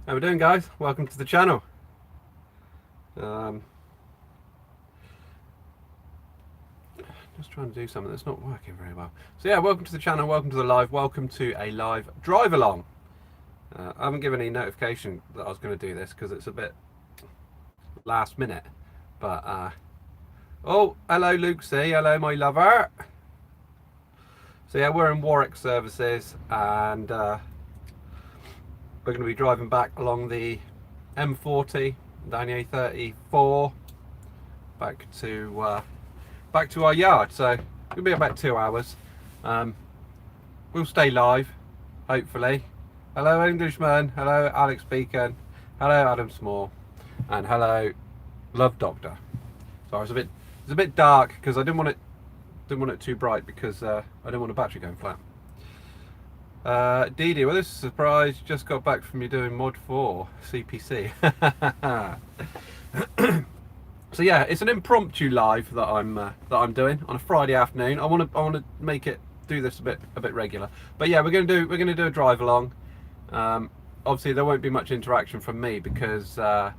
How we doing, guys? Welcome to the channel. Just trying to do something that's not working very well. So yeah, welcome to the channel, welcome to the live, welcome to a live drive along. I haven't given any notification that I was going to do this because it's a bit last minute. But, oh, hello Lucy, hello my lover. So yeah, we're in Warwick services and we're going to be driving back along the M40 down the A34 back to our yard. So it'll be about 2 hours. We'll stay live, hopefully. Hello Englishman, hello Alex Beacon, hello Adam Small, and hello Love Doctor. So it's a bit dark because I didn't want it too bright because I didn't want the battery going flat. Dee Dee, well, this is a surprise. Just got back from you doing mod 4 CPC. So yeah, it's an impromptu live that I'm doing on a Friday afternoon. I want to do this a bit regular. But yeah, we're gonna do a drive along. Obviously there won't be much interaction from me because I'll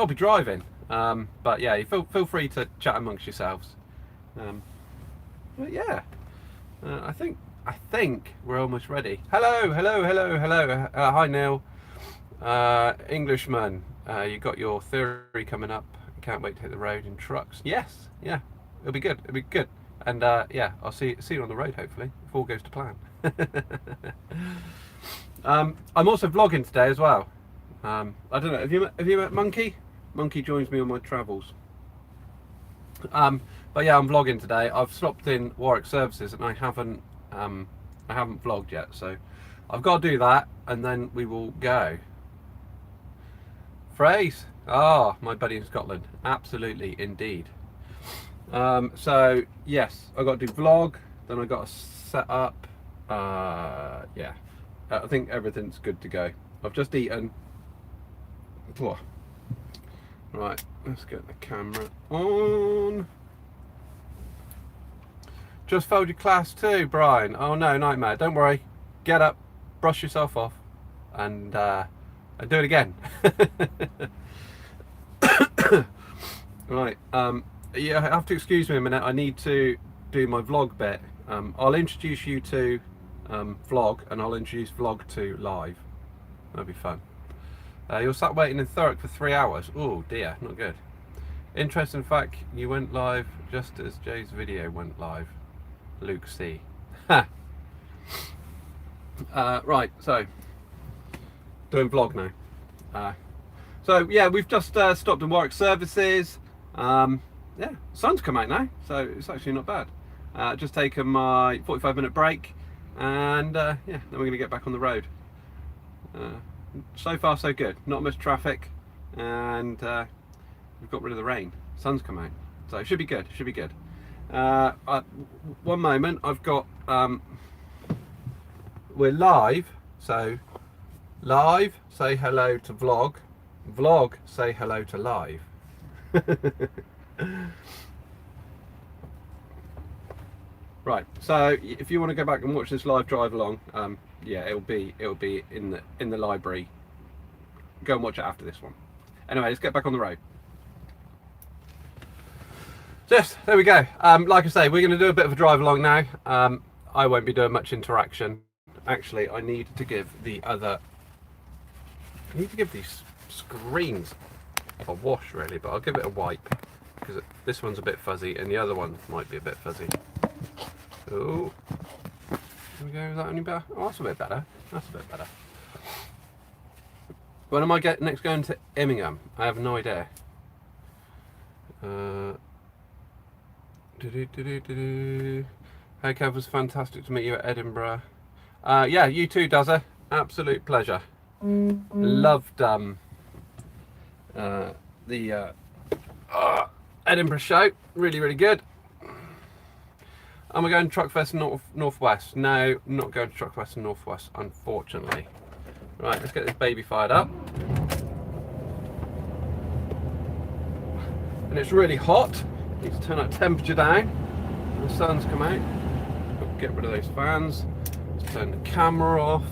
be driving. But yeah, you feel free to chat amongst yourselves. But yeah, I think we're almost ready. Hello. Hi Neil. Englishman, you got your theory coming up. Can't wait to hit the road in trucks. Yes, yeah, it'll be good. And yeah, I'll see you on the road hopefully if all goes to plan. I'm also vlogging today as well. I don't know. Have you met Monkey? Monkey joins me on my travels. But yeah, I'm vlogging today. I've stopped in Warwick services and I haven't vlogged yet, so I've got to do that and then we will go. Phrase. Ah, my buddy in Scotland. Absolutely, indeed. So yes, I got to do vlog. Then I got to set up. Yeah, I think everything's good to go. I've just eaten. Right, let's get the camera on. Just failed your class too, Brian. Oh no, nightmare. Don't worry. Get up, brush yourself off, and do it again. Right. Yeah, I have to excuse me a minute. I need to do my vlog bit. I'll introduce you to vlog, and I'll introduce vlog to live. That'll be fun. You're sat waiting in Thurrock for 3 hours. Oh dear, not good. Interesting fact, you went live just as Jay's video went live. Luke C. Right, so doing vlog now. So yeah, we've just stopped in Warwick services. Yeah, sun's come out now, so it's actually not bad. Just taken my 45-minute break, and yeah, then we're going to get back on the road. So far so good, not much traffic, and we've got rid of the rain. Sun's come out, so it should be good. One moment, I've got we're live, so live, say hello to vlog, vlog, say hello to live. Right, so if you want to go back and watch this live drive along, yeah, it'll be in the library. Go and watch it after this one. Anyway, let's get back on the road. So yes, there we go. Like I say, we're going to do a bit of a drive along now. I won't be doing much interaction. Actually, I need to give these screens a wash really, but I'll give it a wipe because this one's a bit fuzzy and the other one might be a bit fuzzy. Oh, there we go. Is that any better? Oh, that's a bit better. When am I next going to Immingham? I have no idea. Hey Kev, was fantastic to meet you at Edinburgh. Yeah, you too, Dazza. Absolute pleasure. Loved the Edinburgh show. Really good. Am I going to Truckfest Northwest? No, not going to Truckfest Northwest, unfortunately. Right, let's get this baby fired up. And it's really hot. Need to turn that temperature down. The sun's come out. Get rid of those fans. Let's turn the camera off.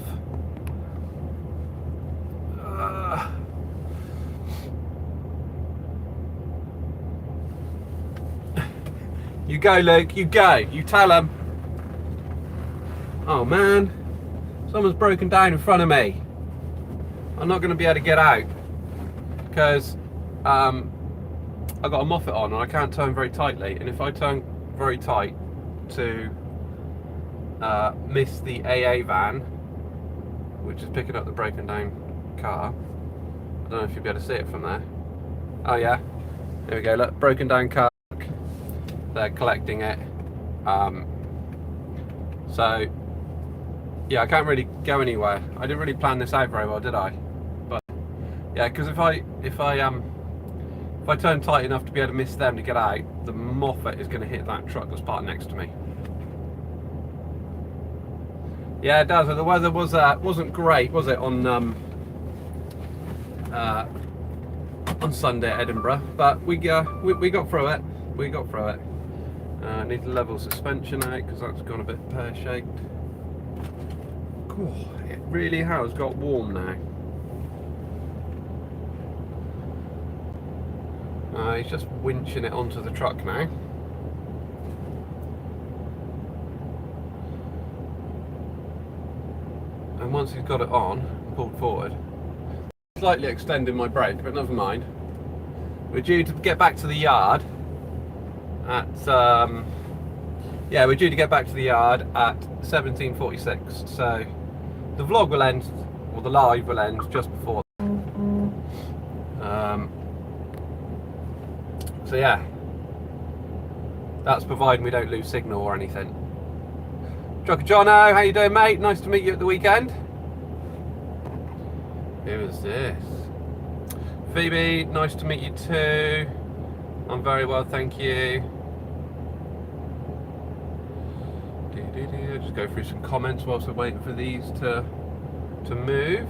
You go, Luke, you go. You tell them. Oh man, someone's broken down in front of me. I'm not going to be able to get out because I've got a Moffat on and I can't turn very tightly, and if I turn very tight to miss the AA van, which is picking up the broken down car. I don't know if you'll be able to see it from there. Oh yeah, there we go, look, broken down car. They're collecting it. So yeah, I can't really go anywhere. I didn't really plan this out very well, did I? But yeah, because if I turn tight enough to be able to miss them to get out, the Moffat is going to hit that truck that's parked next to me. Yeah, it does. The weather wasn't great, was it, on Sunday at Edinburgh? But we got through it. We got through it. Need to level suspension out because that's gone a bit pear-shaped. Cool. It really has got warm now. He's just winching it onto the truck now. And once he's got it on, pulled forward, slightly extending my brake, but never mind. We're due to get back to the yard at we're due to get back to the yard at 17:46. So the vlog will end, or the live will end just before. So yeah, that's providing we don't lose signal or anything. Trucker Jono, how you doing, mate? Nice to meet you at the weekend. Who is this? Phoebe, nice to meet you too. I'm very well, thank you. Just go through some comments whilst we're waiting for these to move.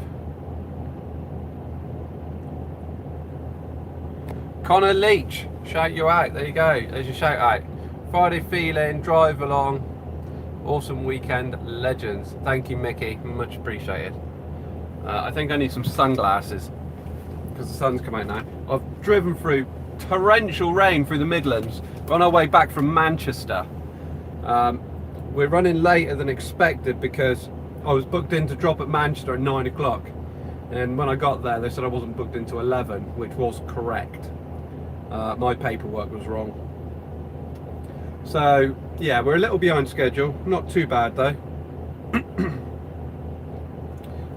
Connor Leach, shout you out. There you go. There's your shout out. Friday feeling, drive along. Awesome weekend, legends. Thank you, Mickey. Much appreciated. I think I need some sunglasses because the sun's come out now. I've driven through torrential rain through the Midlands. We're on our way back from Manchester. We're running later than expected because I was booked in to drop at Manchester at 9 o'clock. And when I got there, they said I wasn't booked into 11, which was correct. My paperwork was wrong. So yeah, we're a little behind schedule. Not too bad though.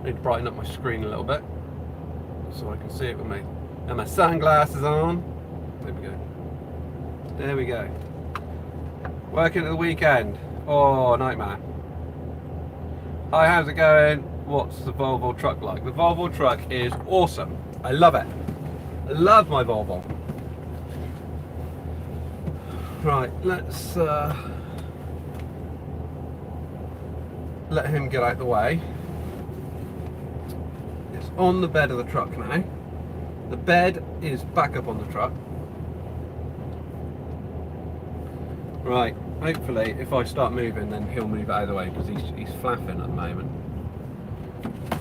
Need to brighten up my screen a little bit so I can see it with me. And my sunglasses on. There we go. There we go. Working at the weekend. Oh, nightmare. Hi, how's it going? What's the Volvo truck like? The Volvo truck is awesome. I love it. I love my Volvo. Right, let's let him get out the way. It's on the bed of the truck now. The bed is back up on the truck. Right, hopefully if I start moving then he'll move out of the way because he's flapping at the moment.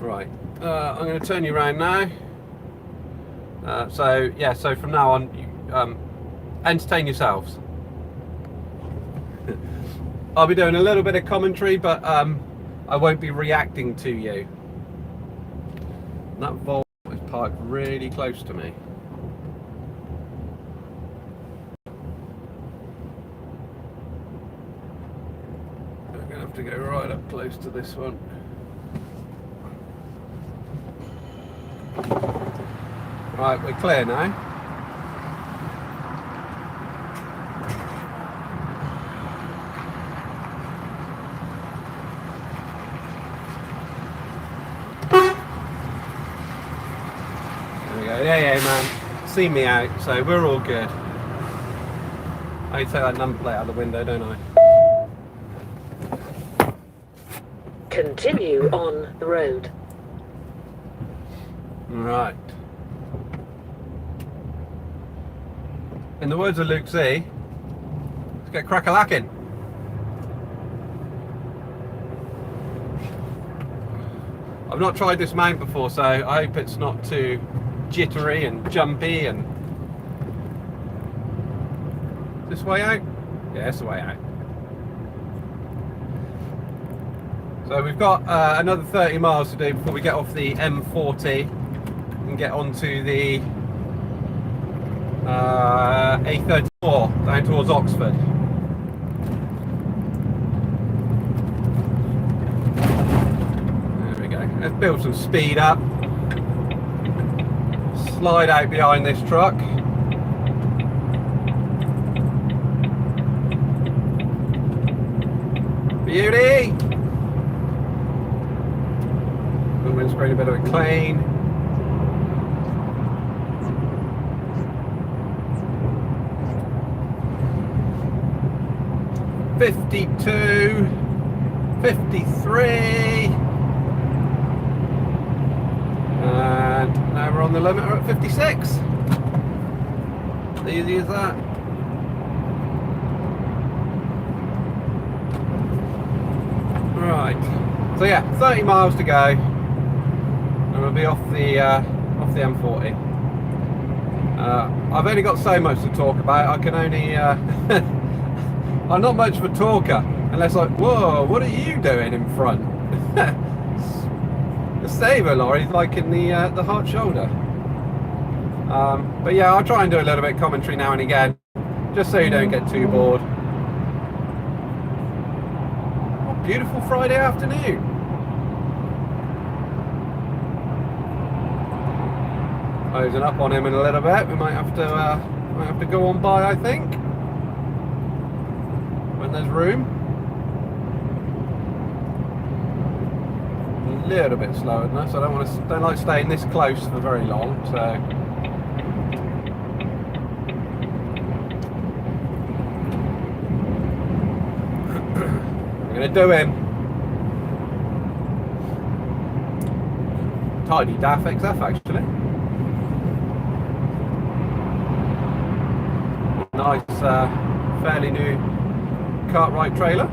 Right, I'm going to turn you around now. So yeah, so from now on, you, entertain yourselves. I'll be doing a little bit of commentary, but I won't be reacting to you. That Volvo is parked really close to me. I'm going to have to go right up close to this one. Right, we're clear now. Yeah, man, see me out, so we're all good. I take that number plate out the window, don't I? Continue on the road. Right. In the words of Luke Z, let's get crack-a-lacking. I've not tried this mount before, so I hope it's not too jittery and jumpy. And this way out. Yeah, that's the way out. So we've got another 30 miles to do before we get off the M40 and get onto the A34 down towards Oxford. There we go. Let's build some speed up. Slide out behind this truck. Beauty! The windscreen a bit of a clean. $52, $53, and now we're on the limiter at 56. Easy as that. Right, so yeah, 30 miles to go, and we'll be off the M40. I've only got so much to talk about. I can only. I'm not much of a talker, unless like, whoa, what are you doing in front? The saver lorry's like in the hard shoulder. But yeah, I'll try and do a little bit of commentary now and again, just so you don't get too bored. What a beautiful Friday afternoon. Closing up on him in a little bit. We might have to go on by, I think, when there's room. A little bit slower than this. I don't like staying this close for very long. So I'm gonna do him. Tidy DAF XF actually. Nice, fairly new Cartwright trailer.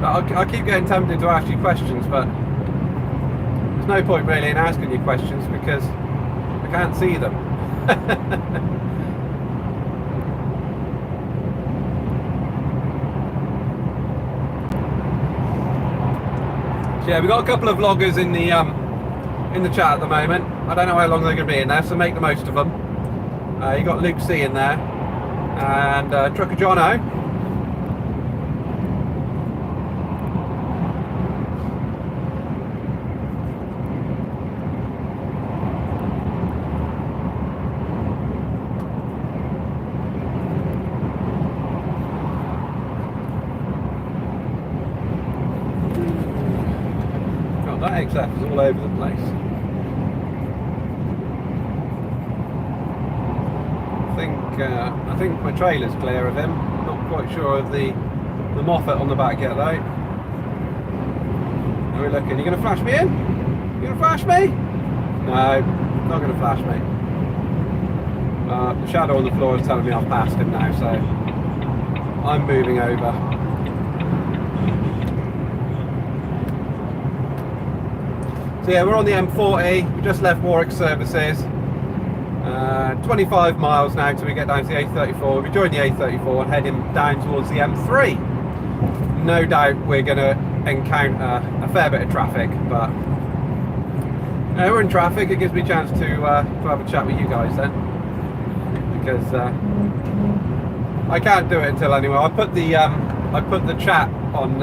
I keep getting tempted to ask you questions, but there's no point really in asking you questions because I can't see them. So yeah, we've got a couple of vloggers in the chat at the moment. I don't know how long they're going to be in there, so make the most of them. You got Luke C in there, and Trucker Jono. God, that XF is all over the place. I think my trailer's clear of him. Not quite sure of the Moffat on the back yet though. How are we looking? You going to flash me in? You going to flash me? No, not going to flash me. The shadow on the floor is telling me I've passed him now, so I'm moving over. So yeah, we're on the M40. We just left Warwick Services. 25 miles now till we get down to the A34. We'll be joining the A34 and heading down towards the M3. No doubt we're going to encounter a fair bit of traffic, but we're in traffic. It gives me a chance to have a chat with you guys then, because I can't do it until anyway. I put the chat on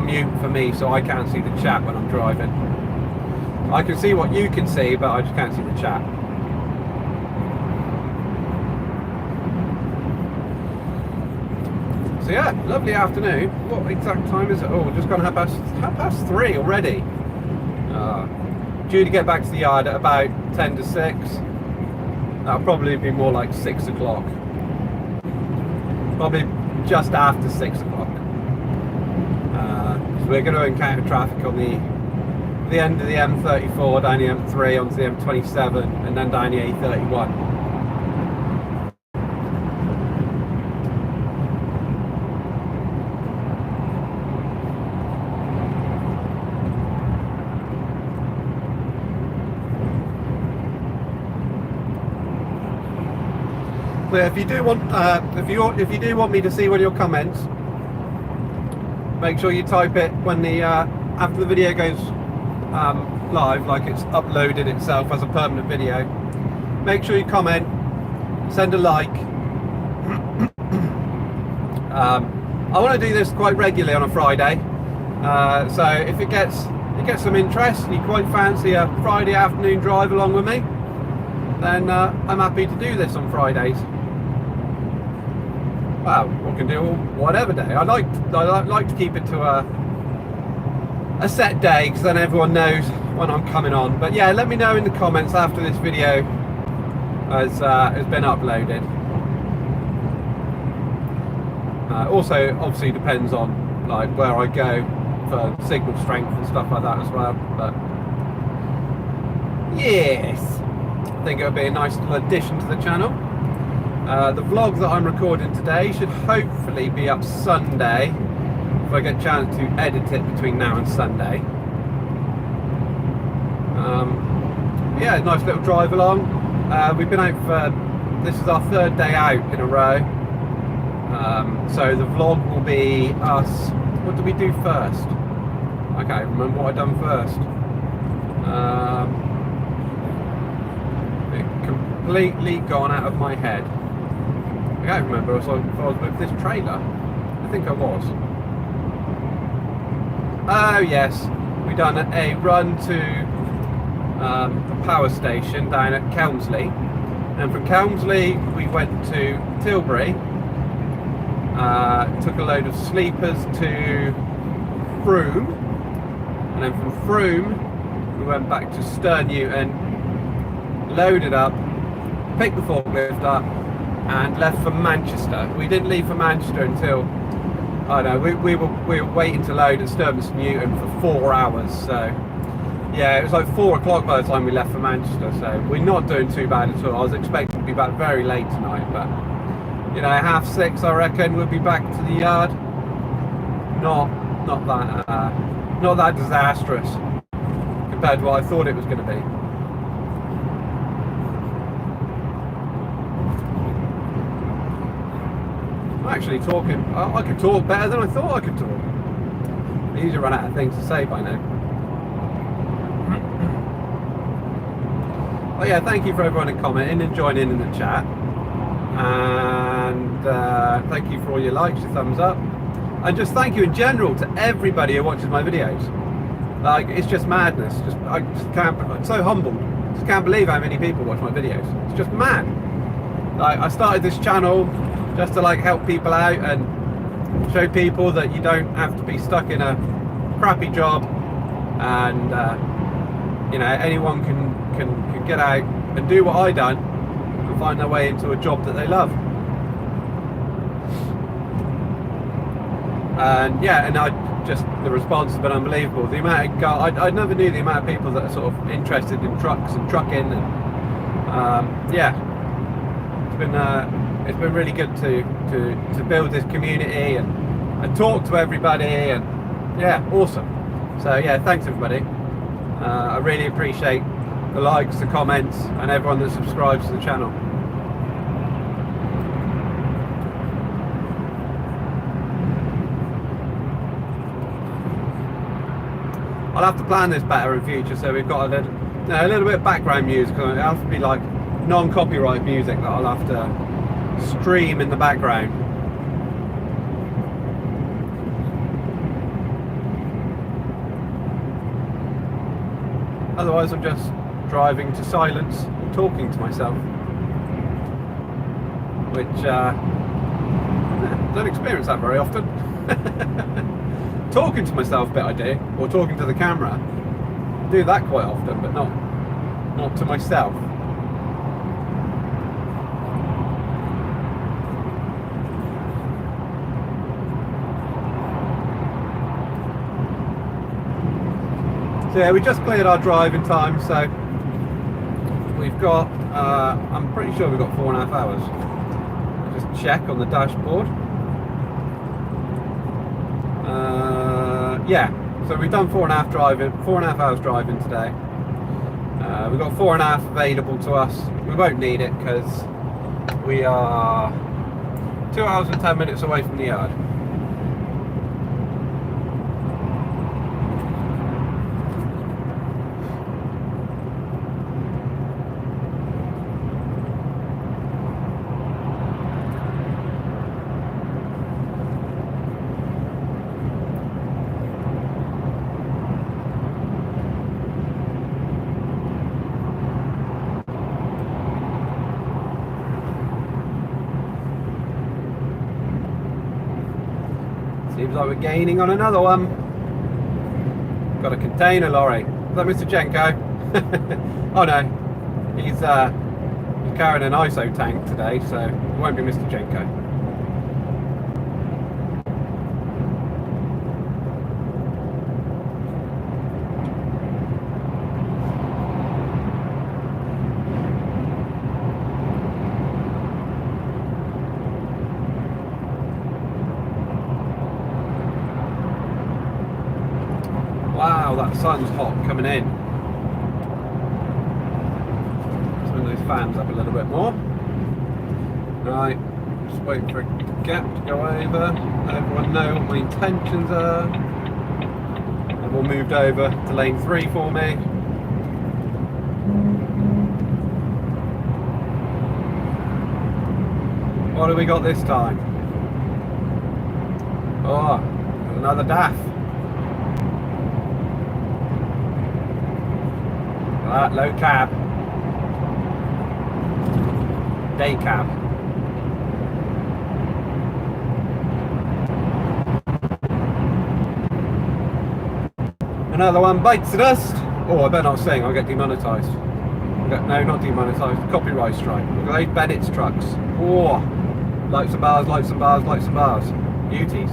mute for me, so I can't see the chat when I'm driving. I can see what you can see, but I just can't see the chat. So yeah, lovely afternoon. What exact time is it? Oh, just gone half past 3 already. Due to get back to the yard at about 10 to 6. That'll probably be more like 6 o'clock. Probably just after 6 o'clock. So we're going to encounter traffic on the end of the M34, down the M3, onto the M27, and then down the A31. But if you do want, if you do want me to see one of your comments, make sure you type it when the after the video goes live, like it's uploaded itself as a permanent video. Make sure you comment, send a like. I want to do this quite regularly on a Friday, so if it gets some interest and you quite fancy a Friday afternoon drive along with me, then I'm happy to do this on Fridays. Well, we can do whatever day. I like to keep it to a set day, because then everyone knows when I'm coming on. But yeah, let me know in the comments after this video has been uploaded. Also, obviously depends on like where I go for signal strength and stuff like that as well. But yes, I think it'll be a nice little addition to the channel. The vlog that I'm recording today should hopefully be up Sunday, if I get a chance to edit it between now and Sunday. Yeah, nice little drive along. We've been out for, this is our third day out in a row. So the vlog will be us, what did we do first? I can't remember what I've done first. It completely gone out of my head. I can't remember if I was with this trailer. I think I was. Oh yes, we done a run to a power station down at Kelmsley, and from Kelmsley we went to Tilbury, took a load of sleepers to Frome, and then from Frome we went back to Sternewton, loaded up, picked the forklift up and left for Manchester. We didn't leave for Manchester until, I don't know, we were waiting to load at Sternewton for 4 hours. So yeah, it was like 4 o'clock by the time we left for Manchester, so we're not doing too bad at all. I was expecting to be back very late tonight, but you know, 6:30 I reckon we'll be back to the yard. Not that disastrous compared to what I thought it was going to be. I'm actually talking. I could talk better than I thought I could talk. I usually run out of things to say by now. Oh yeah, thank you for everyone commenting and joining in the chat, and thank you for all your likes, your thumbs up, and just thank you in general to everybody who watches my videos. Like, it's just madness. I just can't. I'm so humbled. Just can't believe how many people watch my videos. It's just mad. Like, I started this channel just to like help people out and show people that you don't have to be stuck in a crappy job, and you know, anyone can get out and do what I done and find their way into a job that they love. And yeah, and the response has been unbelievable. The amount of I never knew the amount of people that are sort of interested in trucks and trucking, and yeah, it's been really good to build this community and talk to everybody, and yeah, awesome. So yeah, thanks everybody. I really appreciate the likes, the comments, and everyone that subscribes to the channel. I'll have to plan this better in future, so we've got a little bit of background music. It'll have to be like non-copyright music that I'll have to stream in the background. Otherwise I'm just driving to silence, talking to myself, which don't experience that very often. Talking to myself, bit I do, or talking to the camera, I do that quite often, but not to myself. So yeah, we just cleared our driving time, so we've got, I'm pretty sure we've got 4.5 hours. I'll just check on the dashboard. Yeah, so we've done 4.5 hours driving today. We've got 4.5 available to us. We won't need it because We are 2 hours and 10 minutes away from the yard. Seems like we're gaining on another one. Got a container lorry. Is that Mr. Jenko? Oh no, he's carrying an ISO tank today, so it won't be Mr. Jenko. Wow, that sun's hot coming in. Turn those fans up a little bit more. Right, just wait for a gap to go over. Let everyone know what my intentions are. And we'll move over to lane 3 for me. What have we got this time? Oh, another DAF. Low cab, day cab. Another one bites the dust. Oh, I better not sing, I'll get demonetised. No, not demonetised, copyright strike. Look at those Bennett's trucks. Oh, lights and bars, lights and bars, lights and bars. Beauties.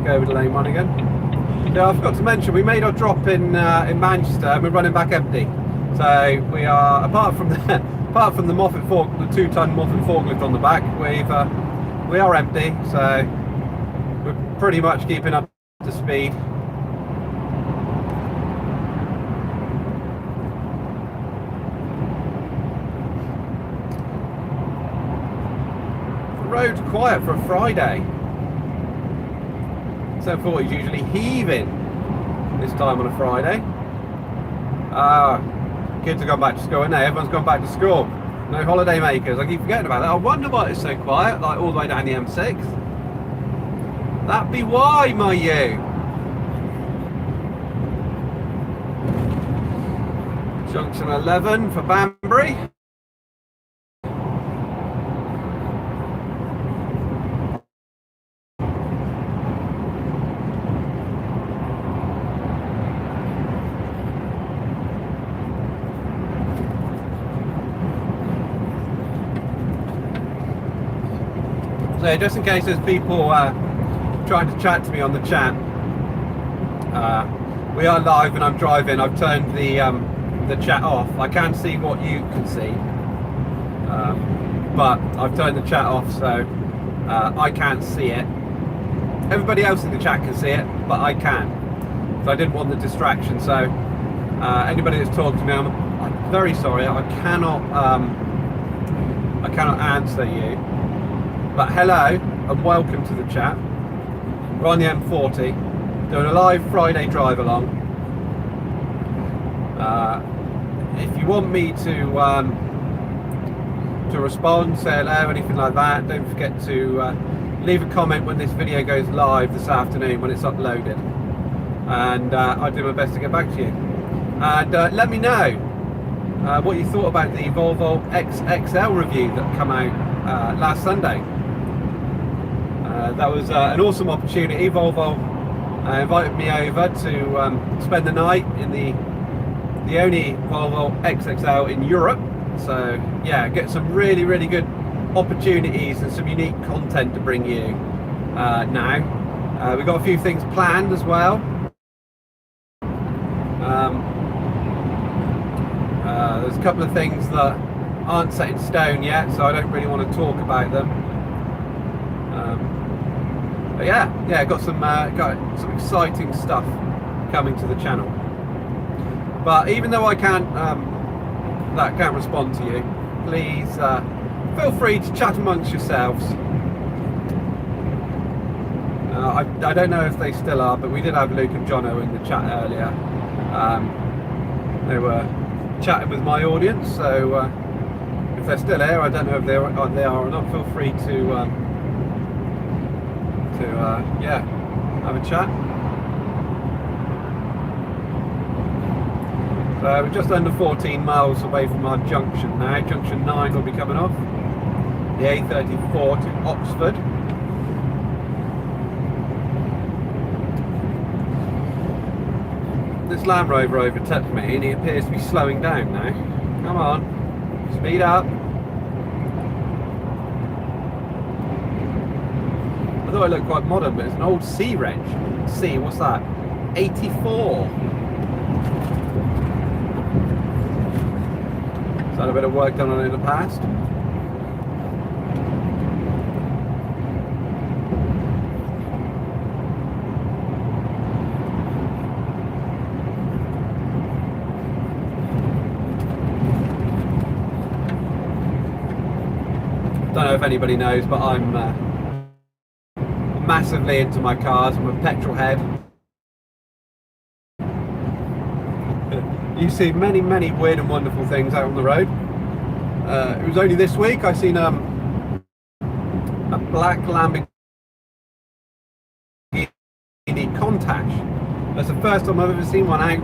Over to lane 1 again. Now I forgot to mention we made our drop in Manchester and we're running back empty. So we are, apart from the Moffat fork, the 2-ton Moffat forklift on the back, we are empty. So we're pretty much keeping up to speed. The road's quiet for a Friday. 740 is usually heaving this time on a Friday. Kids have gone back to school, and everyone's gone back to school. No holiday makers. I keep forgetting about that. I wonder why it's so quiet, like all the way down the M6. That'd be why, my you. Junction 11 for Banbury. So just in case there's people trying to chat to me on the chat, we are live and I'm driving. I've turned the chat off. I can see what you can see, but I've turned the chat off, so I can't see it. Everybody else in the chat can see it, but I can. So I didn't want the distraction. So anybody that's talking to me, I'm very sorry. I cannot answer you. But hello and welcome to the chat. We're on the M40 doing a live Friday drive along. If you want me to respond, say hello, anything like that, don't forget to leave a comment when this video goes live this afternoon when it's uploaded, and I'll do my best to get back to you. And let me know what you thought about the Volvo XXL review that came out last Sunday. That was an awesome opportunity. Volvo invited me over to spend the night in the only Volvo XXL in Europe. So yeah, get some really good opportunities and some unique content to bring you now. We've got a few things planned as well. There's a couple of things that aren't set in stone yet, so I don't really want to talk about them. But yeah, got some exciting stuff coming to the channel. But even though I can't respond to you, please feel free to chat amongst yourselves. I don't know if they still are, but we did have Luke and Jono in the chat earlier. They were chatting with my audience, so if they're still here, I don't know if they are or not. Feel free to have a chat. So we're just under 14 miles away from our junction now. Junction 9 will be coming off. The A34 to Oxford. This Land Rover overtook me and he appears to be slowing down now. Come on, speed up. I thought it looked quite modern, but it's an old C wrench. C, what's that? 84. Is that a bit of work done on it in the past? Don't know if anybody knows, but I'm massively into my cars. I'm a petrol head. You see many weird and wonderful things out on the road. It was only this week I seen a black Lamborghini Countach. That's the first time I've ever seen one out.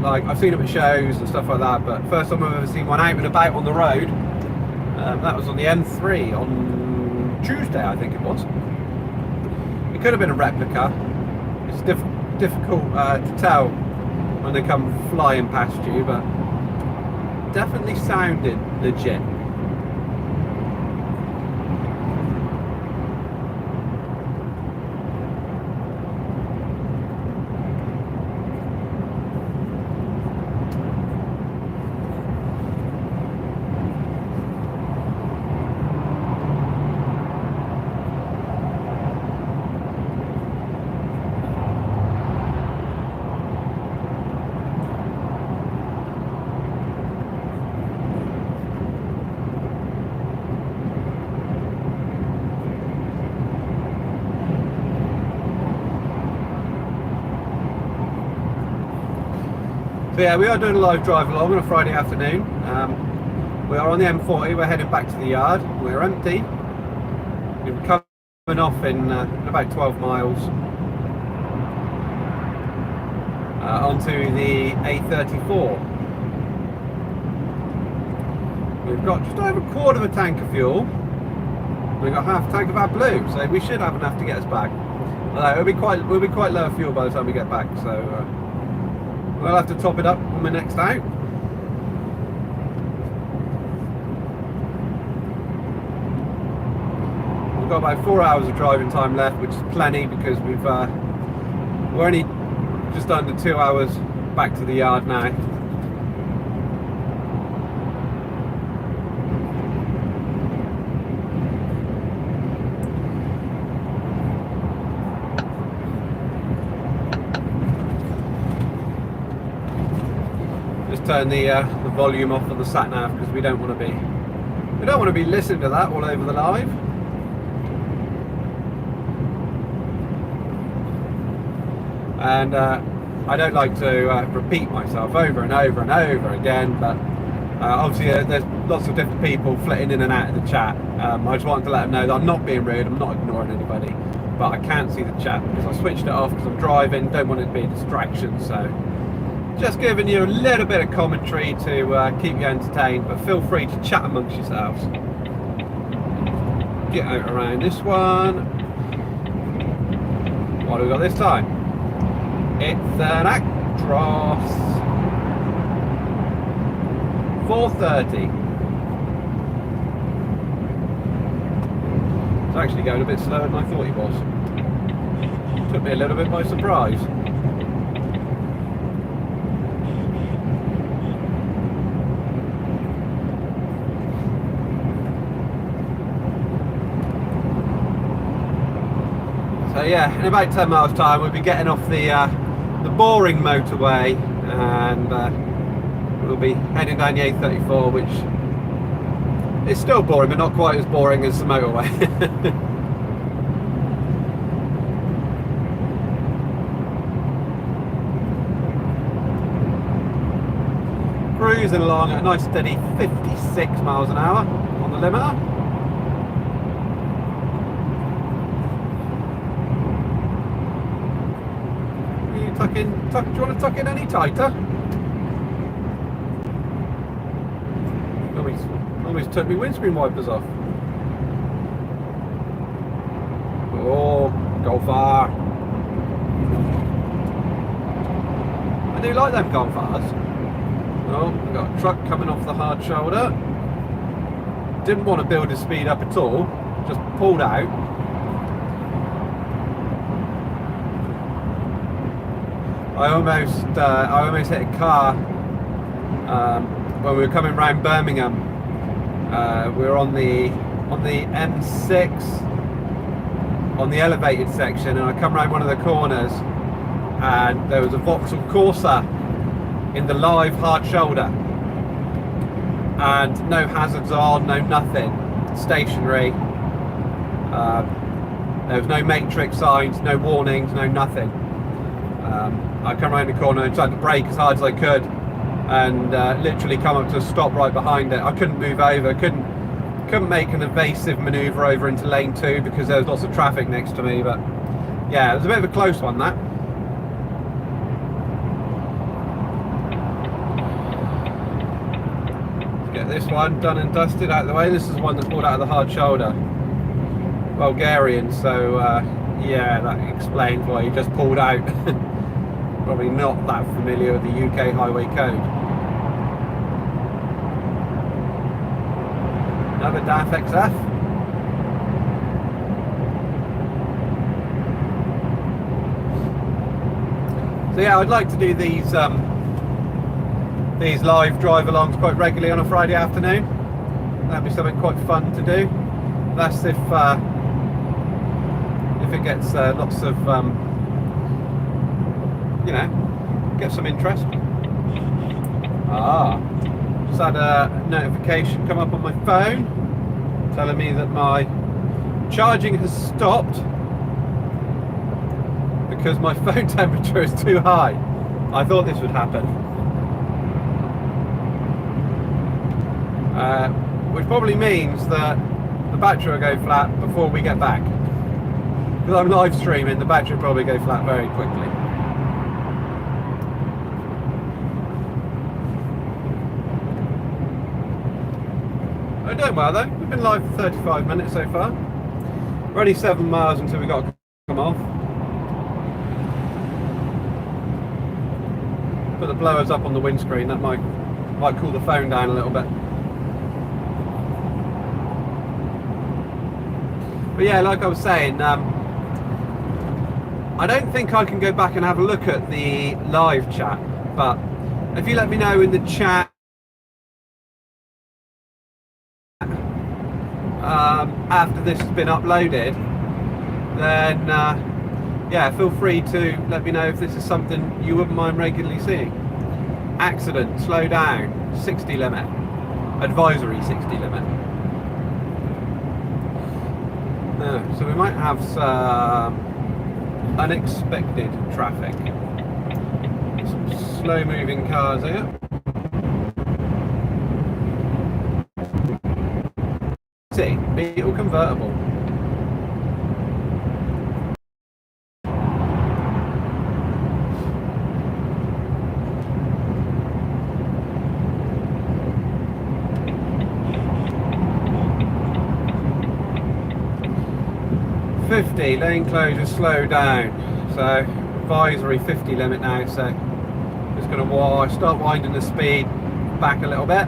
Like, I've seen them at shows and stuff like that, but first time I've ever seen one out and about on the road. That was on the M3 on Tuesday, I think it was. It could have been a replica. It's difficult to tell when they come flying past you, but definitely sounded legit. So yeah, we are doing a live drive along on a Friday afternoon. We are on the M40, we're heading back to the yard. We're empty. We're coming off in about 12 miles onto the A34. We've got just over a quarter of a tank of fuel. We've got half a tank of our blue, so we should have enough to get us back. We'll be quite low fuel by the time we get back, so we'll have to top it up when we're next out. We've got about 4 hours of driving time left, which is plenty because we're only just under 2 hours back to the yard now. Turn the volume off of the sat nav because we don't want to be listening to that all over the live. And I don't like to repeat myself over and over and over again, but obviously there's lots of different people flitting in and out of the chat. I just wanted to let them know that I'm not being rude, I'm not ignoring anybody, but I can't see the chat because I switched it off because I'm driving, don't want it to be a distraction. So just giving you a little bit of commentary to keep you entertained, but feel free to chat amongst yourselves. Get out around this one. What have we got this time? It's an Actros 430. It's actually going a bit slower than I thought it was. Took me a little bit by surprise. So yeah, in about 10 miles time we'll be getting off the boring motorway, and we'll be heading down the A34, which is still boring but not quite as boring as the motorway. Cruising along at a nice steady 56 miles an hour on the limiter. Do you want to tuck in any tighter? Almost took me windscreen wipers off. Oh, go far. I do like them go fars. Oh, we've got a truck coming off the hard shoulder. Didn't want to build his speed up at all, just pulled out. I almost hit a car when we were coming round Birmingham. We were on the M6 on the elevated section, and I come round one of the corners, and there was a Vauxhall Corsa in the live hard shoulder, and no hazards on, no nothing, stationary. There was no matrix signs, no warnings, no nothing. I come around the corner and tried to brake as hard as I could, and literally come up to a stop right behind it. I couldn't move over, couldn't make an evasive manoeuvre over into lane 2 because there was lots of traffic next to me. But yeah, it was a bit of a close one, that. Let's get this one done and dusted out of the way. This is one that's pulled out of the hard shoulder. Bulgarian, so yeah, that explains why he just pulled out. Probably not that familiar with the UK highway code. Another DAF XF. So yeah, I'd like to do these live drive-alongs quite regularly on a Friday afternoon. That'd be something quite fun to do. That's if it gets lots of you know, get some interest. Just had a notification come up on my phone telling me that my charging has stopped because my phone temperature is too high. I thought this would happen. Which probably means that the battery will go flat before we get back. Because I'm live streaming, the battery will probably go flat very quickly. We're doing well though. We've been live for 35 minutes so far. We're only 7 miles until we got to come off. Put the blowers up on the windscreen. That might cool the phone down a little bit. But yeah, like I was saying, I don't think I can go back and have a look at the live chat. But if you let me know in the chat after this has been uploaded, then yeah, feel free to let me know if this is something you wouldn't mind regularly seeing. Accident, slow down, 60 limit, advisory 60 limit. So we might have some unexpected traffic. Some slow moving cars here. Beetle convertible. Lane closure, slow down. So advisory 50 limit now. So just going to start winding the speed back a little bit.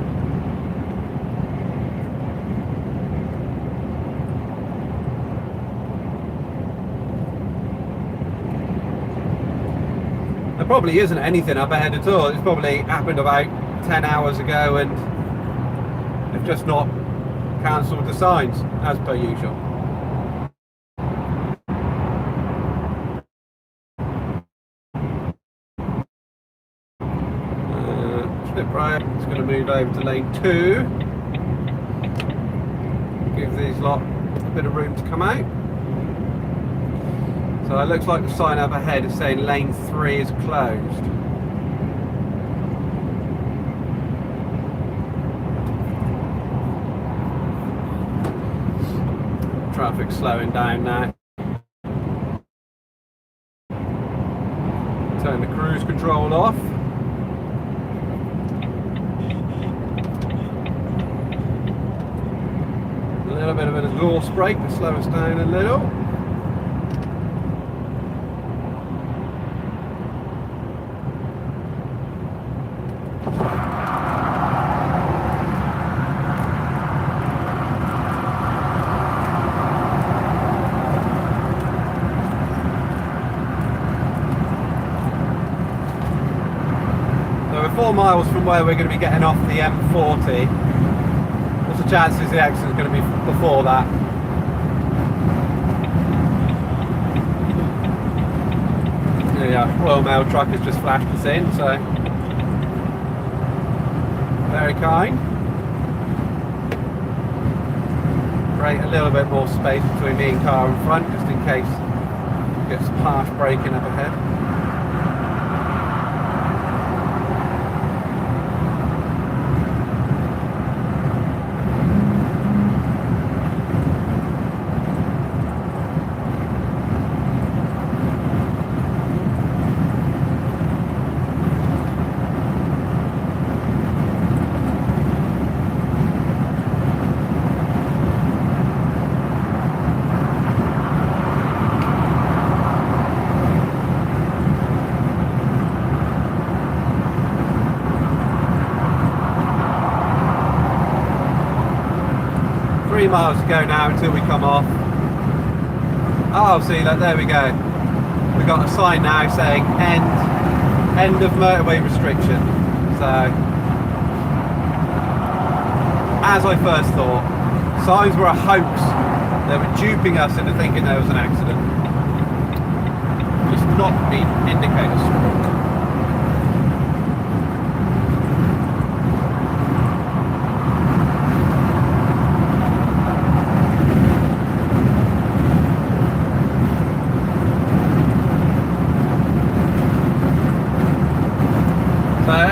There probably isn't anything up ahead at all. It's probably happened about 10 hours ago and they've just not cancelled the signs as per usual. Right, it's going to move over to lane 2. Give these lot a bit of room to come out. So it looks like the sign up ahead is saying lane 3 is closed. Traffic slowing down now. Turn the cruise control off. A little bit of an exhaust brake to slow us down a little. So we're 4 miles from where we're going to be getting off the M40. What's the chances the accident's going to be before that? Yeah, Royal Mail truck has just flashed us in, so very kind. Create a little bit more space between me and car in front, just in case we get some harsh braking up ahead. Miles to go now until we come off. Oh, see, look, there we go. We've got a sign now saying end of motorway restriction. So, as I first thought, signs were a hoax. They were duping us into thinking there was an accident. Just not being indicators.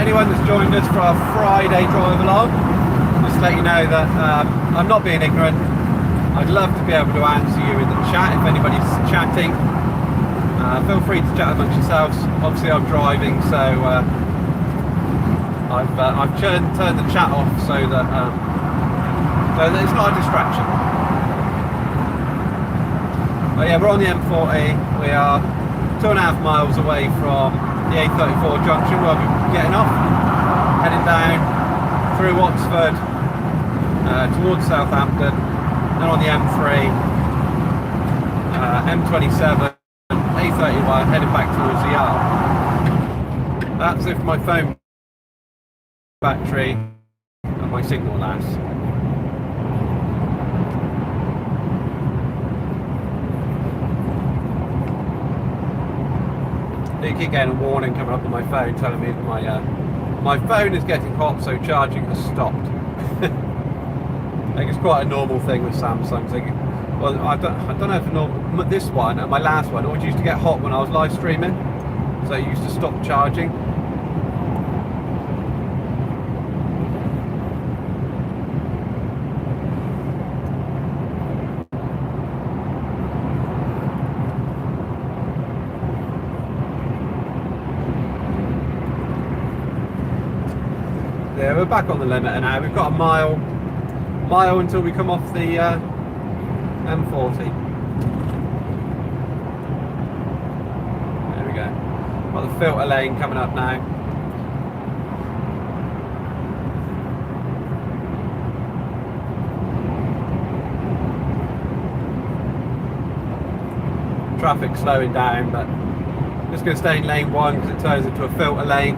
Anyone that's joined us for our Friday drive along, just to let you know that I'm not being ignorant. I'd love to be able to answer you in the chat if anybody's chatting. Feel free to chat amongst yourselves. Obviously I'm driving, so I've turned the chat off so that it's not a distraction. But yeah, we're on the M40. We are 2.5 miles away from the A34 junction where we're getting off, heading down through Oxford towards Southampton, then on the M3, M27, A31, heading back towards the yard. That's if my phone battery and my signal lasts. You keep getting a warning coming up on my phone telling me that my phone is getting hot, so charging has stopped. I think it's quite a normal thing with Samsung. Well, I don't know if this one and my last one always used to get hot when I was live streaming, so it used to stop charging. Yeah, we're back on the limiter now. We've got a mile until we come off the M40. There we go. Got the filter lane coming up now. Traffic slowing down, but just going to stay in lane 1 because it turns into a filter lane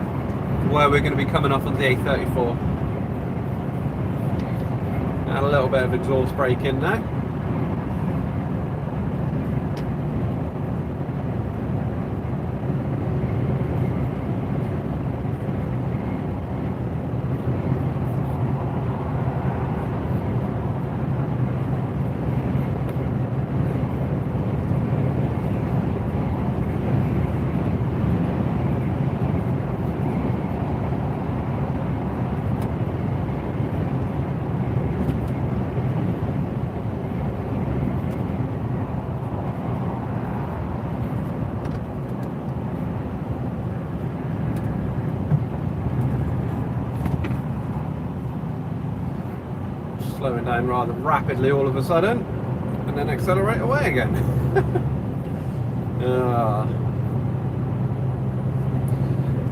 where we're going to be coming off on the A34. And a little bit of exhaust brake in now. slowing down rather rapidly all of a sudden, and then accelerate away again.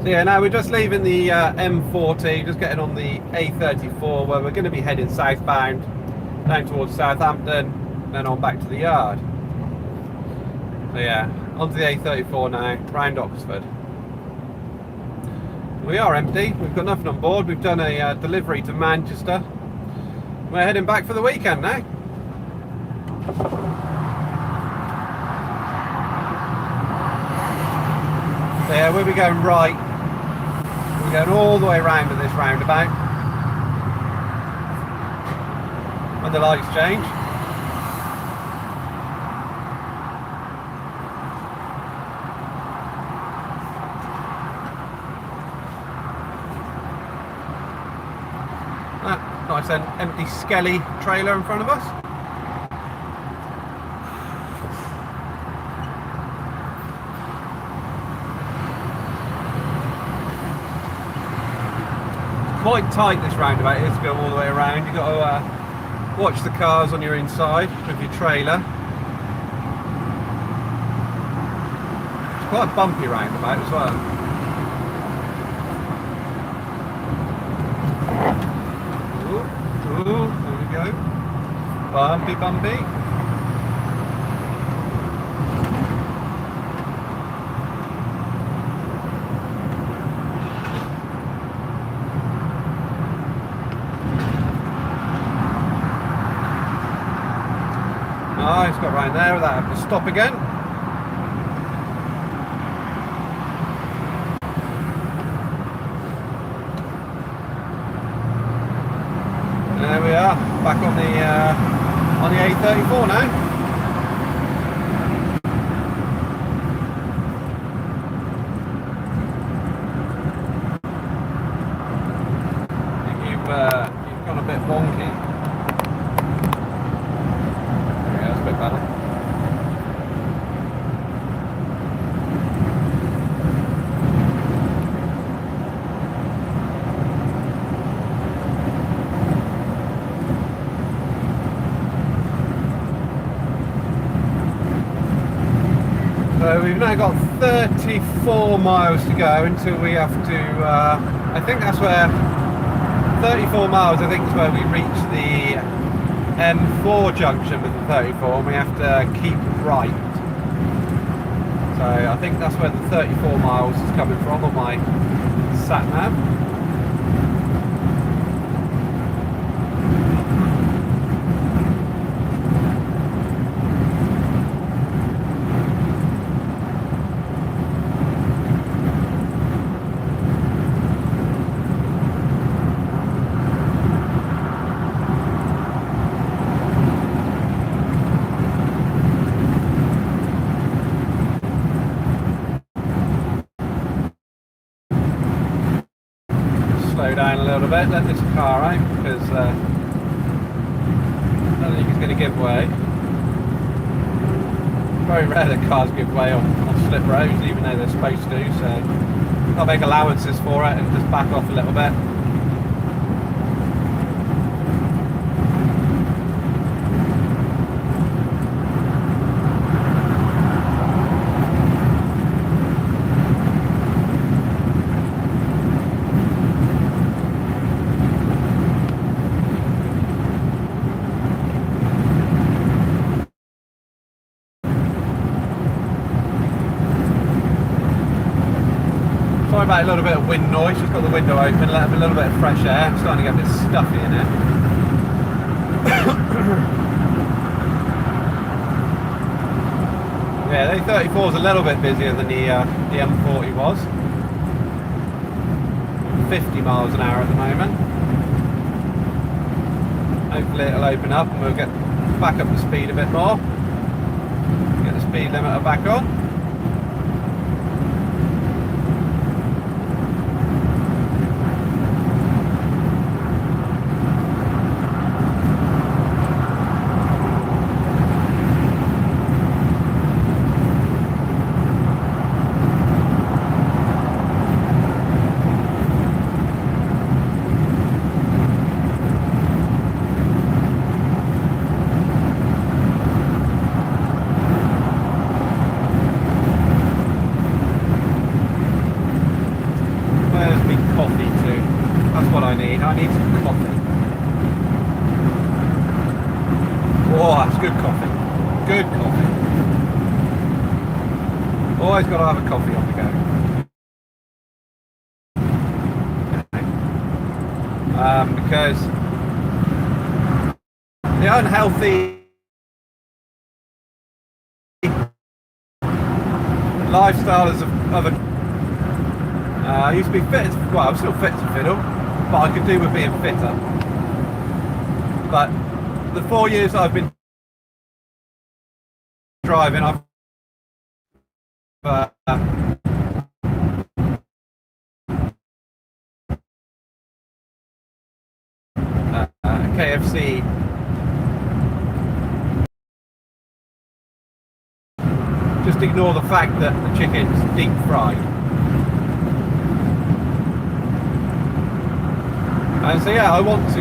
So yeah, now we're just leaving the M40, just getting on the A34, where we're going to be heading southbound, down towards Southampton, then on back to the yard. So yeah, onto the A34 now, round Oxford. We are empty, we've got nothing on board, we've done a delivery to Manchester. We're heading back for the weekend now. So yeah, we'll be going right. We're going all the way around to this roundabout. When the lights change. Nice and empty skelly trailer in front of us. Quite tight this roundabout is to go all the way around. You've got to watch the cars on your inside with your trailer. It's quite a bumpy roundabout as well. Ooh, there we go. Bumpy, bumpy. Oh, it's got right there without having to stop again. There we are, back on the A34 now. I think you've gone a bit wonky. There we go, that's a bit better. So we've now got 34 miles to go until we have to, I think that's where, 34 miles I think is where we reach the M4 junction with the 34 and we have to keep right. So I think that's where the 34 miles is coming from on my sat nav. Slow down a little bit, let this car out because I don't think it's going to give way. Very rare that cars give way on slip roads, even though they're supposed to, so I'll make allowances for it and just back off a little bit. Sorry about a little bit of wind noise, just got the window open, let a little bit of fresh air. I'm starting to get a bit stuffy in it. Yeah, the A34 is a little bit busier than the M40 was. 50 miles an hour at the moment. Hopefully it'll open up and we'll get back up to speed a bit more. Get the speed limiter back on. Oh, that's good coffee. Good coffee. Always got to have a coffee on the go. Because the unhealthy lifestyle of a I used to be fit as, well, I'm still fit as a fiddle, but I could do with being fitter. But the 4 years I've been driving, I've KFC just ignore the fact that the chicken's deep fried. And so yeah, I want to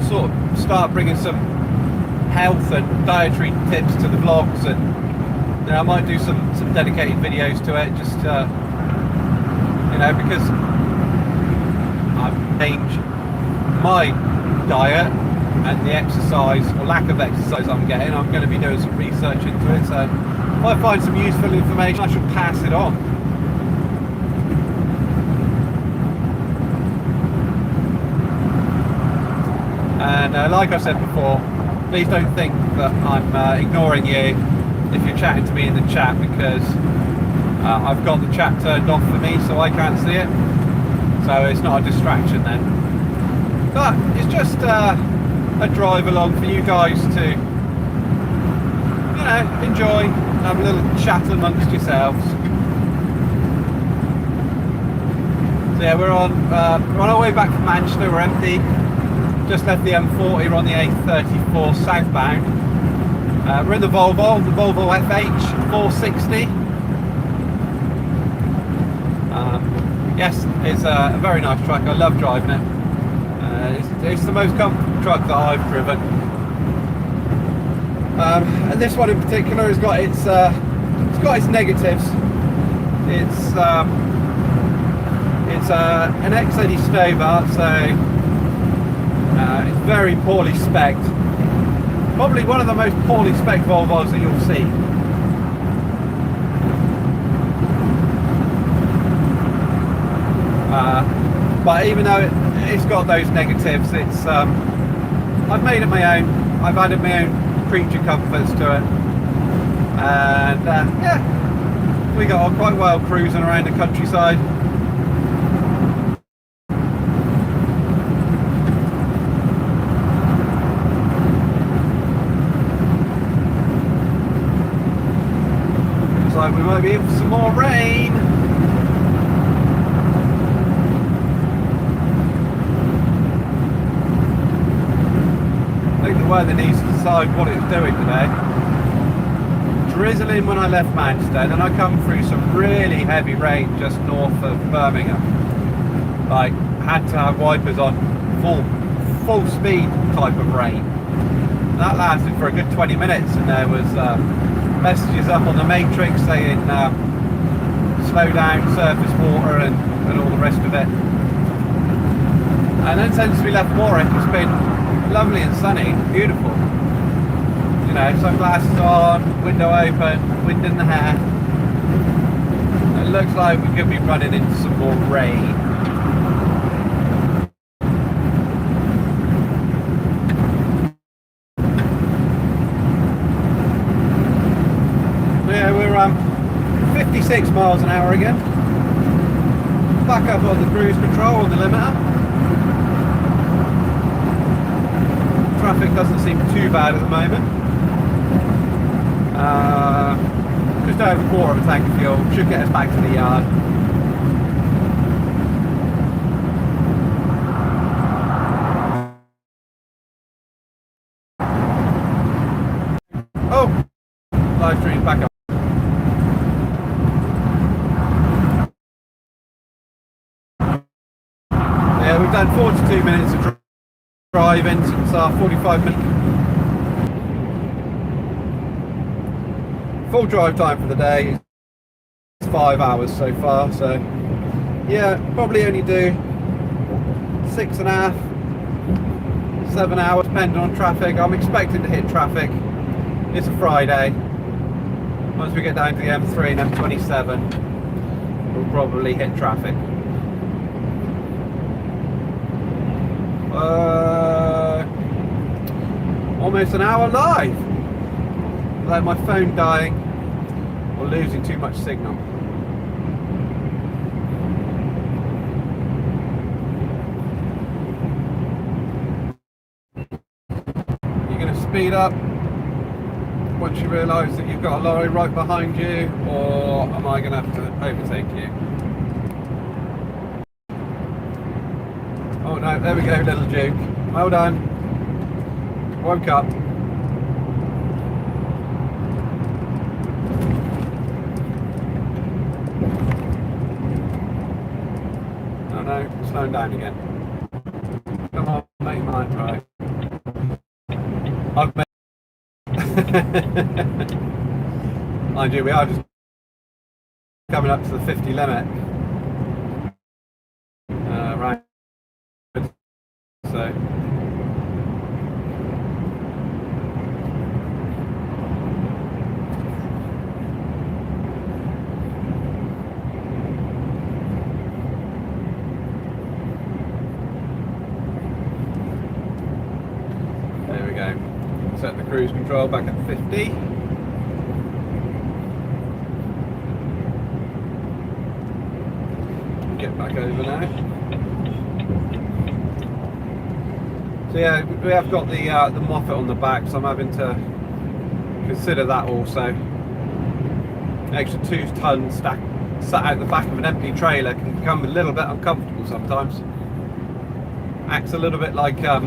sort of start bringing some health and dietary tips to the vlogs, and you know, I might do some dedicated videos to it, just you know, because I've changed my diet and the exercise or lack of exercise I'm getting. I'm going to be doing some research into it, so if I find some useful information, I shall pass it on. And like I said before, please don't think that I'm ignoring you if you're chatting to me in the chat, because I've got the chat turned off for me so I can't see it, so it's not a distraction then. But it's just a drive along for you guys to, you know, enjoy, have a little chat amongst yourselves. So yeah, we're on our way back from Manchester. We're empty. Just left the M40, we're on the A34 southbound. We're in the Volvo FH 460. Yes, it's a very nice truck. I love driving it. It's the most comfortable truck that I've driven. And this one in particular has got its negatives. It's an X80 Stobart, so it's very poorly spec'd. Probably one of the most poorly spec'd Volvos that you'll see. But even though it's got those negatives, it's I've made it my own. I've added my own creature comforts to it, and yeah, we got on quite well cruising around the countryside. Looks like we might be in for some more rain. The weather needs to decide what it's doing today. Drizzling when I left Manchester, then I come through some really heavy rain just north of Birmingham. Like, had to have wipers on, full speed type of rain. And that lasted for a good 20 minutes, and there was messages up on the matrix saying slow down, surface water, and all the rest of it. And then since we left Warwick, it's been lovely and sunny, beautiful. You know, sunglasses on, window open, wind in the hair. It looks like we could be running into some more rain. Yeah, we're 56 miles an hour again. Back up on the cruise control on the limiter. Traffic doesn't seem too bad at the moment. Just over a quarter of a tank of fuel should get us back to the yard. Oh, live stream back up. Yeah, we've done 42 minutes of driving since our 45 minute full drive time for the day. It's 5 hours so far, so yeah, probably only do 6.5, 7 hours, depending on traffic. I'm expecting to hit traffic. It's a Friday. Once we get down to the M3 and M27, we'll probably hit traffic. Almost an hour live without my phone dying or losing too much signal. You're going to speed up once you realise that you've got a lorry right behind you, or am I going to have to overtake you? Oh no, there we go, little Duke. Well done. Woke up. Oh no, slowing down again. Come on, make mine right. I've made mind you, we are just coming up to the 50 limit. Right. So there we go. Set the cruise control back at 50. Get back over now. So yeah, we have got the Moffat on the back, so I'm having to consider that also. An extra 2 tons sat out the back of an empty trailer can become a little bit uncomfortable sometimes. Acts a little bit like a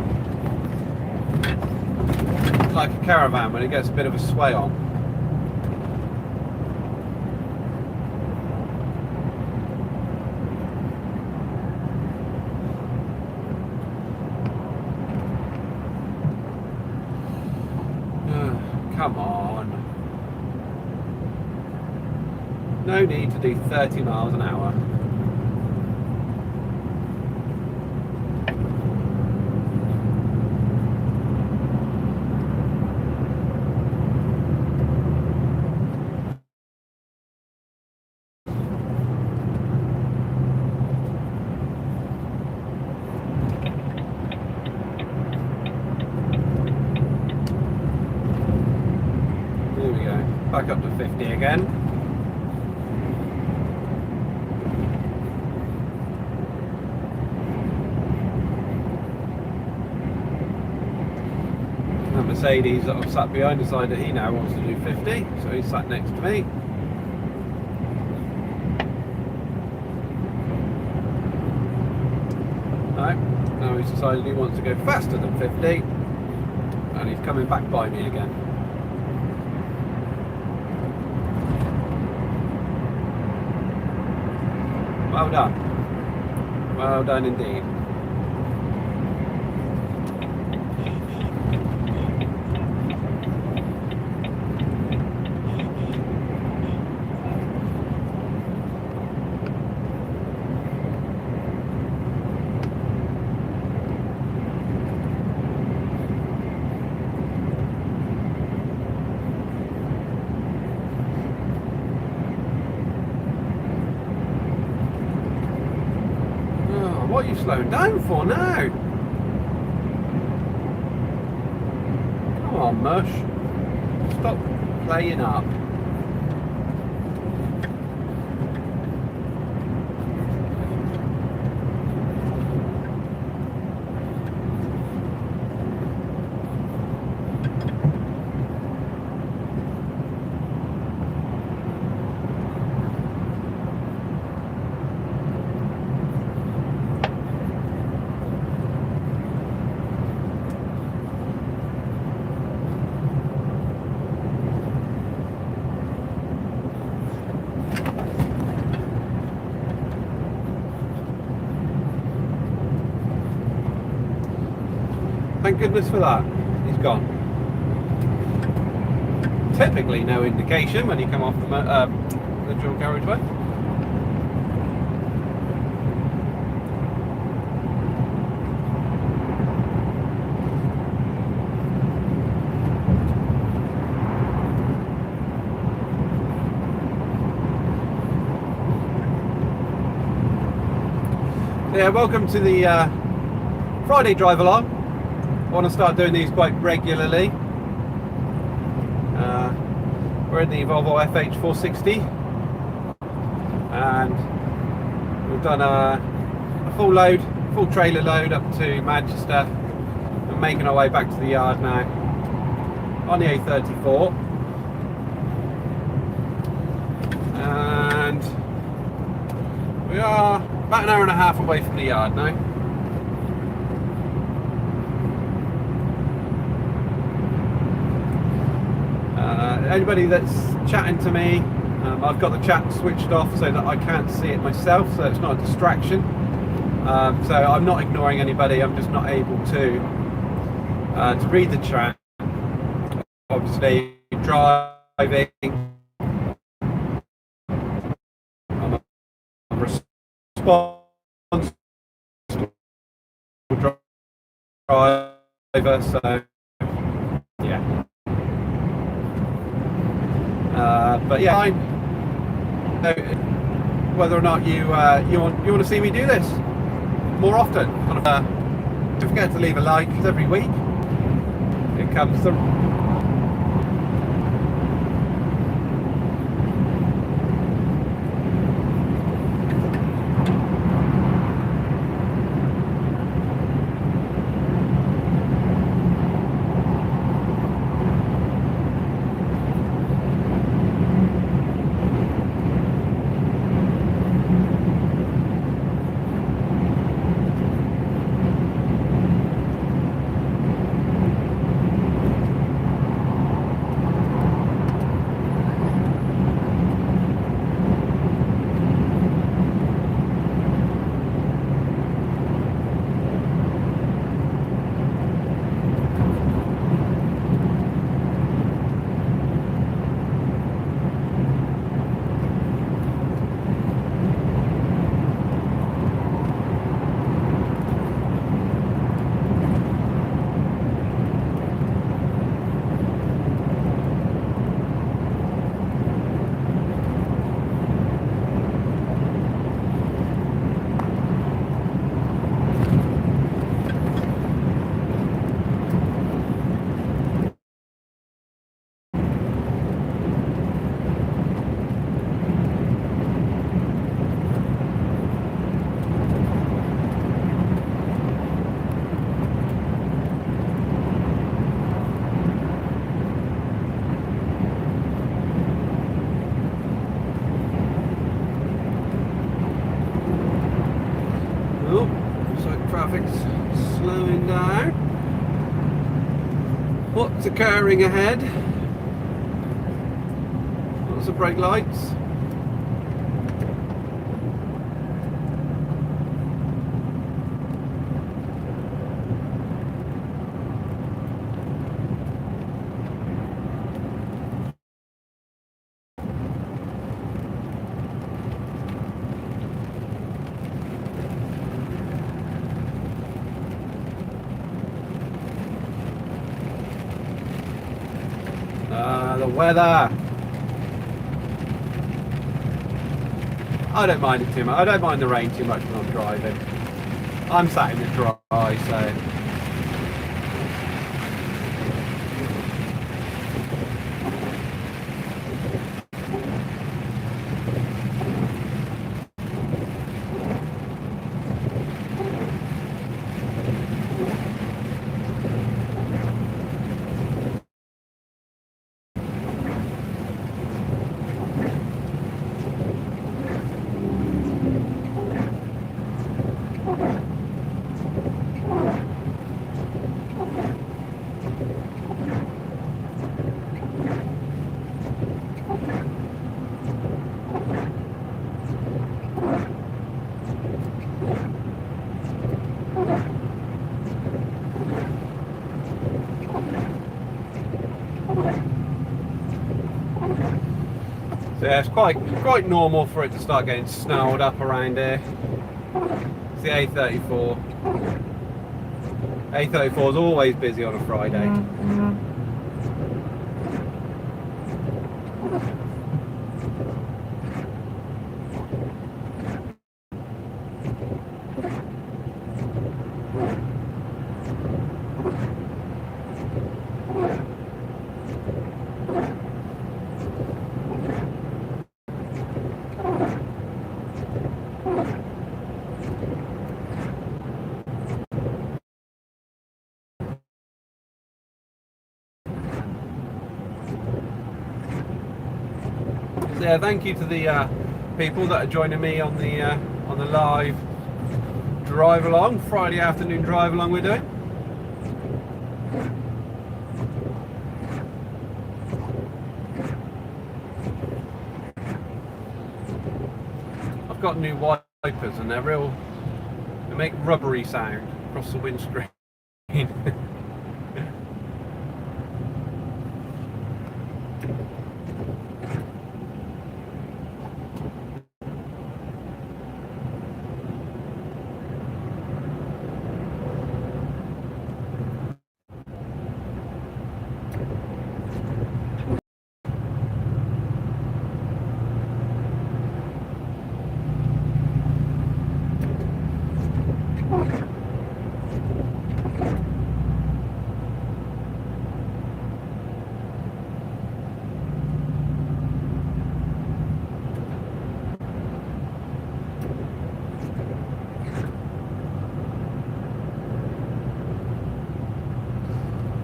caravan when it gets a bit of a sway on. Come on. No need to do 30 miles an hour. Back up to 50 again. And Mercedes that I've sat behind decided he now wants to do 50, so he's sat next to me. No, now he's decided he wants to go faster than 50, and he's coming back by me again. Well done. Well done indeed. What are you slowing down for now? Come on, Mush. Stop playing up. Thank goodness for that. He's gone. Typically no indication when you come off the dual carriageway. yeah, welcome to the Friday drive along. I want to start doing these quite regularly. We're in the Volvo FH 460 and we've done a full trailer load up to Manchester and making our way back to the yard now on the A34. And we are about an hour and a half away from the yard now. Anybody that's chatting to me, I've got the chat switched off so that I can't see it myself, so it's not a distraction. So I'm not ignoring anybody, I'm just not able to read the chat. Obviously, driving, I'm a responsible driver, so yeah. But yeah, I know whether or not you want to see me do this more often. Don't forget to leave a like every week. It comes through. Traffic's slowing down. What's occurring ahead? Lots of brake lights. The weather. I don't mind it too much. I don't mind the rain too much when I'm driving. I'm sat in the dry, so. So yeah, it's quite normal for it to start getting snowed up around here. It's the A34. A34 is always busy on a Friday. So yeah, thank you to the people that are joining me on the live drive along, Friday afternoon drive along we're doing. I've got new wipers and they make rubbery sound across the windscreen.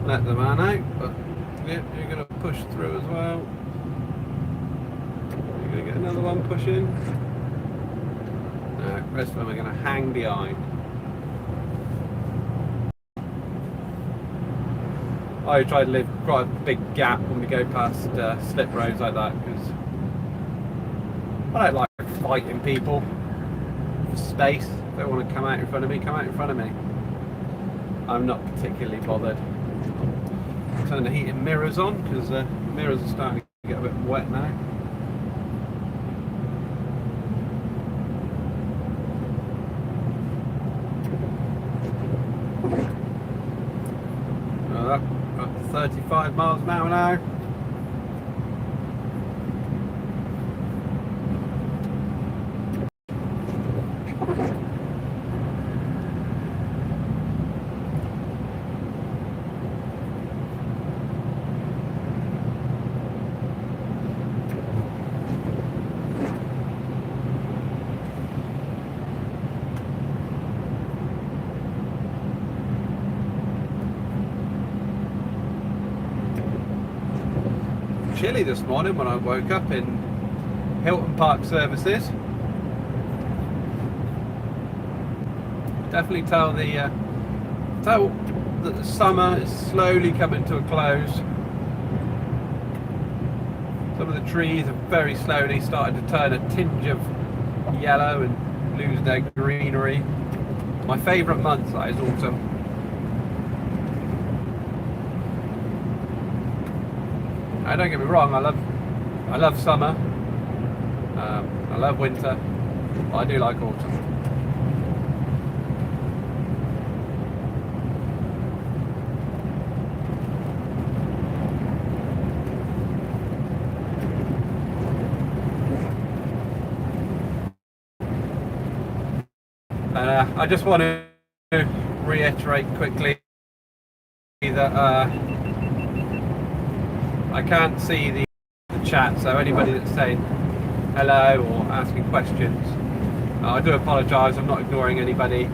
Let the man out, but yeah, you're going to push through as well. You're going to get another one pushing. No, the rest of them are going to hang behind. I try to leave quite a big gap when we go past slip roads like that, because I don't like fighting people for space. If they want to come out in front of me, come out in front of me. I'm not particularly bothered. Turn the heating mirrors on, because the mirrors are starting to get a bit wet now. Up 35 miles an hour now. Chilly this morning when I woke up in Hilton Park Services. Definitely tell that the summer is slowly coming to a close. Some of the trees have very slowly started to turn a tinge of yellow and lose their greenery. My favourite month that is autumn. Don't get me wrong, I love summer, I love winter, but I do like autumn. I just want to reiterate quickly that I can't see the chat, so anybody that's saying hello or asking questions, I do apologise. I'm not ignoring anybody.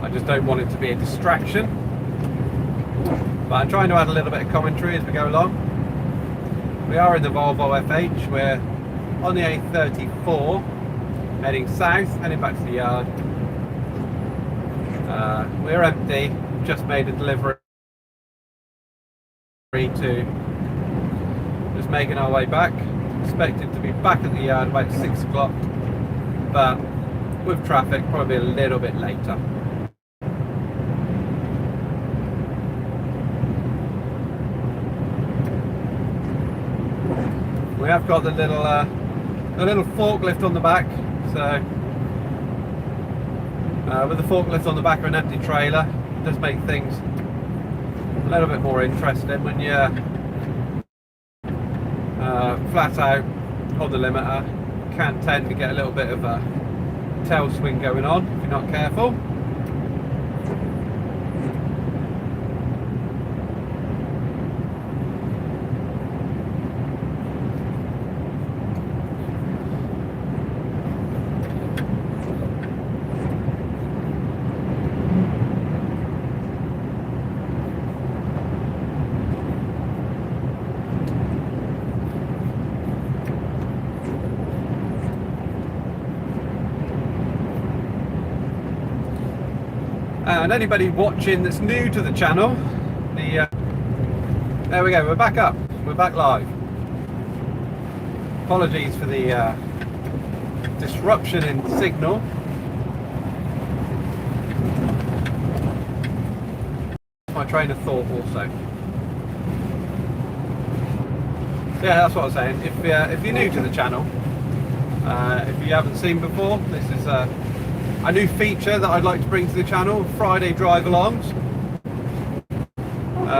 I just don't want it to be a distraction. But I'm trying to add a little bit of commentary as we go along. We are in the Volvo FH. We're on the A34, heading south, heading back to the yard. We're empty. Just made a delivery to just making our way back. Expected to be back at the yard about 6 o'clock, but with traffic probably a little bit later. We have got the little forklift on the back, so with the forklift on the back of an empty trailer, it does make things a little bit more interesting when you're flat out on the limiter. Can tend to get a little bit of a tail swing going on if you're not careful. And anybody watching that's new to the channel, there we go, we're back up, we're back live. Apologies for the disruption in signal. My train of thought also. Yeah, that's what I was saying. If you're new to the channel, if you haven't seen before, this is a new feature that I'd like to bring to the channel, Friday drive-alongs.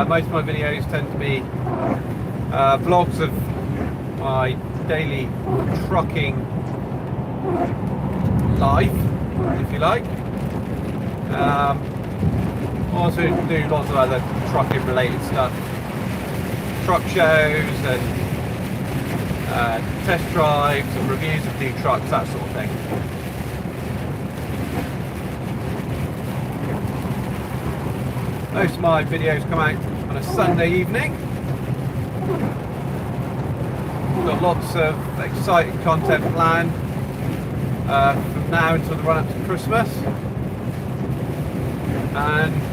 Most of my videos tend to be vlogs of my daily trucking life, if you like. Also do lots of other trucking related stuff, truck shows and test drives and reviews of new trucks, that sort of thing. Most of my videos come out on a Sunday evening. We've got lots of exciting content planned from now until the run up to Christmas. And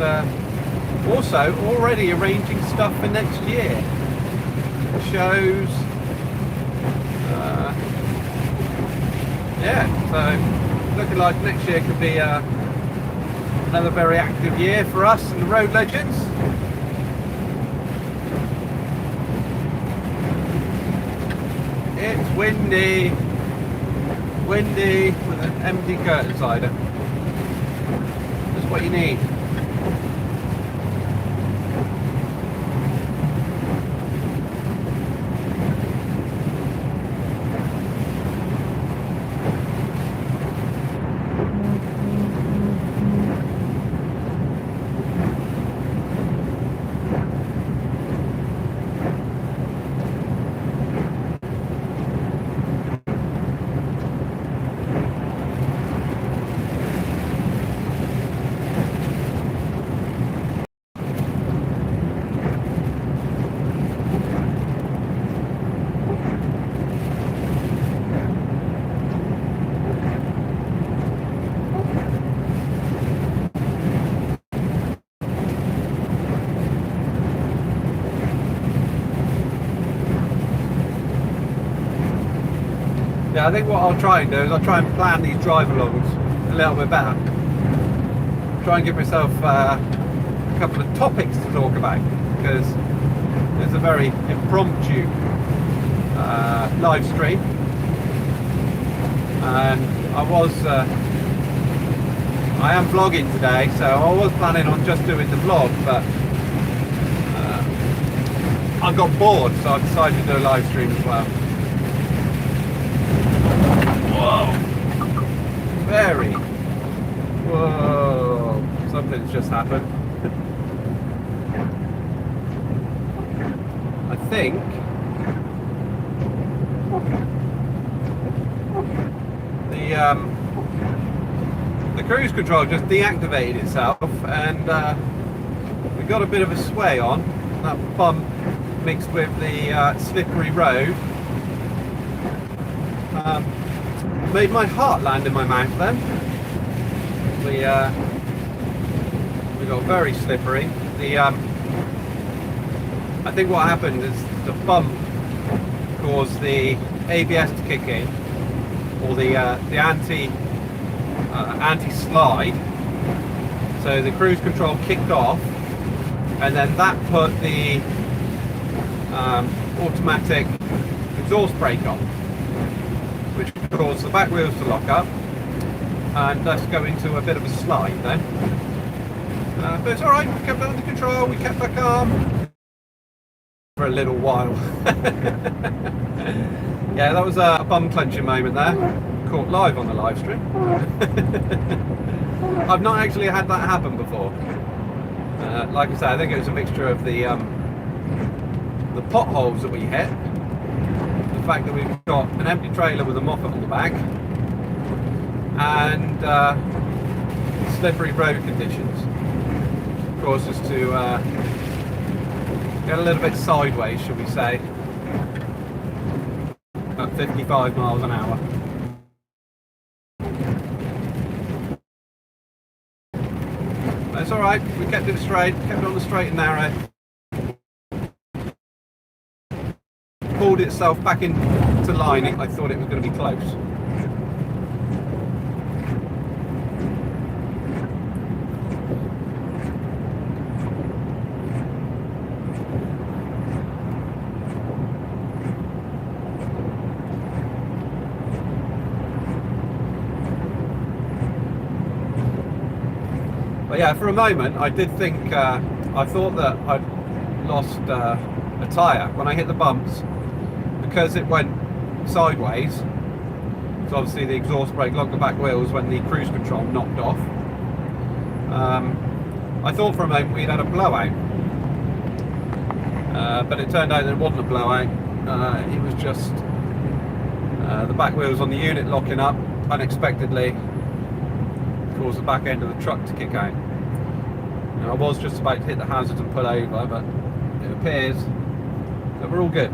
also already arranging stuff for next year. Shows. Yeah, so looking like next year could be another very active year for us and the Road Legends. It's windy with an empty curtain sider. That's what you need. Yeah, I think what I'll try and do is I'll try and plan these drive-alongs a little bit better. Try and give myself a couple of topics to talk about, because it's a very impromptu live stream, and I am vlogging today, so I was planning on just doing the vlog, but I got bored, so I decided to do a live stream as well. Whoa! Whoa! Something's just happened. I think the cruise control just deactivated itself, and we got a bit of a sway on that bump mixed with the slippery road. Made my heart land in my mouth then. We got very slippery. I think what happened is the bump caused the ABS to kick in, or the anti-slide. So the cruise control kicked off, and then that put the automatic exhaust brake on, which caused the back wheels to lock up and thus go into a bit of a slide then. But it's alright, we kept it under control, we kept our calm for a little while. Yeah, that was a bum clenching moment there, caught live on the live stream. I've not actually had that happen before. Like I said, I think it was a mixture of the potholes that we hit, the fact that we've got an empty trailer with a moffat on the back, and slippery road conditions caused us to get a little bit sideways, shall we say, at 55 miles an hour. alright, we kept it straight, kept it on the straight and narrow. Pulled itself back into line. I thought it was going to be close. But yeah, for a moment I did think, I thought that I'd lost a tyre when I hit the bumps, because it went sideways. So obviously the exhaust brake locked the back wheels when the cruise control knocked off. I thought for a moment we'd had a blowout, but it turned out that it wasn't a blowout. It was just the back wheels on the unit locking up unexpectedly caused the back end of the truck to kick out. And I was just about to hit the hazards and pull over, but it appears that we're all good.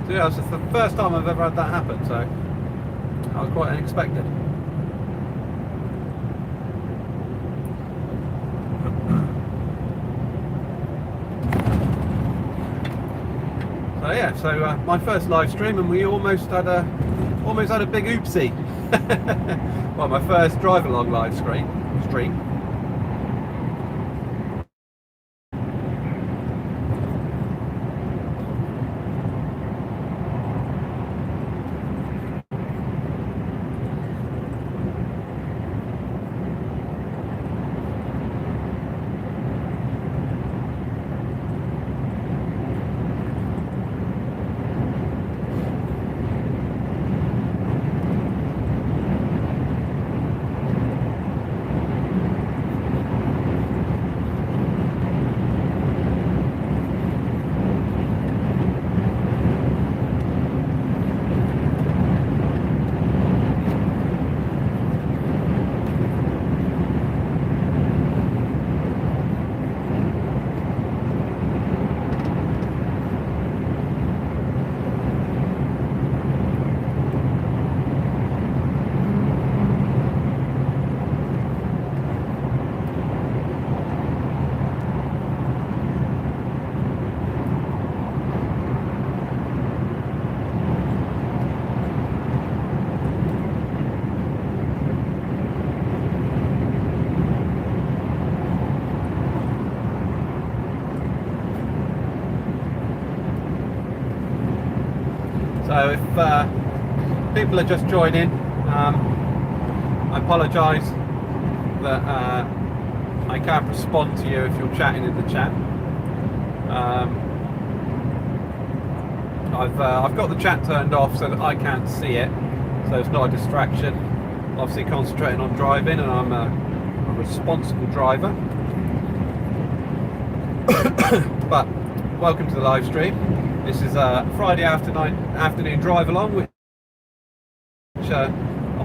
So yeah, it's the first time I've ever had that happen, so that was quite unexpected. So yeah, so my first live stream, and we almost had a big oopsie. Well, my first drive along live stream. So if people are just joining, I apologise that I can't respond to you if you're chatting in the chat. I've got the chat turned off so that I can't see it, so it's not a distraction. Obviously concentrating on driving, and I'm a responsible driver. But welcome to the live stream. This is a Friday afternoon drive along, which I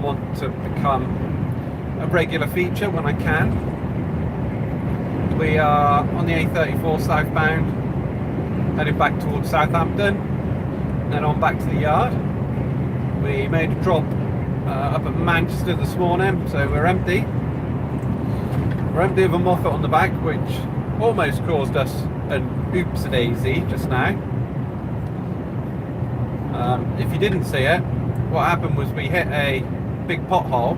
want to become a regular feature when I can. We are on the A34 southbound, heading back towards Southampton, then on back to the yard. We made a drop up at Manchester this morning, so we're empty. We're empty of a Moffat on the back, which almost caused us an oops-a-daisy just now. If you didn't see it, what happened was we hit a big pothole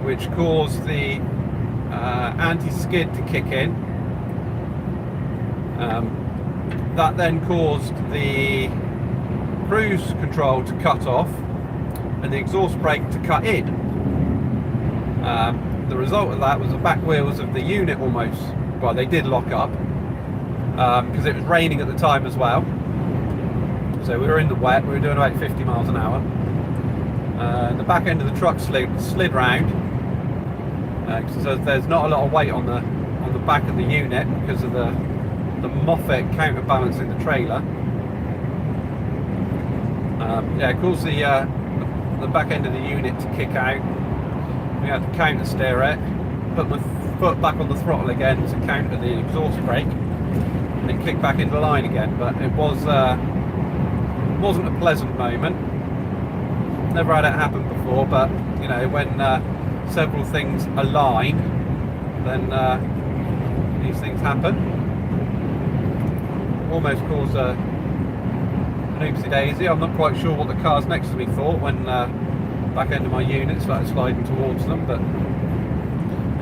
which caused the anti-skid to kick in. That then caused the cruise control to cut off and the exhaust brake to cut in. The result of that was the back wheels of the unit almost, well, they did lock up because it was raining at the time as well. So we were in the wet, we were doing about 50 miles an hour. The back end of the truck slid round, so there's not a lot of weight on the back of the unit because of the Moffat counterbalancing the trailer. Yeah, it caused the back end of the unit to kick out. We had to counter steer it, put my foot back on the throttle again to counter the exhaust brake, and it kicked back into line again. But it wasn't a pleasant moment. Never had it happen before, but you know, when several things align, then these things happen. Almost caused an oopsie daisy. I'm not quite sure what the cars next to me thought when back end of my unit started sliding towards them, but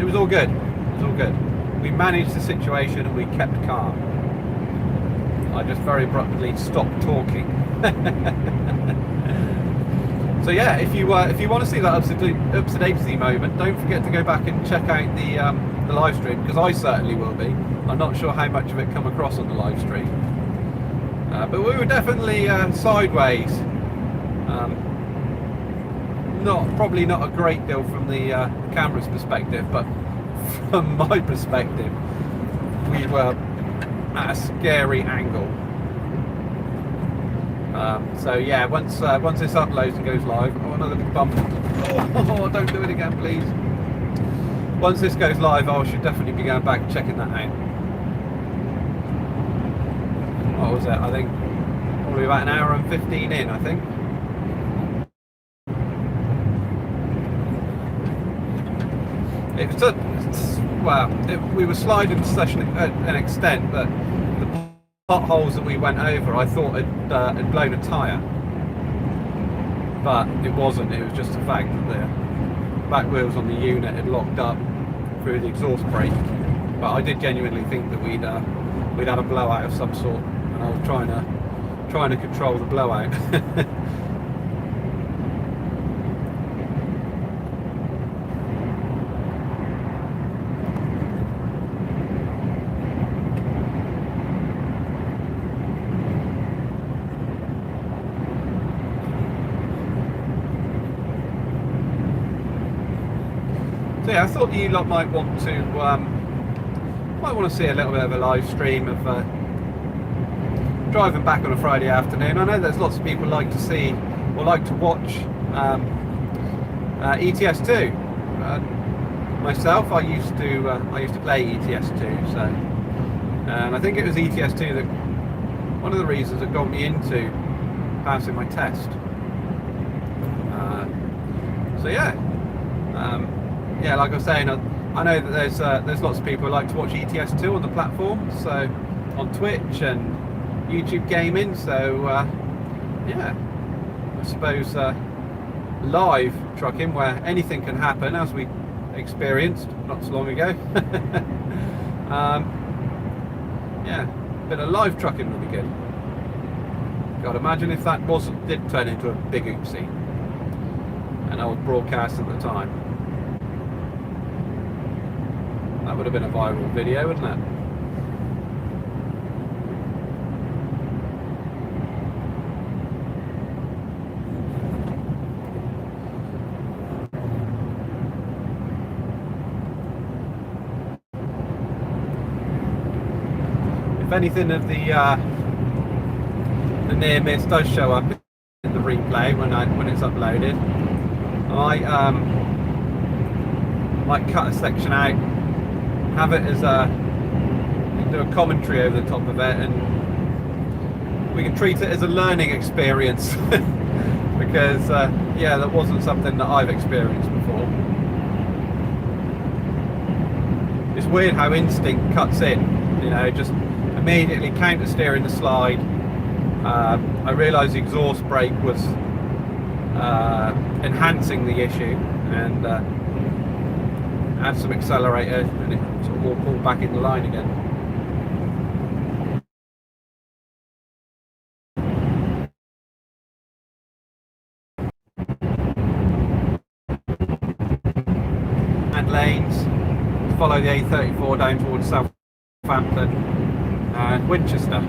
it was all good. It was all good. We managed the situation and we kept calm. I just very abruptly stopped talking. So yeah, if you want to see that upsy daisy moment, don't forget to go back and check out the live stream, because I certainly will be. I'm not sure how much of it come across on the live stream, but we were definitely sideways. Probably not a great deal from the camera's perspective, but from my perspective, we were at a scary angle. So yeah, once this uploads and goes live, oh, another big bump. Oh, don't do it again, please. Once this goes live, I should definitely be going back and checking that out. What was it? I think probably about an hour and 15 in, I think. It was we were sliding to such an extent that the potholes that we went over, I thought had blown a tyre, but it wasn't. It was just the fact that the back wheels on the unit had locked up through the exhaust brake. But I did genuinely think that we'd had a blowout of some sort, and I was trying to control the blowout. So yeah, I thought you lot might want to see a little bit of a live stream of driving back on a Friday afternoon. I know there's lots of people like to see or like to watch ETS2. Myself, I used to play ETS2, so and I think it was ETS2 that one of the reasons that got me into passing my test. So yeah. Yeah, like I was saying, I know that there's lots of people who like to watch ETS2 on the platform, so on Twitch and YouTube gaming. So yeah, I suppose live trucking where anything can happen, as we experienced not so long ago. Yeah, a bit of live trucking would be good. God, imagine if that did turn into a big oopsie, and I was broadcast at the time. That would have been a viral video, wouldn't it? If anything of the near miss does show up in the replay when it's uploaded, I might cut a section out, have it as do a commentary over the top of it, and we can treat it as a learning experience. Because yeah, that wasn't something that I've experienced before. It's weird how instinct cuts in, you know, just immediately counter steering the slide. I realised the exhaust brake was enhancing the issue, and add some accelerator, and it sort of all pulled back into line again. And lanes, follow the A34 down towards Southampton and Winchester.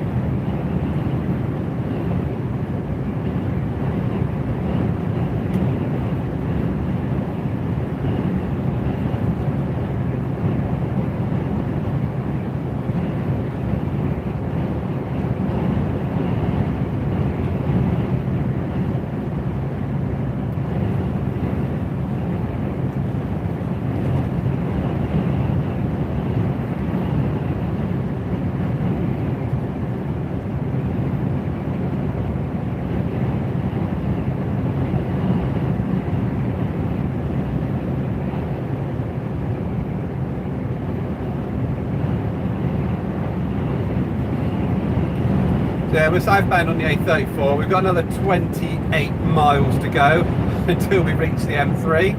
yeah, we're southbound on the A34. We've got another 28 miles to go until we reach the M3.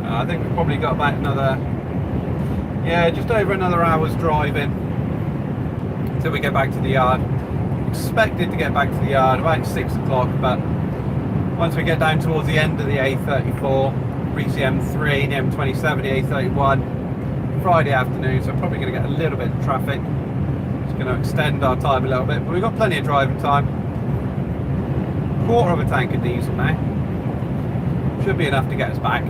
I think we've probably got about another, yeah, just over another hour's driving until we get back to the yard. Expected to get back to the yard about 6 o'clock, but once we get down towards the end of the A34, reach the M3, the M27, the A31, Friday afternoon, so probably going to get a little bit of traffic. It's going to extend our time a little bit, but we've got plenty of driving time. Quarter of a tank of diesel now. Should be enough to get us back.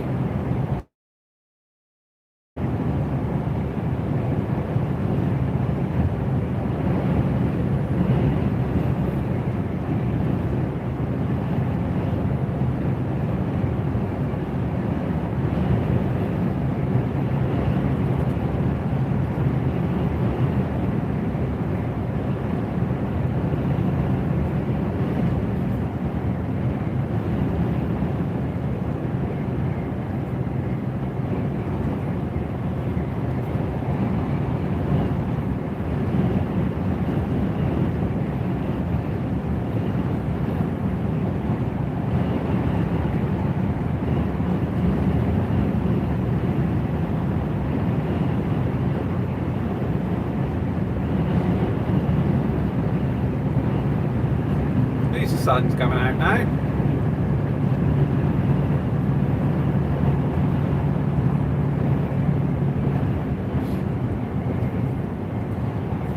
The sun's coming out now.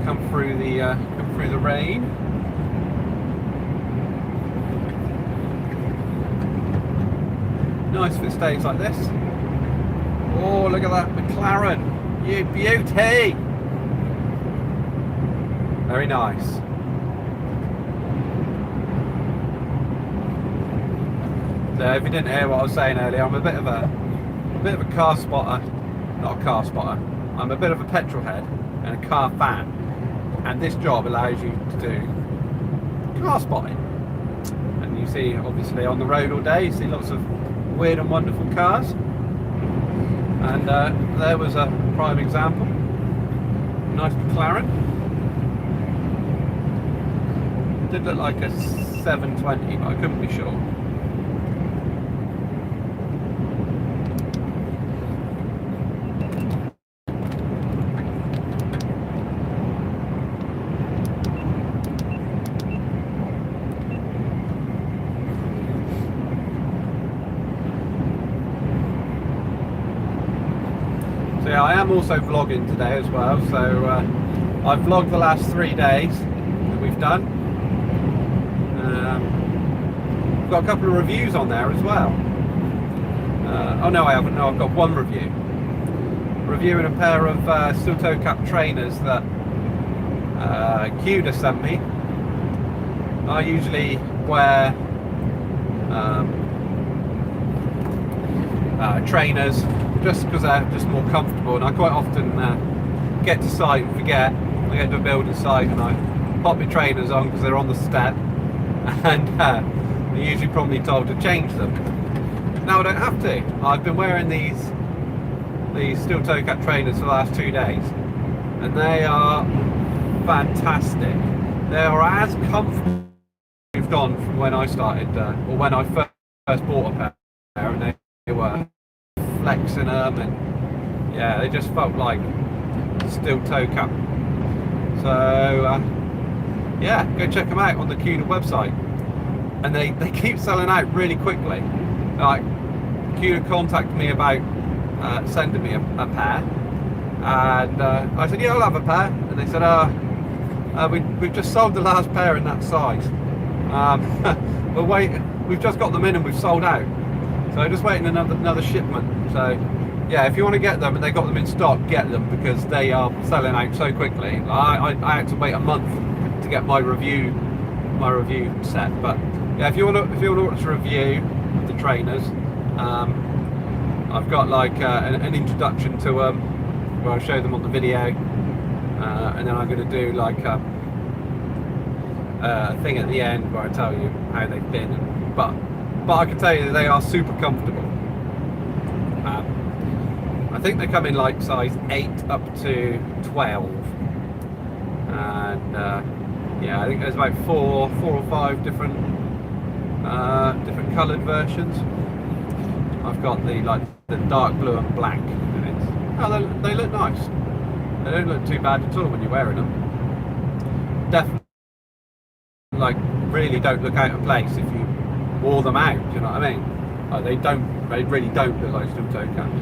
Come through the rain. Nice if it stays like this. Oh, look at that McLaren! You beauty! Very nice. So if you didn't hear what I was saying earlier, I'm a bit of a car spotter. Not a car spotter. I'm a bit of a petrol head and a car fan, and this job allows you to do car spotting. And you see, obviously, on the road all day, you see lots of weird and wonderful cars. And there was a prime example. Nice McLaren. It did look like a 720, but I couldn't be sure. So yeah, I am also vlogging today as well, so I've vlogged the last 3 days that we've done. I've got a couple of reviews on there as well. Oh no, I haven't. No, I've got one review. Reviewing a pair of steel toe cap trainers that KevTee sent me. I usually wear trainers just because they're just more comfortable, and I quite often get to site and forget. I get to a building site and I pop my trainers on because they're on the step, and they're usually probably told to change them. Now I don't have to. I've been wearing these steel toe cap trainers for the last 2 days, and they are fantastic. They are as comfortable as moved on from when I started, or when I first bought a pair, and they were flexing them, and yeah, they just felt like steel toe cap. So yeah, go check them out on the KevTee website, and they keep selling out really quickly. Like, KevTee contacted me about sending me a pair, and I said, yeah, I'll have a pair, and they said, we've just sold the last pair in that size. We're waiting, we've just got them in and we've sold out, so just waiting another shipment. So yeah, if you want to get them and they got them in stock, get them, because they are selling out so quickly. I had to wait a month to get my review set. But yeah, if you want to watch a review of the trainers, I've got like an introduction to them where I show them on the video, and then I'm going to do like a thing at the end where I tell you how they've been. But I can tell you that they are super comfortable. I think they come in like size 8 up to 12, and Yeah, I think there's about four or five different coloured versions. I've got the dark blue and black, and they look nice. They don't look too bad at all when you're wearing them. Definitely, really don't look out of place if you wore them out. Do you know what I mean? They really don't look like steel toe caps.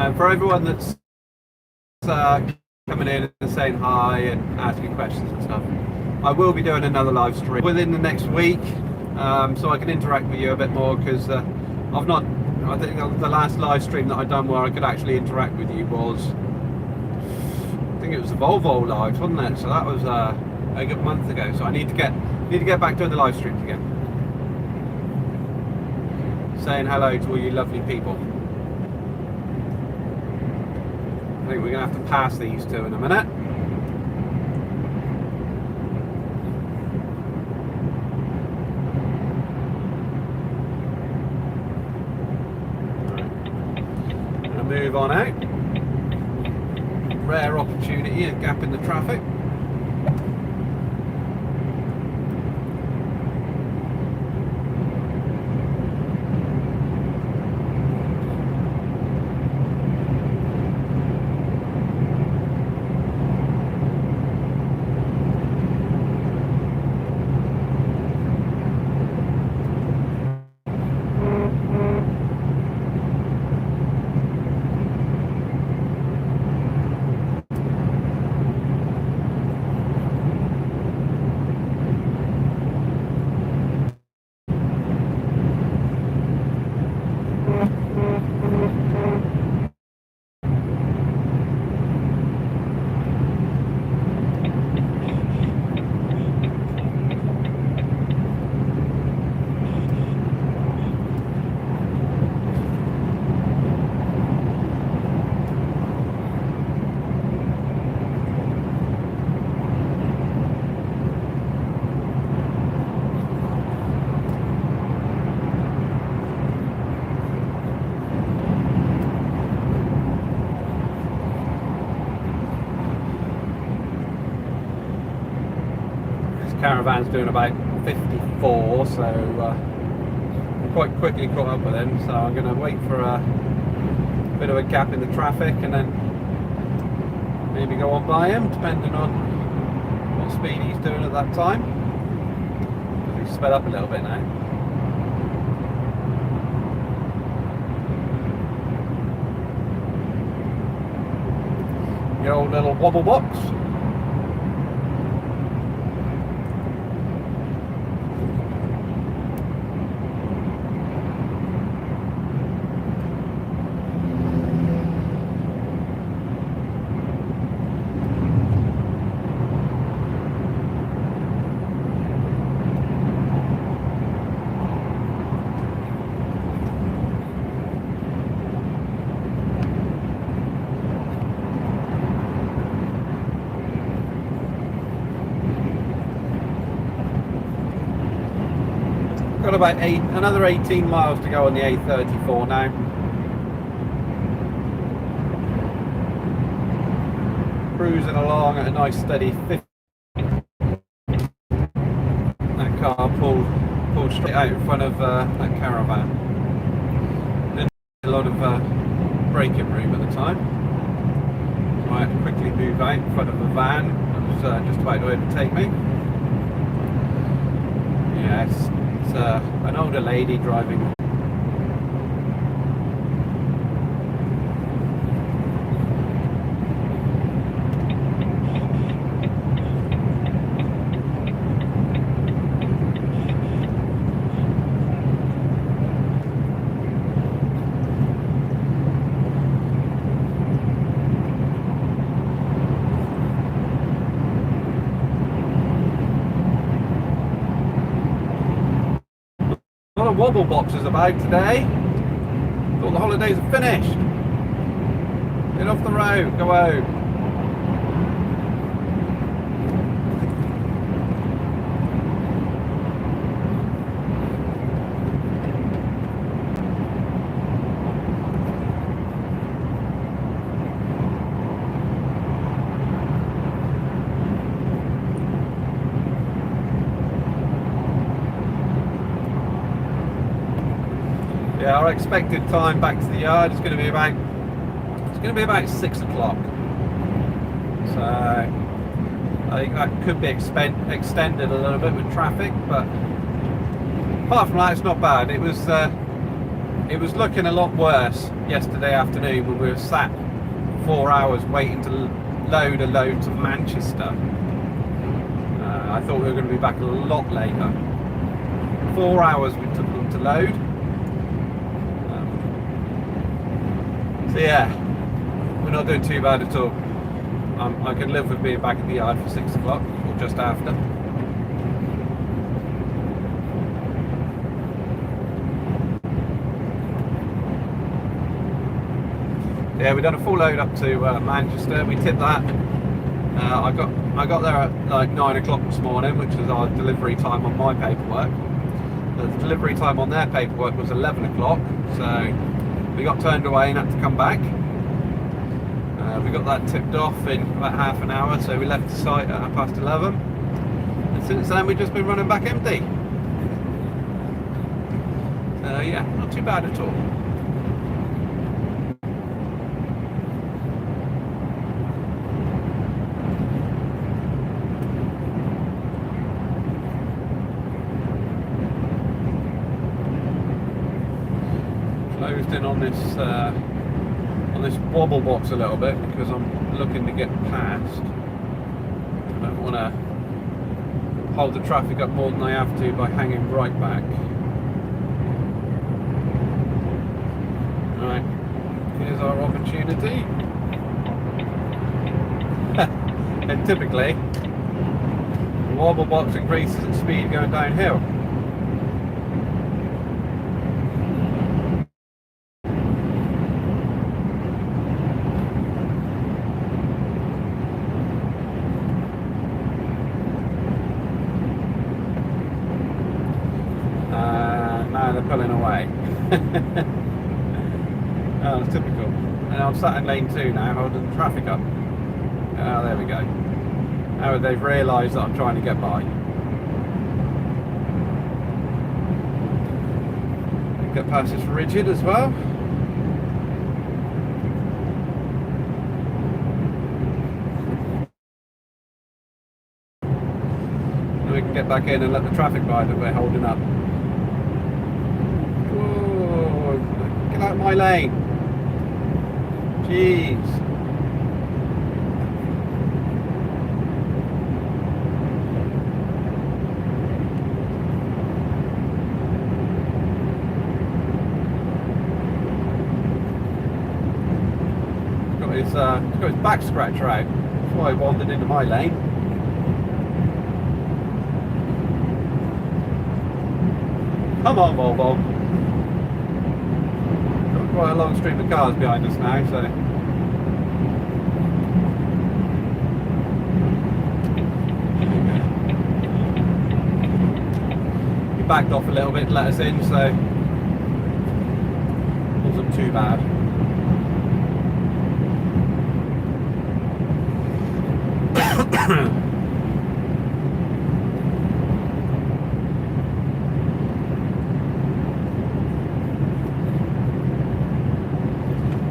And for everyone that's coming in and saying hi and asking questions and stuff, I will be doing another live stream within the next week, so I can interact with you a bit more, because I think the last live stream that I done where I could actually interact with you was, I think it was the Volvo lives, wasn't it? So that was a good month ago. So I need to get back doing the live streams again, saying hello to all you lovely people. I think we're going to have to pass these two in a minute. Right. Going to move on out. Rare opportunity, a gap in the traffic. Caravan's doing about 54, so quite quickly caught up with him. So I'm going to wait for a bit of a gap in the traffic and then maybe go on by him, depending on what speed he's doing at that time. He's sped up a little bit now. Your old little wobble box. Got about another 18 miles to go on the A34 now. Cruising along at a nice steady 50. That car pulled straight out in front of that caravan. Didn't have a lot of braking room at the time. So I had to quickly move out in front of a van that was just about to overtake me. Yeah, it's an older lady driving. lot of wobble boxes about today. All the holidays are finished. Get off the road, go home. Yeah, our expected time back to the yard is going to be about 6 o'clock. So I think that could be extended a little bit with traffic, but apart from that, it's not bad. It was looking a lot worse yesterday afternoon when we were sat 4 hours waiting to load a load to Manchester. I thought we were going to be back a lot later. 4 hours we took them to load. So yeah, we're not doing too bad at all. I can live with being back at the yard for 6 o'clock or just after. Yeah, we've done a full load up to Manchester. We tipped that. I got there at like 9 o'clock this morning, which was our delivery time on my paperwork. The delivery time on their paperwork was 11 o'clock, so we got turned away and had to come back. We got that tipped off in about half an hour, so we left the site at 11:30. And since then we've just been running back empty. Yeah, not too bad at all. Closed in on this wobble box a little bit because I'm looking to get past. I don't want to hold the traffic up more than I have to by hanging right back. Right, here's our opportunity. And typically, the wobble box increases at speed going downhill. Pulling away. Oh, it's typical. And I'm sat in lane 2 now, holding the traffic up. Oh, there we go. Now they've realised that I'm trying to get by. Get past this rigid as well. And we can get back in and let the traffic by that we're holding up. Get out of my lane. Jeez. He's got his back scratcher out. That's why he wandered into my lane. Come on, Volvo. Quite a long stream of cars behind us now, so he backed off a little bit, let us in, so wasn't too bad.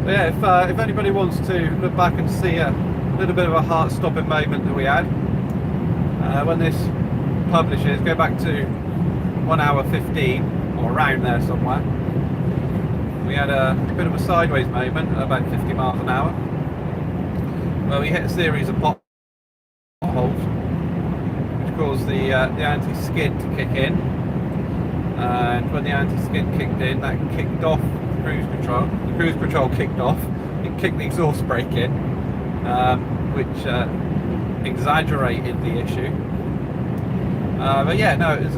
Yeah, if anybody wants to look back and see a little bit of a heart-stopping moment that we had, when this publishes, go back to 1 hour 15 or around there somewhere. We had a bit of a sideways moment at about 50 miles an hour, where we hit a series of potholes, which caused the anti-skid to kick in. And when the anti-skid kicked in, that kicked off cruise control. The cruise control kicked off. It kicked the exhaust brake in, which exaggerated the issue. But yeah, no, it was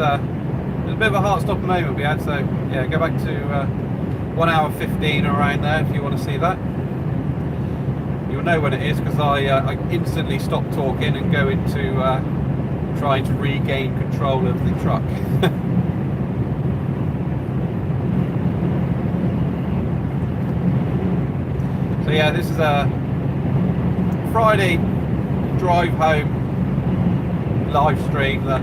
was a bit of a heart-stopping moment we had, so yeah, go back to 1 hour 15 around there if you want to see that. You'll know when it is because I instantly stop talking and go into trying to regain control of the truck. So yeah, this is a Friday drive home live stream that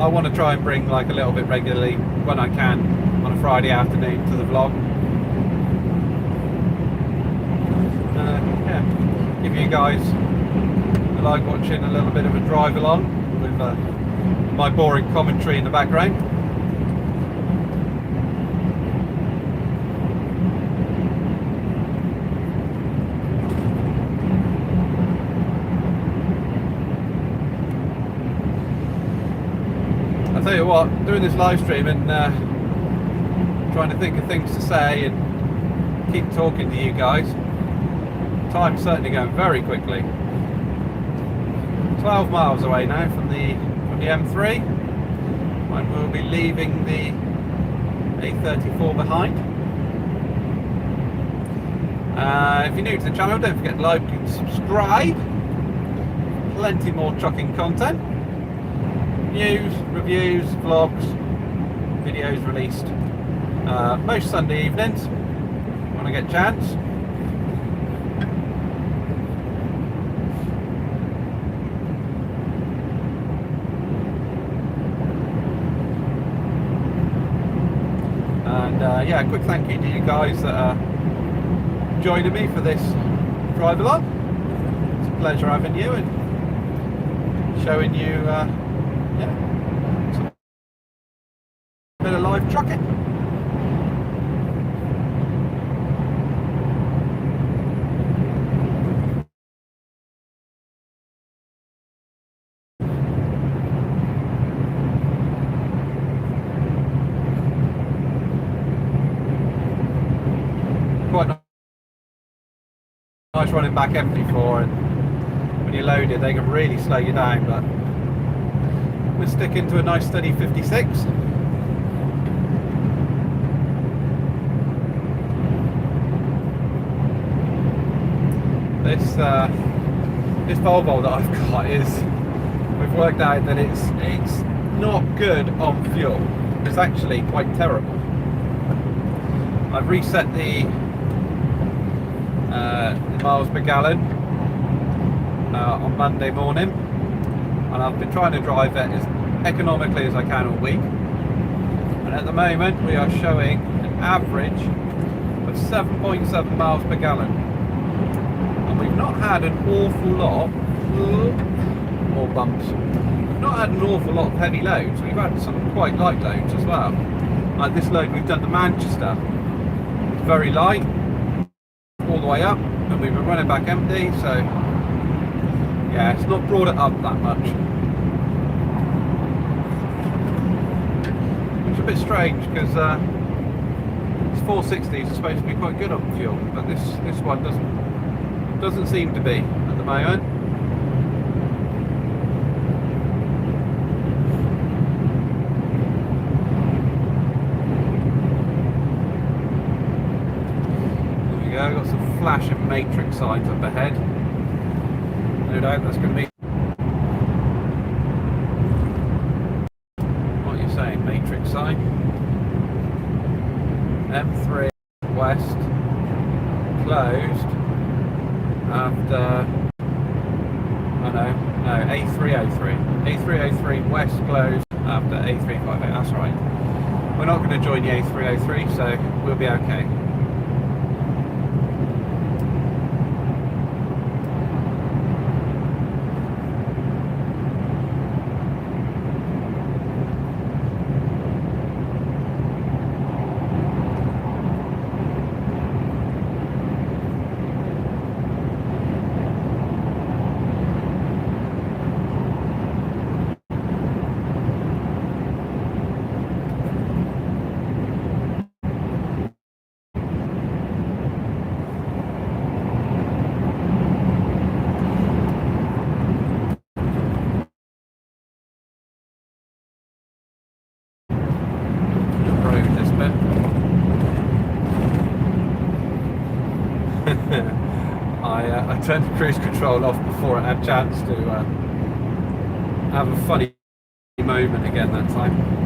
I want to try and bring like a little bit regularly when I can on a Friday afternoon to the vlog. Yeah, give you guys I like watching a little bit of a drive along with my boring commentary in the background. I'll tell you what, doing this live stream and trying to think of things to say and keep talking to you guys, time's certainly going very quickly. 12 miles away now from the M3, when we'll be leaving the A34 behind. If you're new to the channel, don't forget to like and subscribe. Plenty more trucking content. News, reviews, vlogs, videos released most Sunday evenings when I get a chance. And yeah, a quick thank you to you guys that are joining me for this drive along. It's a pleasure having you and showing you yeah, some bit of live trucking. Quite nice running back M4, and when you're loaded they can really slow you down, but we're sticking to a nice steady 56. This Volvo that I've got we've worked out that it's not good on fuel. It's actually quite terrible. I've reset the miles per gallon on Monday morning, and I've been trying to drive it as economically as I can all week, and at the moment we are showing an average of 7.7 miles per gallon, and we've not had an awful lot more bumps. We've not had an awful lot of heavy loads. We've had some quite light loads as well, like this load we've done to Manchester. It's very light all the way up, and we've been running back empty, so yeah, it's not brought it up that much, which is a bit strange because these 460s are supposed to be quite good on fuel, but this one doesn't seem to be at the moment. There we go, got some flashing matrix signs up ahead. No doubt that's going to be what you're saying, matrix sign. M3 West closed after, oh no, A303. A303 West closed after A358, that's right. We're not going to join the A303, so we'll be okay. turned the cruise control off before it had a chance to have a funny moment again that time.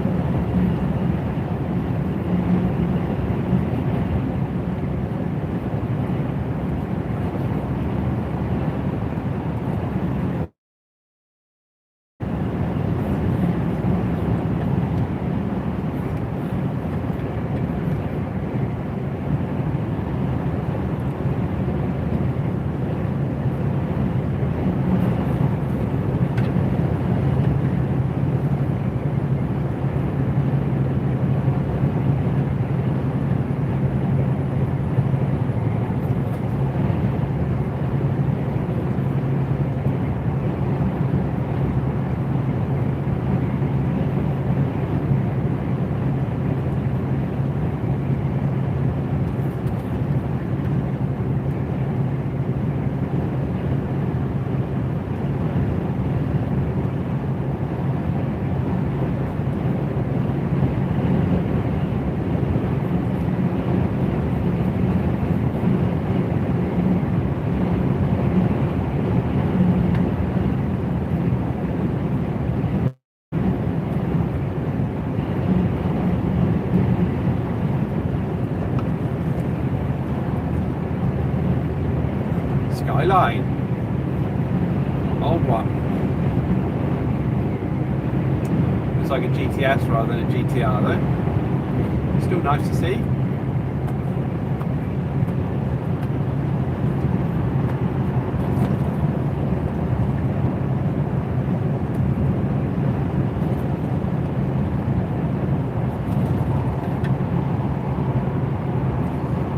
Skyline, old one. Looks like a GTS rather than a GTR though. Still nice to see.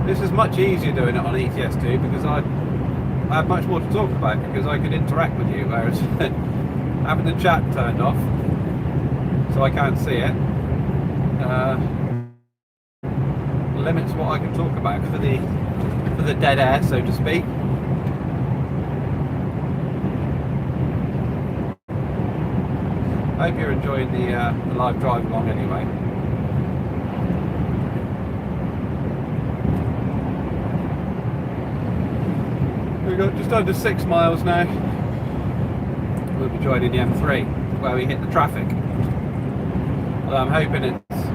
This is much easier doing it on ETS2 because I have much more to talk about because I can interact with you, whereas having the chat turned off so I can't see it limits what I can talk about for the dead air, so to speak. I hope you're enjoying the live drive along anyway. We've got just under 6 miles now. We'll be joining the M3 where we hit the traffic. Although I'm hoping it's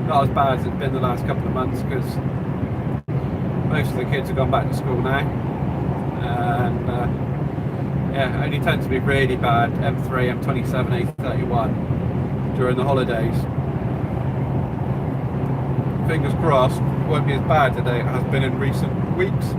not as bad as it's been the last couple of months because most of the kids have gone back to school now. And yeah, it only tends to be really bad M3, M27, A31 during the holidays. Fingers crossed, it won't be as bad today as it has been in recent weeks.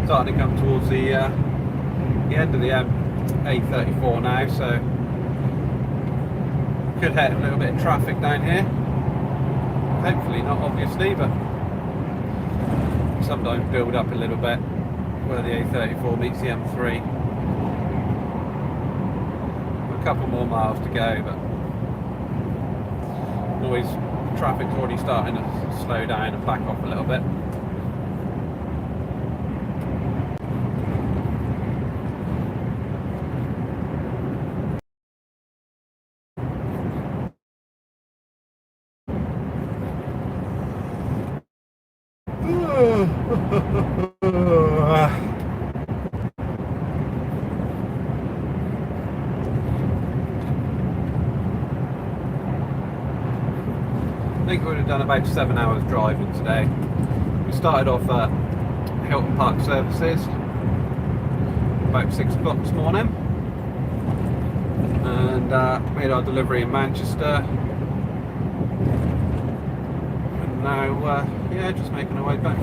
Starting to come towards the end of the A34 now, so could hit a little bit of traffic down here. Hopefully not, obviously, but sometimes build up a little bit where the A34 meets the M3. A couple more miles to go, but always traffic's already starting to slow down and back off a little bit. I think we would have done about 7 hours driving today. We started off at Hilton Park Services about 6 o'clock this morning, and made our delivery in Manchester, and now yeah, just making our way back.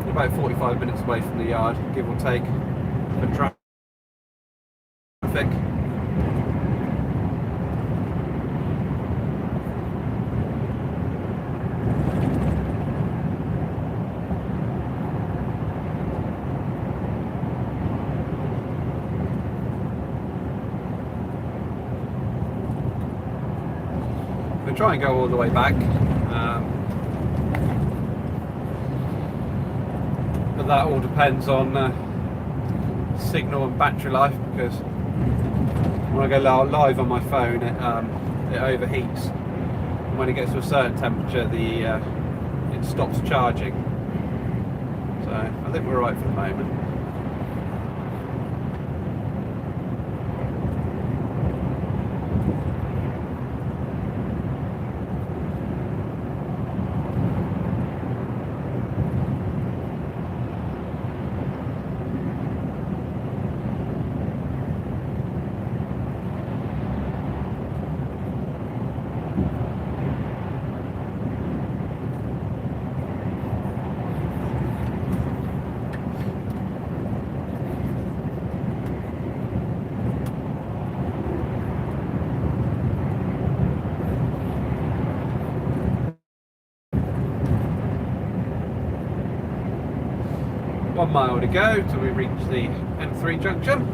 About 45 minutes away from the yard, give or take, for traffic. We'll try and go all the way back, but that all depends on signal and battery life, because when I go live on my phone it overheats, and when it gets to a certain temperature it stops charging. So I think we're right for the moment. One mile to go till we reach the M3 junction.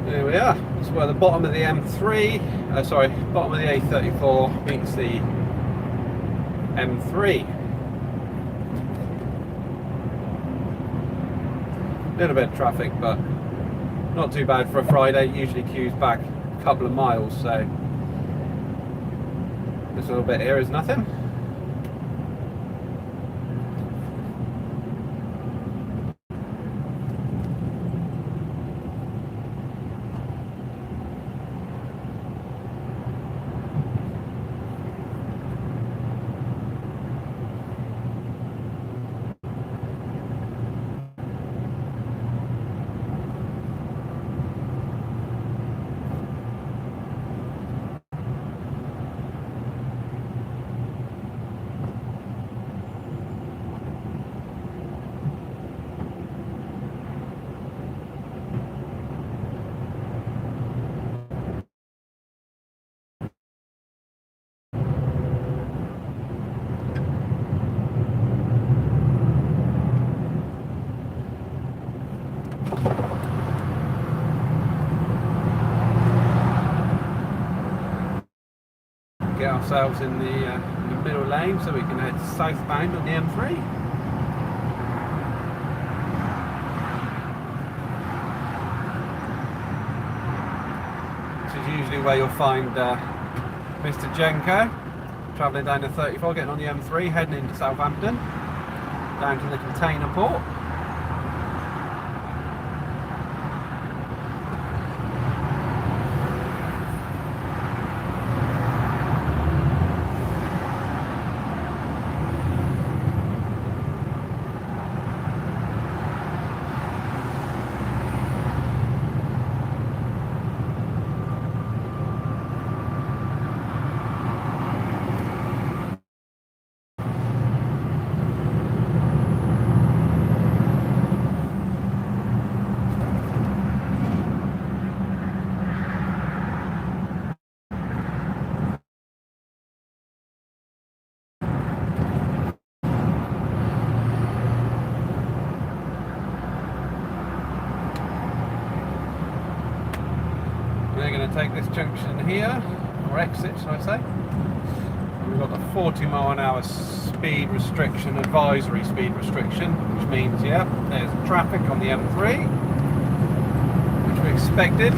There we are. That's where the bottom of the M3, bottom of the A34 meets the M3. A little bit of traffic, but not too bad for a Friday. Usually queues back a couple of miles, so this little bit here is nothing. Get ourselves in the middle lane so we can head southbound on the M3. This is usually where you'll find Mr. Jenko travelling down the 34, getting on the M3, heading into Southampton, down to the container port. take this junction here, or exit, shall I say. We've got the 40-mile-an-hour speed restriction, advisory speed restriction, which means, yeah, there's traffic on the M3, which we expected.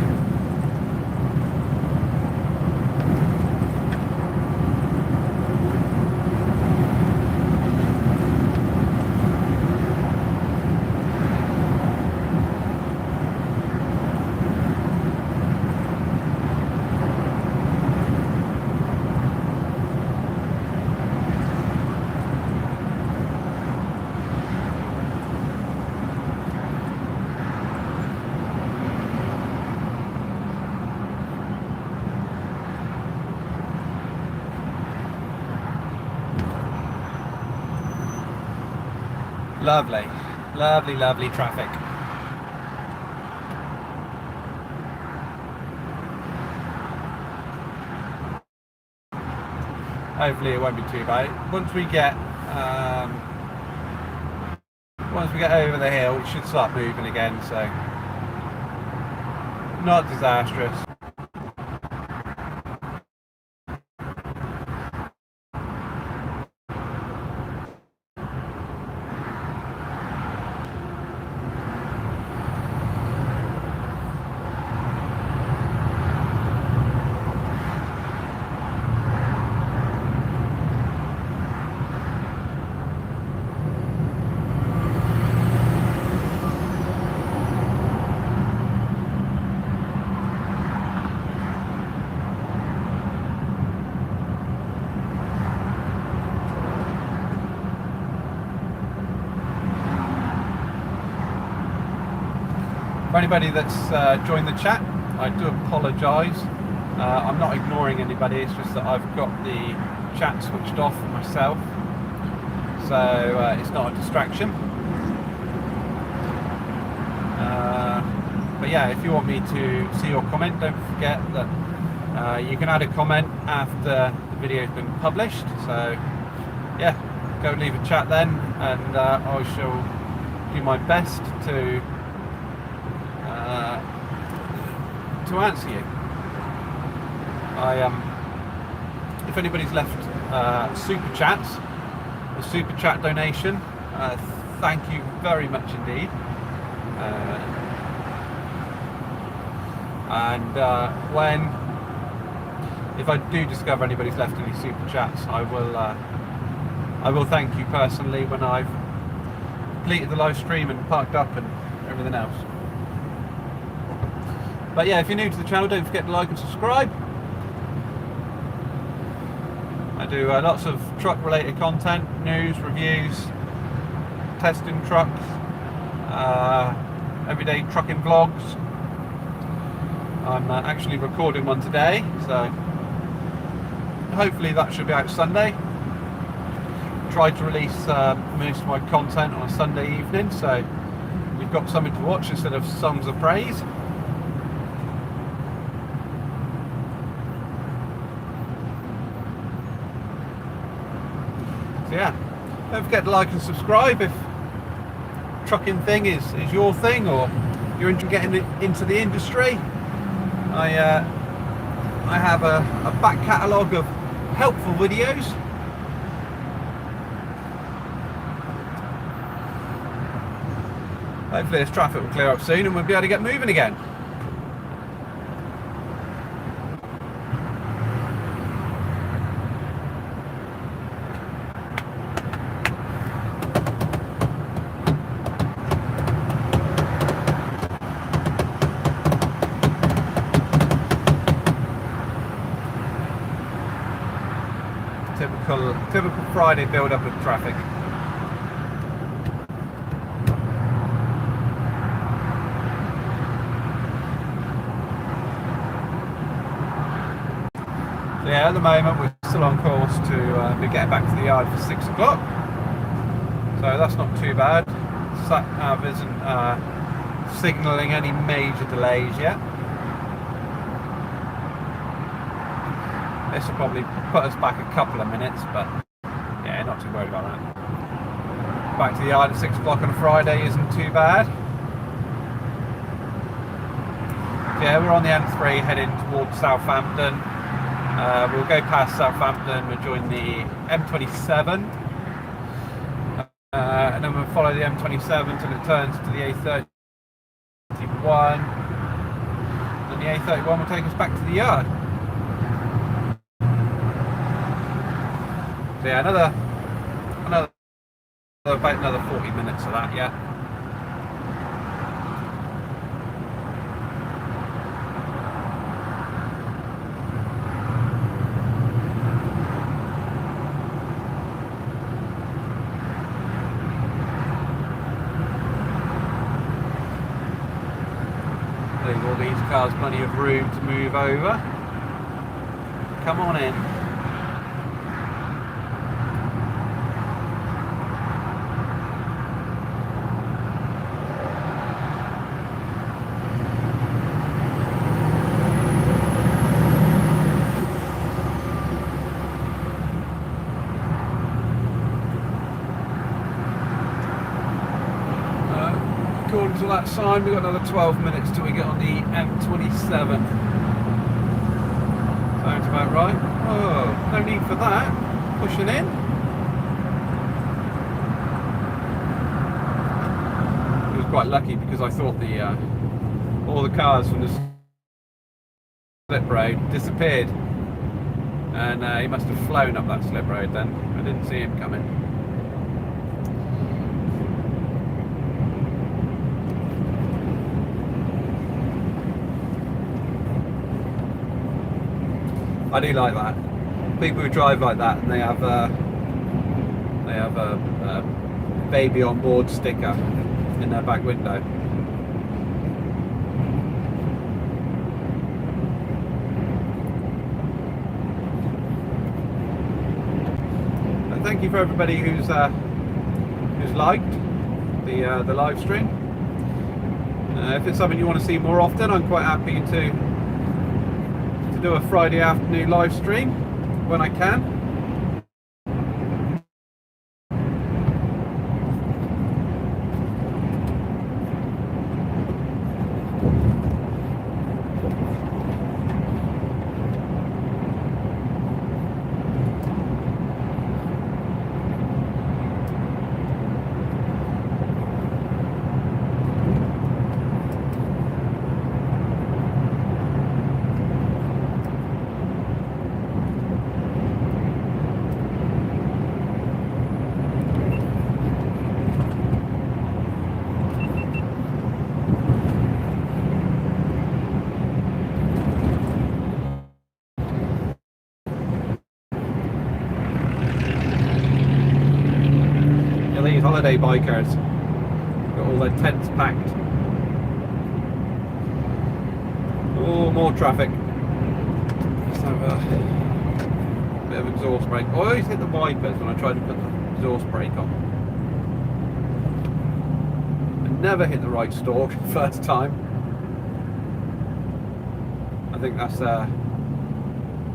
Lovely, lovely, lovely traffic. Hopefully it won't be too bad. Once we get over the hill, it should start moving again. So not disastrous. For anybody that's joined the chat, I do apologise. I'm not ignoring anybody, it's just that I've got the chat switched off for myself, so it's not a distraction. But yeah, if you want me to see your comment, don't forget that you can add a comment after the video's been published. So yeah, go leave a chat then, and I shall do my best to answer you. If anybody's left super chats, a super chat donation, thank you very much indeed. If I do discover anybody's left any super chats, I will thank you personally when I've completed the live stream and parked up and everything else. But yeah, if you're new to the channel, don't forget to like and subscribe. I do lots of truck related content, news, reviews, testing trucks, everyday trucking vlogs. I'm actually recording one today, so hopefully that should be out Sunday. Tried to release most of my content on a Sunday evening, so you've got something to watch instead of songs of praise. So yeah, don't forget to like and subscribe if trucking thing is your thing, or you're into getting into the industry. I have a back catalogue of helpful videos. Hopefully this traffic will clear up soon and we'll be able to get moving again. Typical Friday build-up of traffic. So yeah, at the moment we're still on course to be getting back to the yard for 6 o'clock. So that's not too bad. Sat-nav isn't signalling any major delays yet. This will probably put us back a couple of minutes, but yeah, not too worried about that. Back to the yard at 6 o'clock on a Friday isn't too bad. Yeah, we're on the M3 heading towards Southampton. We'll go past Southampton, we'll join the M27, and then we'll follow the M27 until it turns to the A31, and the A31 will take us back to the yard. So yeah, about another 40 minutes of that, yeah. Leave all these cars plenty of room to move over. Come on in. According to that sign, we've got another 12 minutes till we get on the M27. Sounds about right. Oh, no need for that. Pushing in. It was quite lucky because I thought all the cars from the slip road disappeared, and he must have flown up that slip road then. I didn't see him coming. I do like that. People who drive like that and they have a baby on board sticker in their back window. And thank you for everybody who's liked the live stream. If it's something you want to see more often, I'm quite happy to do a Friday afternoon live stream when I can. Holiday bikers got all their tents packed. Oh, more traffic. Let's have a bit of exhaust brake. I always hit the wipers when I try to put the exhaust brake on. I never hit the right stalk first time. I think that's a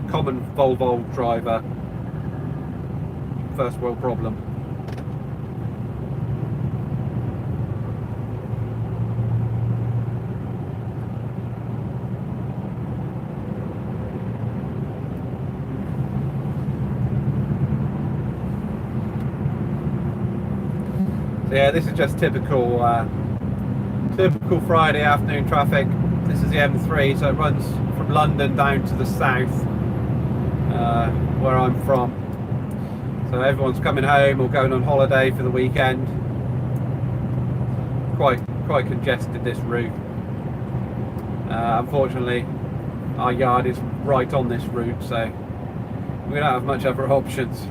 common Volvo driver first world problem. Yeah, this is just typical Friday afternoon traffic. This is the M3, so it runs from London down to the south, where I'm from. So everyone's coming home or going on holiday for the weekend. Quite congested, this route. Unfortunately, our yard is right on this route, so we don't have much other options.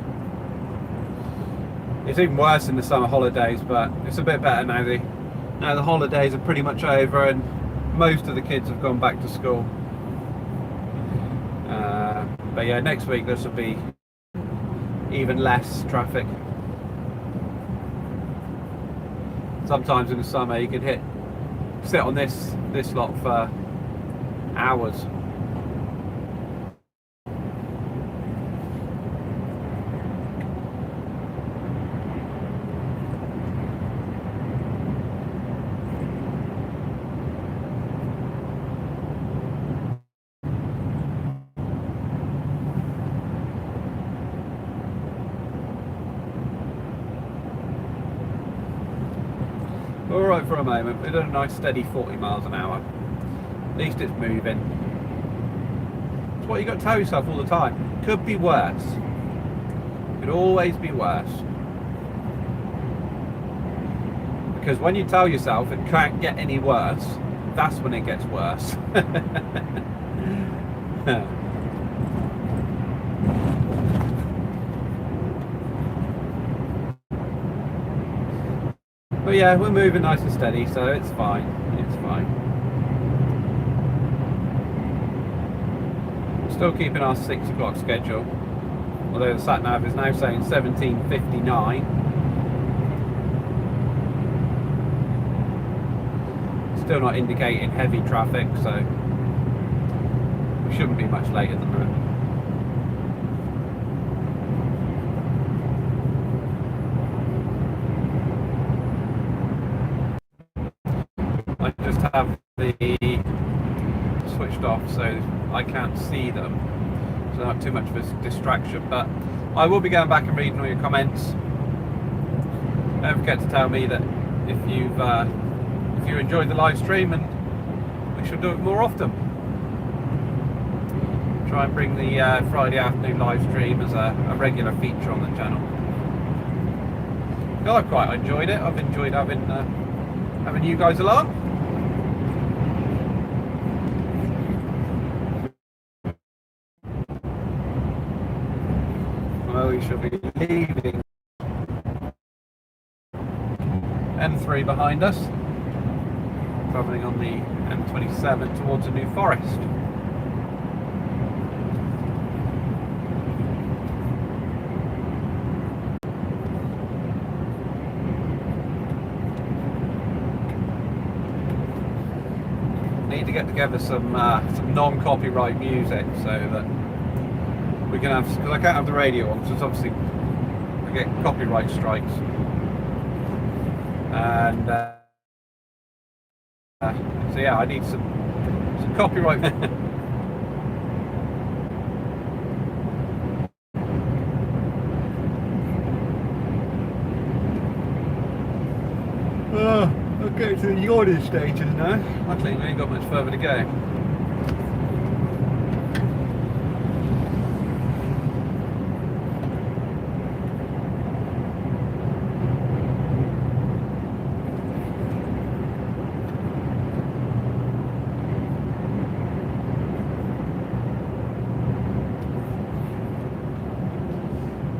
It's even worse in the summer holidays, but it's a bit better now. Now the holidays are pretty much over and most of the kids have gone back to school. But yeah, next week this will be even less traffic. Sometimes in the summer you can sit on this lot for hours. alright for a moment. We're doing a nice steady 40 miles an hour. At least it's moving. It's what you got to tell yourself all the time. Could be worse. Could always be worse. Because when you tell yourself it can't get any worse, that's when it gets worse. But yeah, we're moving nice and steady, so it's fine. It's fine. Still keeping our 6 o'clock schedule. Although the sat nav is now saying 17:59. Still not indicating heavy traffic, so we shouldn't be much later than that. I just have the switched off so I can't see them, so not too much of a distraction, but I will be going back and reading all your comments. Don't forget to tell me that if you enjoyed the live stream, and we should do it more often. Try and bring the Friday afternoon live stream as a regular feature on the channel. I quite enjoyed it. I've enjoyed having you guys along. Well, we should be leaving M3 behind us, travelling on the M27 towards a New Forest. Need to get together some non-copyright music so that we can have, because I can't have the radio on, because obviously I get copyright strikes, and so yeah, I need some copyright. Okay, to the yawning stages now. Luckily, we ain't got much further to go.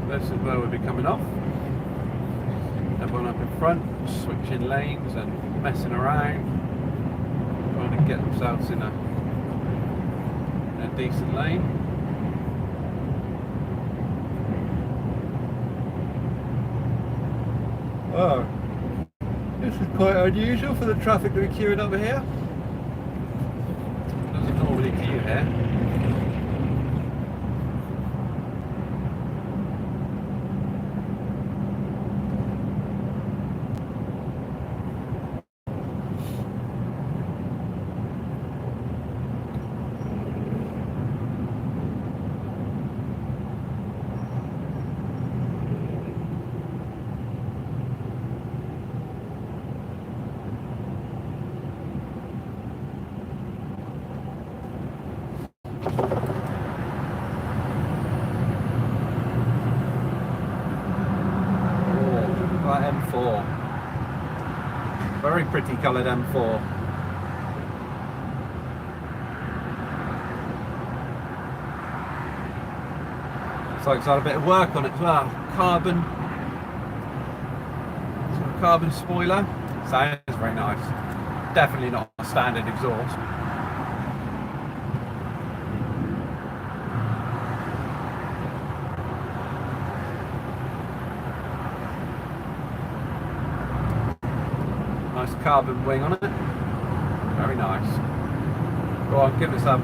This is where we'll be coming off. Everyone up in front, switching lanes and messing around, trying to get themselves in a decent lane. Oh, this is quite unusual for the traffic to be queuing over here. Doesn't normally queue here. M4. Very pretty coloured M4. Looks like it's had a bit of work on it as well. Carbon spoiler. Sounds very nice. Definitely not a standard exhaust. Nice carbon wing on it. Very nice. Go on, give it some.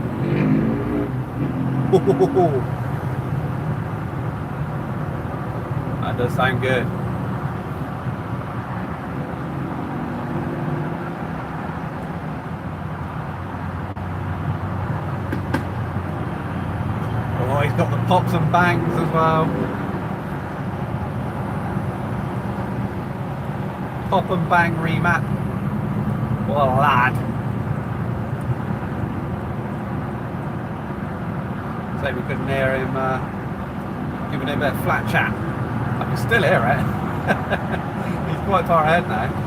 That does sound good. Oh, he's got the pops and bangs as well. Pop and bang remap. What a lad. So we couldn't hear him giving him a bit of flat chat. I can still hear it. He's quite far ahead now.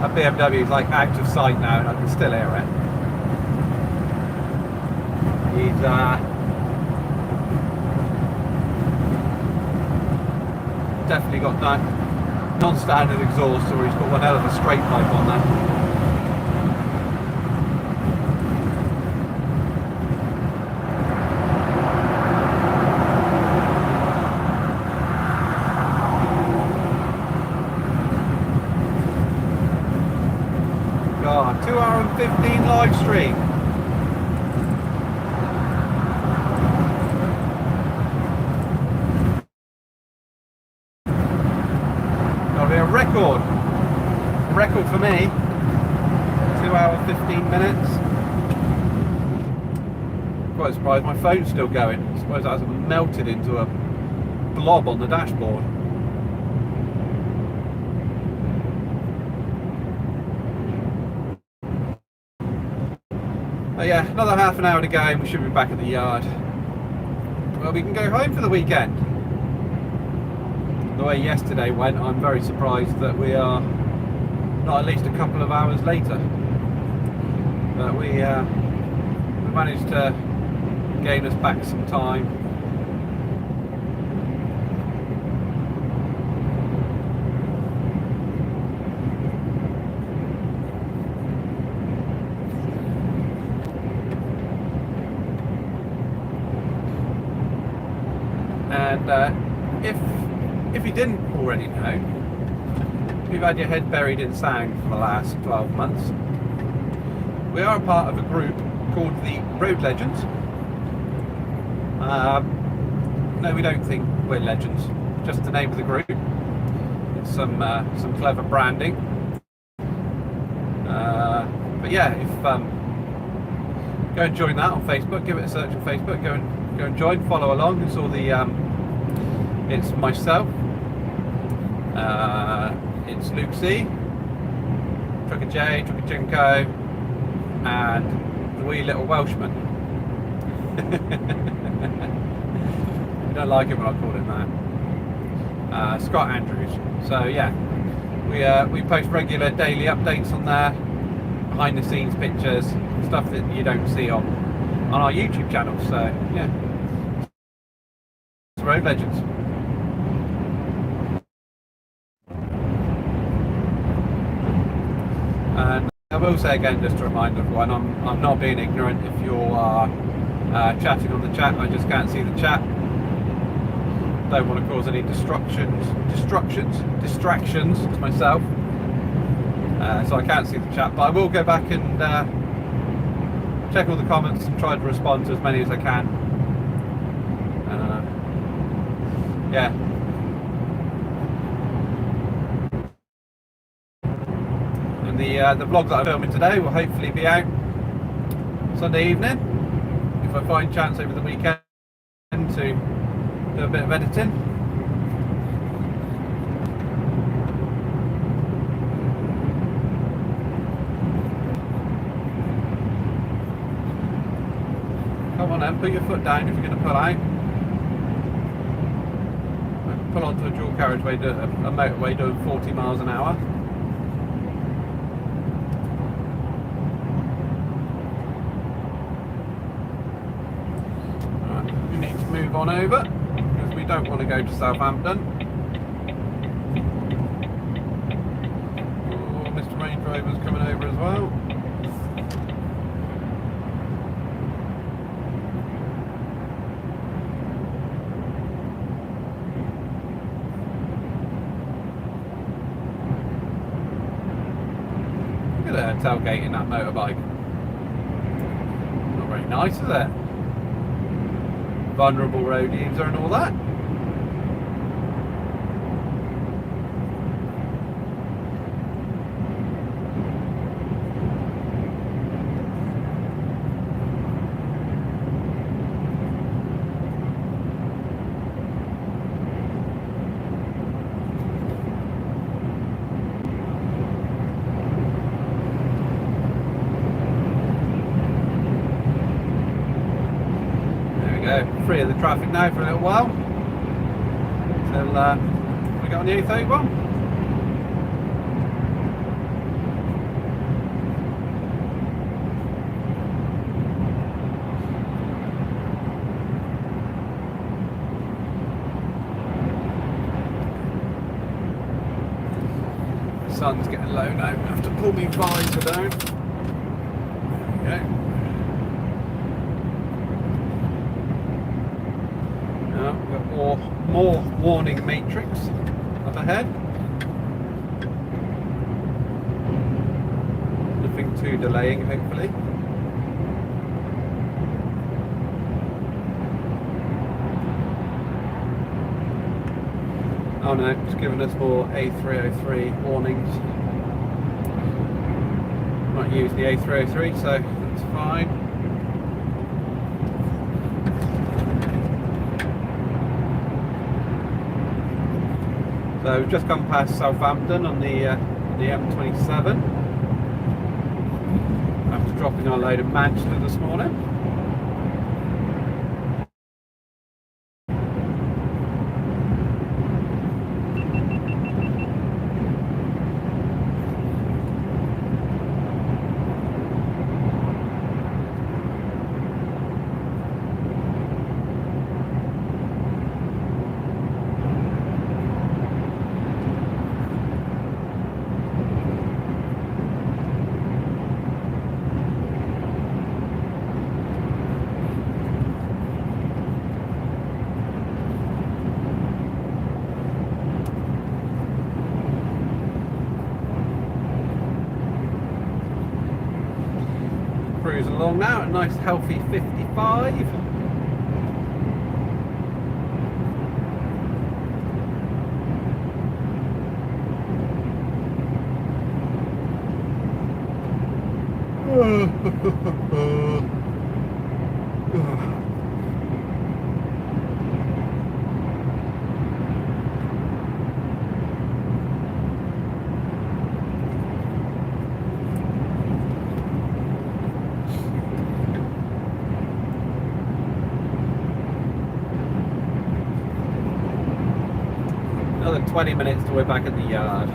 That BMW is like out of sight now, and I can still hear it. He's definitely got that non-standard exhaust, or he's got one hell of a straight pipe on there. God, 2 hour and 15 live stream. That'll be a record. A record for me. 2 hours 15 minutes. Quite surprised my phone's still going. I suppose it hasn't melted into a blob on the dashboard. But yeah, another half an hour to go and we should be back at the yard. Well, we can go home for the weekend. The way yesterday went, I'm very surprised that we are not at least a couple of hours later. But we managed to gain us back some time. And if you didn't already know, you've had your head buried in sand for the last 12 months. We are a part of a group called the Road Legends. No, we don't think we're legends, just the name of the group. It's some clever branding. But yeah, if go and join that on Facebook, give it a search on Facebook, go and join, follow along. It's all the it's myself, it's Luke C, Trucker J, Trucker Jinko, and the wee little Welshman. You don't like it when I call him that. Scott Andrews. So yeah, we post regular daily updates on there, behind the scenes pictures, stuff that you don't see on our YouTube channel. So yeah, it's Road Legends. And I will say again, just to remind everyone, I'm not being ignorant. If you are chatting on the chat, I just can't see the chat. Don't want to cause any distractions to myself. So I can't see the chat, but I will go back and check all the comments and try to respond to as many as I can. Yeah. And the vlog that I'm filming today will hopefully be out Sunday evening, if I find chance over the weekend to do a bit of editing. Come on then, put your foot down if you're going to pull out. Pull onto a dual carriageway, a motorway doing 40 miles an hour. Right, we need to move on over because we don't want to go to Southampton. Oh, Mr. Range Rover's coming over as well. tailgating that motorbike. Not very nice, is it? Vulnerable road user and all that. Free of the traffic now for a little while till we got on the A31. The sun's getting low now, I have to pull my visor down. There we go. More warning matrix up ahead. Nothing too delaying, hopefully. Oh no, it's giving us more A303 warnings. Might use the A303, so that's fine. So we've just come past Southampton on the M27 after dropping our load in Manchester this morning. Cruising along now at a nice healthy 55. Another 20 minutes till we're back at the yard.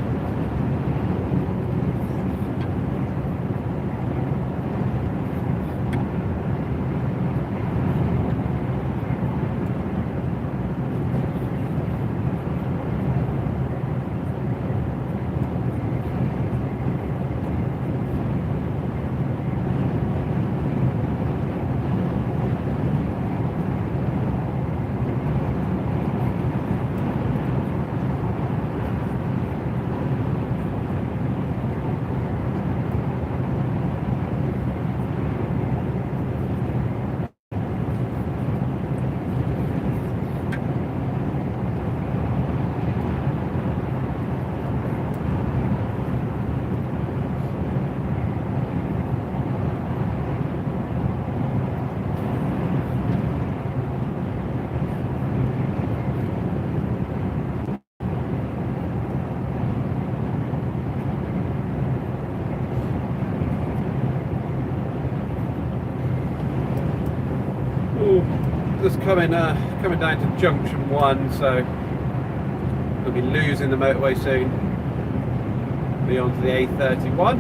Just coming down to junction 1, so we'll be losing the motorway soon. Be onto the A31.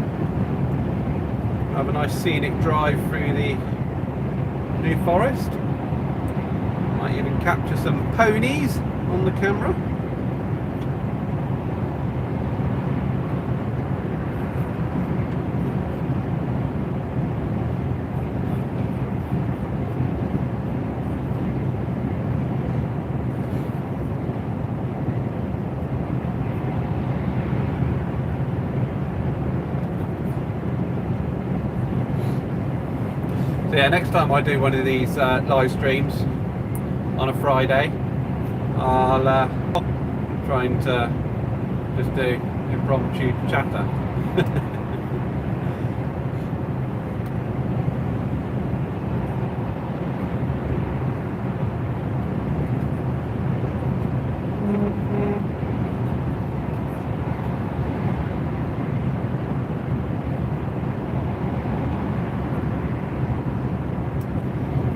Have a nice scenic drive through the New Forest. Might even capture some ponies on the camera. Yeah, next time I do one of these live streams on a Friday, I'll try and just do impromptu chatter.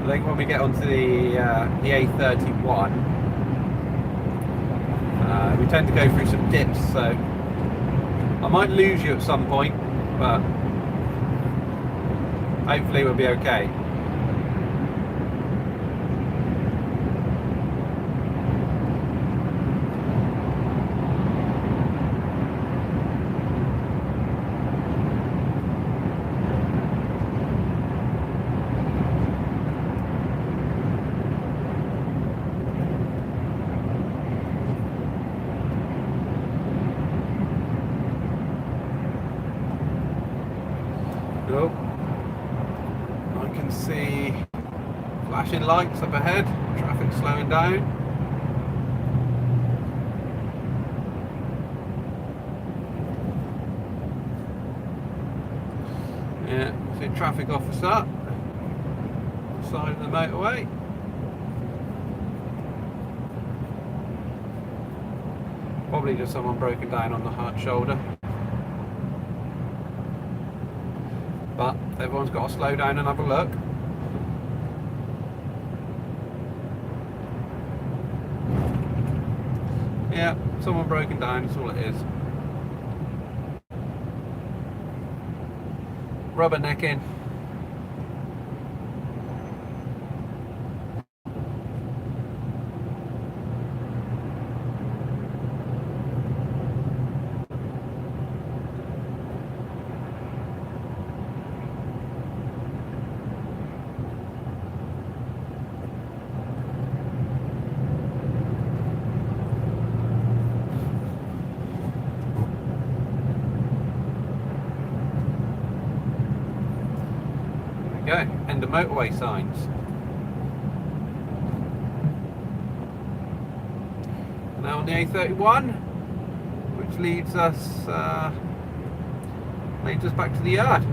I think when we get onto the A31, we tend to go through some dips, so I might lose you at some point, but hopefully we'll be okay. I can see flashing lights up ahead, traffic slowing down. Yeah, see traffic officer, side of the motorway. Probably just someone broken down on the hard shoulder. But everyone's got to slow down and have a look. Yeah, someone broken down, that's all it is. Rubbernecking. Go, end of motorway signs. Now on the A31, which leads us back to the yard.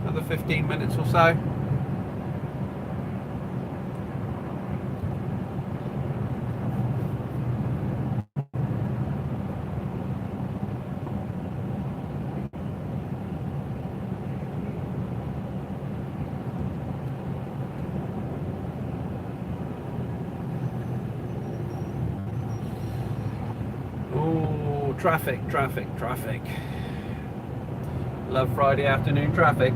Another 15 minutes or so. Traffic, traffic, traffic. Love Friday afternoon traffic.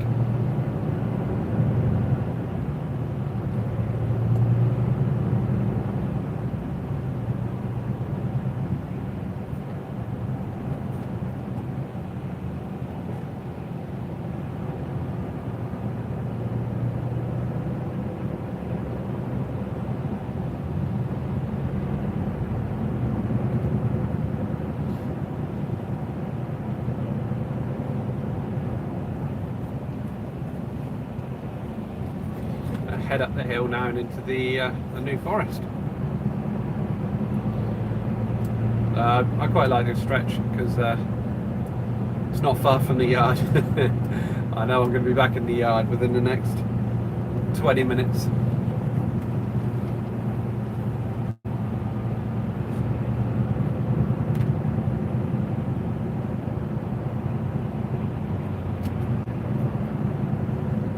Head up the hill now and into the New Forest. I quite like this stretch because it's not far from the yard. I know I'm going to be back in the yard within the next 20 minutes.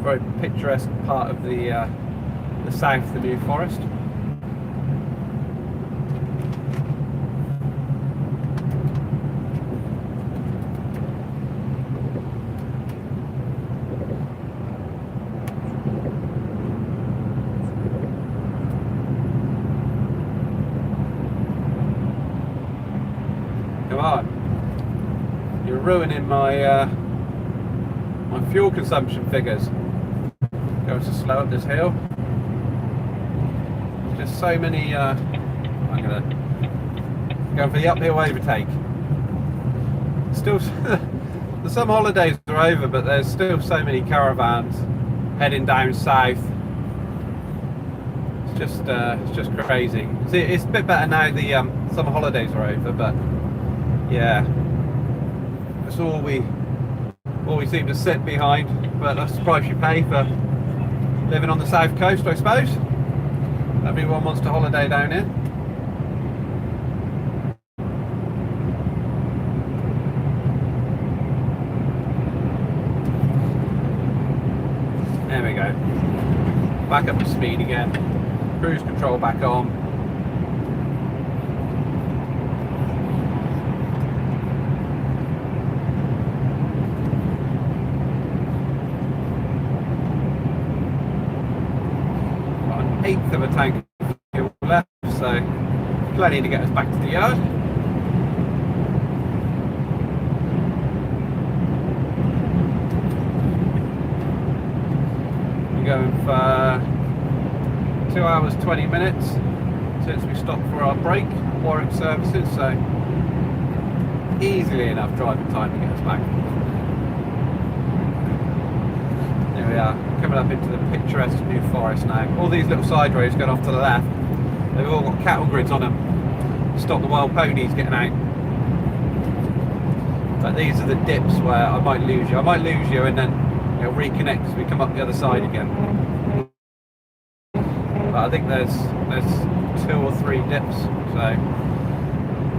Very picturesque part of the south, the New Forest. Come on, you're ruining my my fuel consumption figures. Going to slow up this hill. Just so many. I'm gonna go for the uphill overtake. Still, the summer holidays are over, but there's still so many caravans heading down south. It's just crazy. See, it's a bit better now. The summer holidays are over, but yeah, that's all we seem to sit behind. But that's the price you pay for living on the south coast, I suppose. Everyone wants to holiday down here. There we go. Back up to speed again. Cruise control back on. Got an eighth of a tank of fuel left, so plenty to get us back to the yard. Going for 2 hours 20 minutes since we stopped for our break, Warwick services, so easily enough driving time to get us back. There we are, coming up into the picturesque New Forest now. All these little side roads going off to the left, they've all got cattle grids on them to stop the wild ponies getting out. But these are the dips where I might lose you. And then it'll reconnect as we come up the other side again. But I think there's 2 or 3 dips, so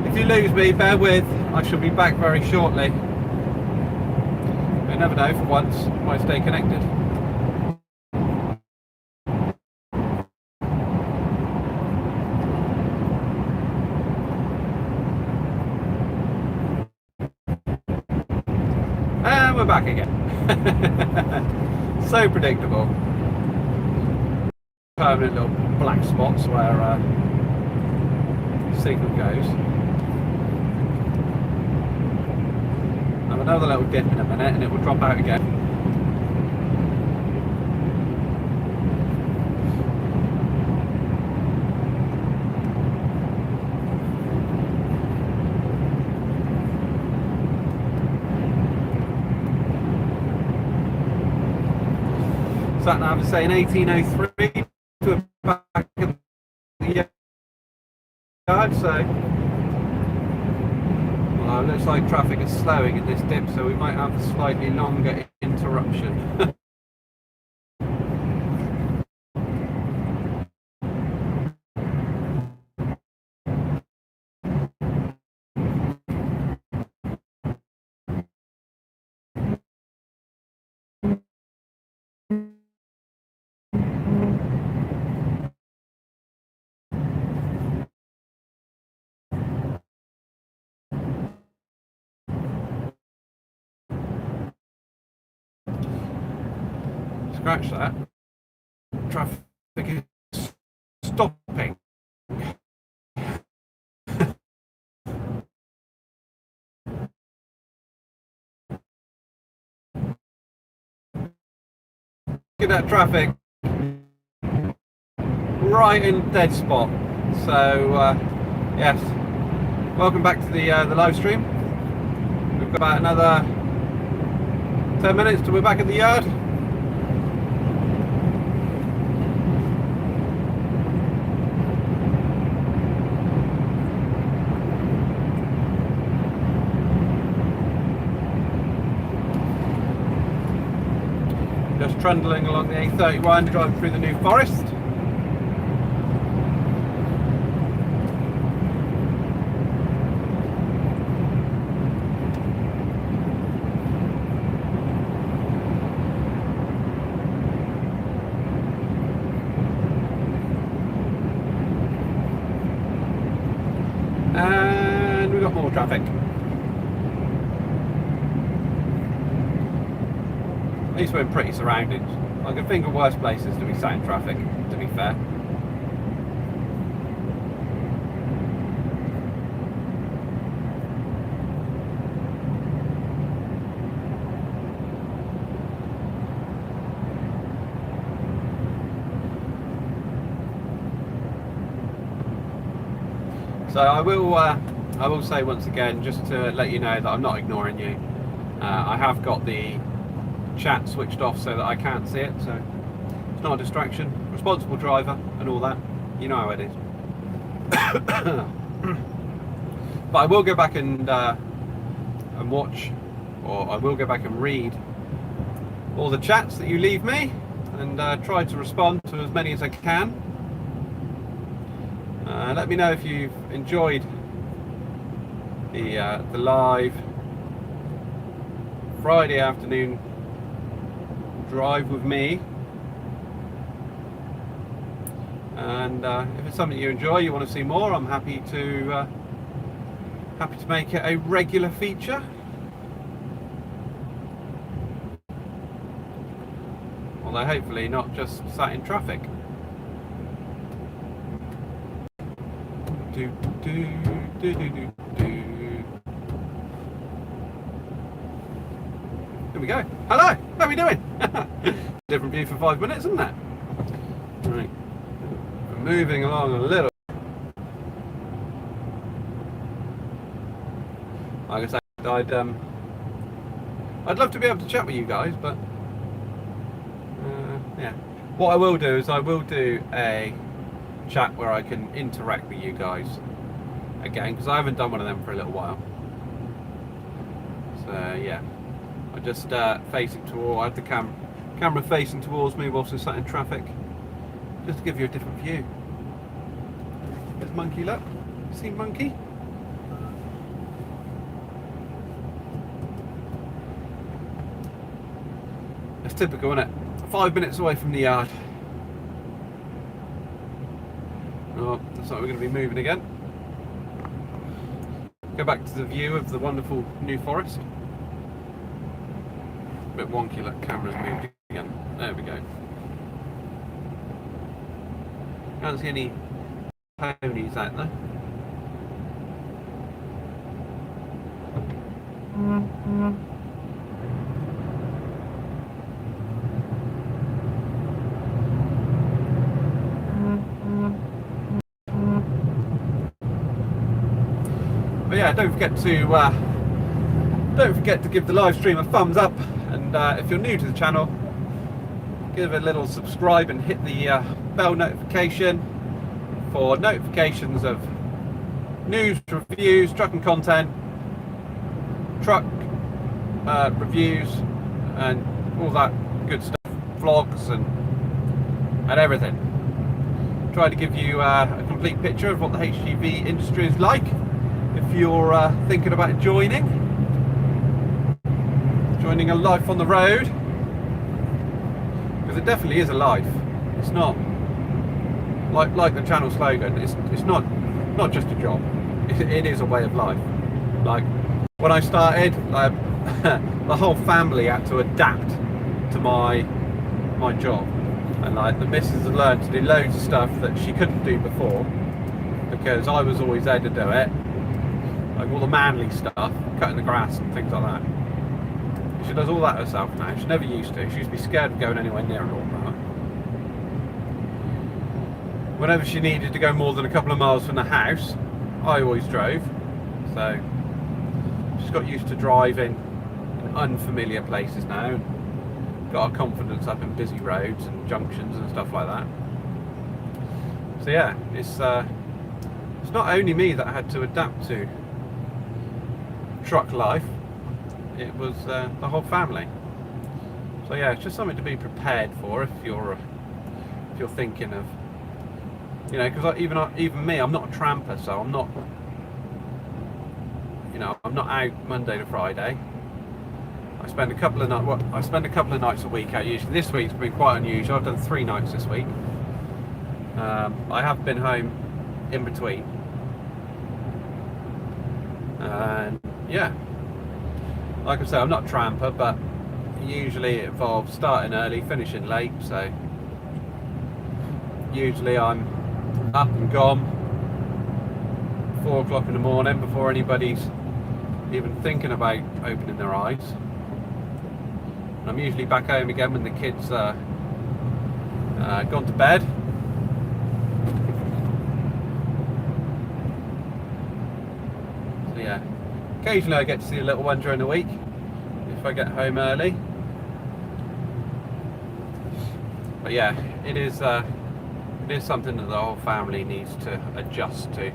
if you lose me, bear with. I shall be back very shortly. You never know, for once I might stay connected. And we're back again. So predictable. Permanent little black spots where signal goes. Have another little dip in a minute and it will drop out again. Sat nav is saying 1803 to back at the yard, so well, it looks like traffic is slowing in this dip, so we might have a slightly longer interruption. Scratch that. Traffic is stopping. Look at that traffic. Right in dead spot. So yes, welcome back to the live stream. We've got about another 10 minutes till we're back at the yard. Just trundling along the A31, driving through the New Forest. And we've got more traffic. At least we're in pretty surrounded. I can think of worse places to be sat in traffic, to be fair. So I will say once again, just to let you know that I'm not ignoring you. I have got the chat switched off so that I can't see it, so it's not a distraction. Responsible driver and all that, you know how it is. But I will go back and watch, or I will go back and read all the chats that you leave me, and try to respond to as many as I can. Let me know if you've enjoyed the live Friday afternoon drive with me, and if it's something you enjoy, you want to see more, I'm happy to make it a regular feature. Although hopefully not just sat in traffic. Do, do, do, do, do, do. Here we go. Hello, how are we doing? Different view for 5 minutes, isn't it? Right. We're moving along a little. Like I said, I'd love to be able to chat with you guys, but yeah. What I will do is I will do a chat where I can interact with you guys again, because I haven't done one of them for a little while. So yeah, I just facing toward. I had the camera facing towards me whilst I sat in traffic, just to give you a different view. There's Monkey, look. See Monkey? It's typical, isn't it? 5 minutes away from the yard. Oh, looks like we're going to be moving again. Go back to the view of the wonderful New Forest. A bit wonky, like camera's moved again. There we go. Can't see any ponies out there. But yeah, don't forget to give the live stream a thumbs up, and if you're new to the channel, give it a little subscribe and hit the bell notification for notifications of news, reviews, trucking content, truck reviews, and all that good stuff, vlogs and everything. Try to give you a complete picture of what the HGV industry is like. If you're thinking about joining a life on the road, because it definitely is a life. It's not like the channel slogan. It's not just a job. It is a way of life. Like when I started, the whole family had to adapt to my job, and like the missus had learned to do loads of stuff that she couldn't do before because I was always there to do it. Like all the manly stuff, cutting the grass and things like that. She does all that herself now. She never used to. She used to be scared of going anywhere near it all that. Whenever she needed to go more than a couple of miles from the house, I always drove. So she's got used to driving in unfamiliar places now. Got her confidence up in busy roads and junctions and stuff like that. So yeah, it's not only me that had to adapt to truck life, it was the whole family. So yeah, it's just something to be prepared for if you're thinking of, you know, because even me, I'm not a tramper, so I'm not out Monday to Friday. I spend a couple of nights a week out usually. This week's been quite unusual. I've done 3 nights this week. I have been home in between, and yeah, like I say, I'm not a tramper, but usually it involves starting early, finishing late. So usually I'm up and gone 4 o'clock in the morning before anybody's even thinking about opening their eyes. And I'm usually back home again when the kids are gone to bed. So yeah, occasionally I get to see a little one during the week if I get home early. But yeah, it is something that the whole family needs to adjust to,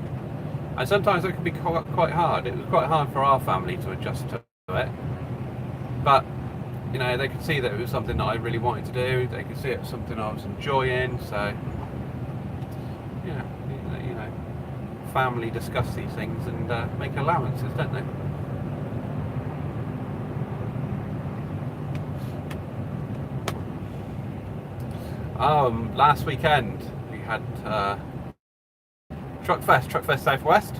and sometimes it can be quite hard. It was quite hard for our family to adjust to it, but you know, they could see that it was something that I really wanted to do. They could see it was something I was enjoying. So yeah, you know, family discuss these things and make allowances, don't they? Last weekend we had Truck Fest Southwest,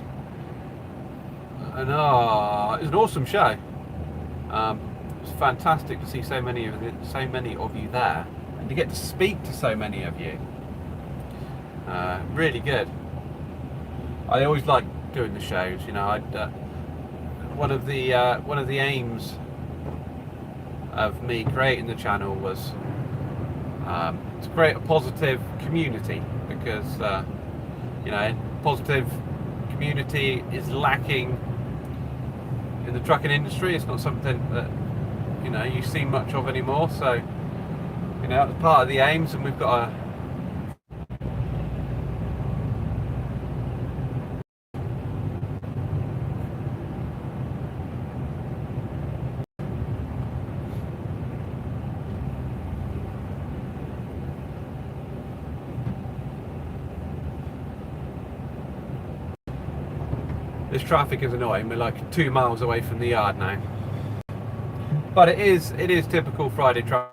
and it was an awesome show. It was fantastic to see so many of you there, and to get to speak to so many of you. Really good. I always like doing the shows. You know, one of the aims of me creating the channel was to create a positive community, because you know, positive community is lacking in the trucking industry. It's not something that, you know, you see much of anymore. So, you know, it's part of the aims, and we've got a this traffic is annoying. We're like 2 miles away from the yard now, but it is typical Friday traffic.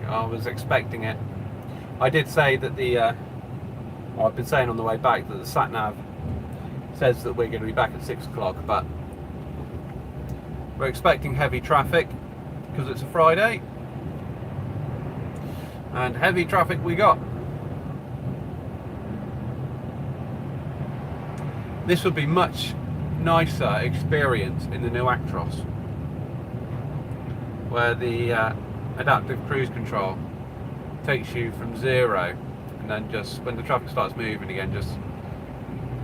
I was expecting it. I did say that well, I've been saying on the way back that the sat nav says that we're going to be back at 6 o'clock, but we're expecting heavy traffic because it's a Friday, and heavy traffic we got. This would be much nicer experience in the new Actros, where the adaptive cruise control takes you from 0, and then just when the traffic starts moving again,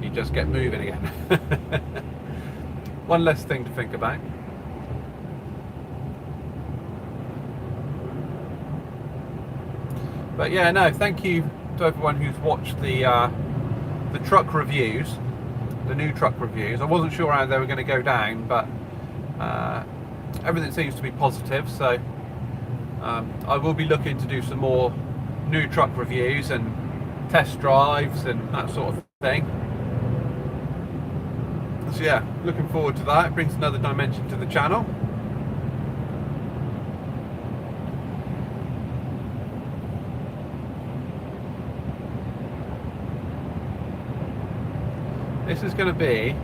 you just get moving again. One less thing to think about. But yeah, no, thank you to everyone who's watched the truck reviews. The new truck reviews. I wasn't sure how they were going to go down, but everything seems to be positive, so I will be looking to do some more new truck reviews and test drives and that sort of thing. So yeah, looking forward to that. It brings another dimension to the channel. This is going to be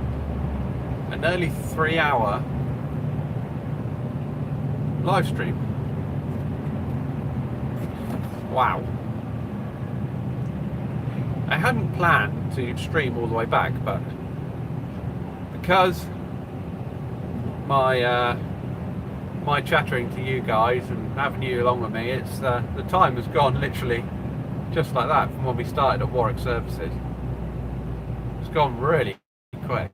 a nearly 3-hour live stream. Wow. I hadn't planned to stream all the way back, but because my chattering to you guys and having you along with me, it's the time has gone literally just like that from when we started at Warwick Services. It's gone really quick.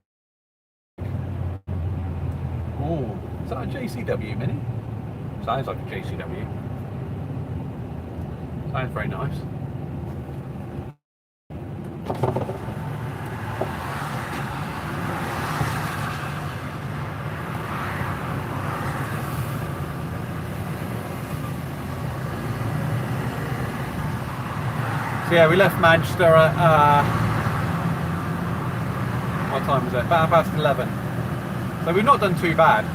Oh, is that a JCW Mini? Sounds like a JCW. Sounds very nice. So yeah, we left Manchester at what time was it? About past 11. So we've not done too bad.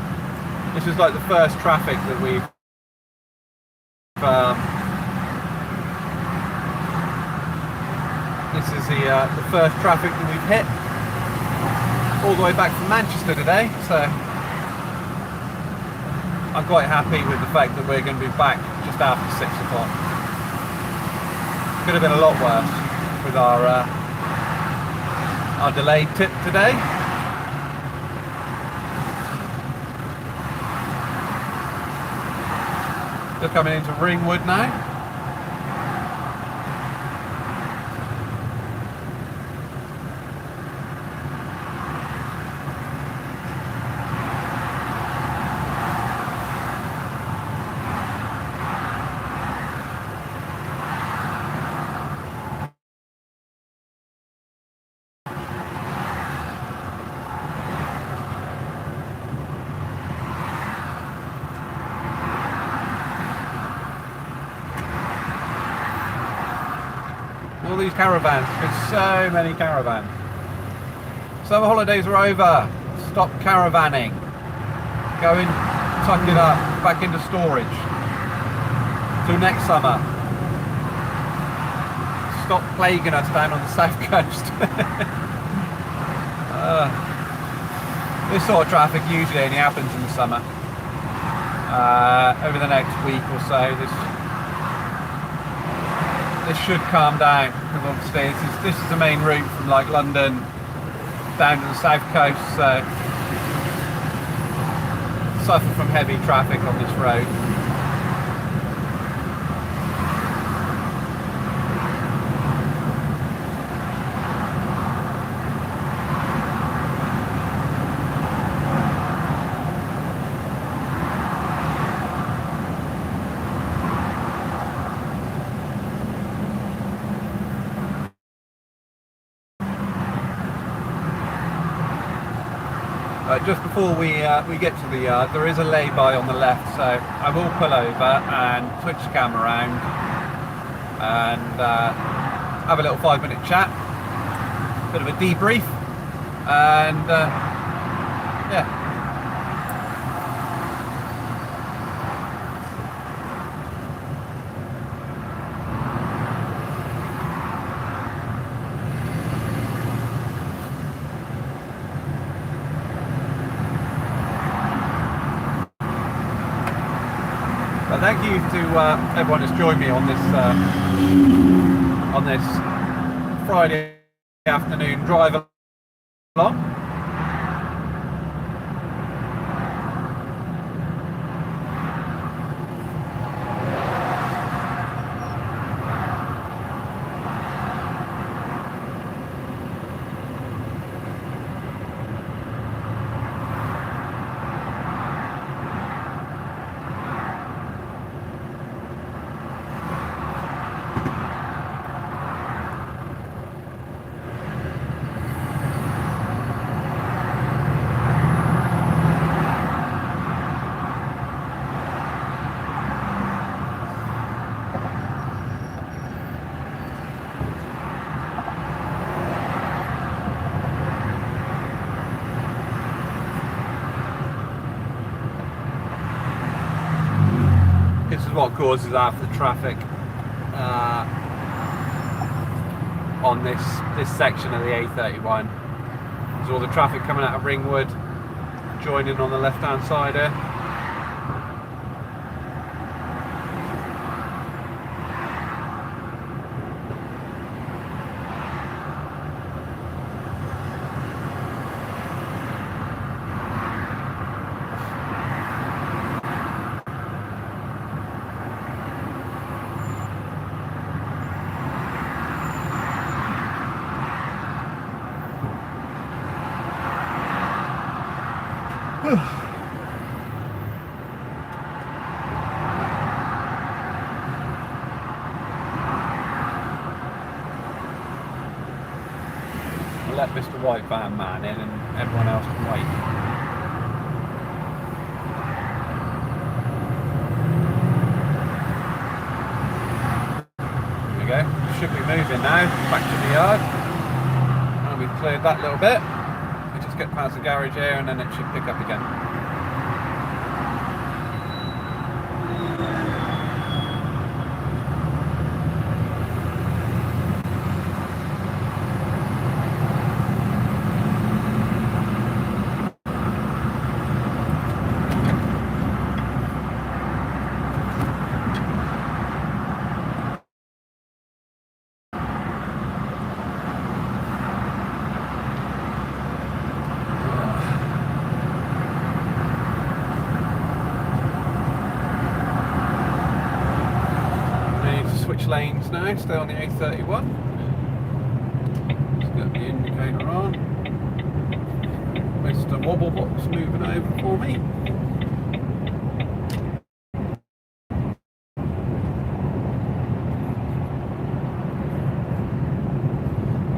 This is like the first traffic that we've this is the first traffic that we've hit all the way back from Manchester today. So I'm quite happy with the fact that we're going to be back just after 6 o'clock. Could have been a lot worse with our delayed tip today. Just coming into Ringwood now. all these caravans. There's so many caravans. Summer holidays are over. Stop caravanning. Go and tuck it up, back into storage. Till next summer. Stop plaguing us down on the south coast. This sort of traffic usually only happens in the summer. Over the next week or so, this should calm down, because obviously this is the main route from like London down to the south coast, so suffer from heavy traffic on this road. Just before we get to the yard, there is a lay-by on the left, so I will pull over and switch the camera around and have a little 5-minute chat, bit of a debrief, and yeah. Thank you to everyone who's joined me on this Friday afternoon drive along. This is what causes half the traffic on this section of the A31. There's all the traffic coming out of Ringwood, joining on the left hand side here. Let Mr. White Van Man in and everyone else can wait. There we go. Should be moving now, back to the yard. And we've cleared that little bit. We just get past the garage here and then it should pick up again. Lanes now, stay on the A31. Just got the indicator on. Mr. Wobblebox moving over for me.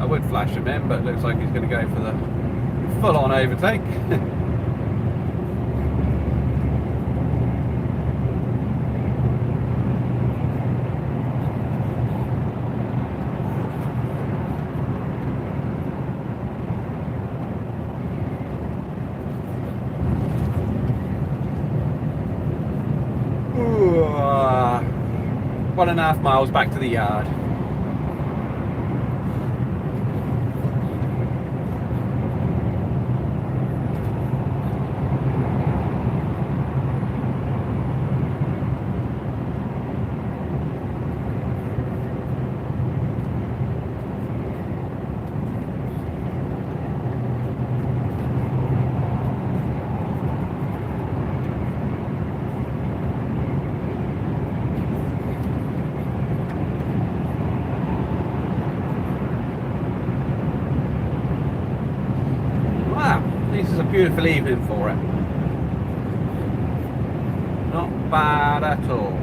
I would flash him in, but it looks like he's going to go for the full-on overtake. 1.5 miles back to the yard. This is a beautiful evening for it. Not bad at all.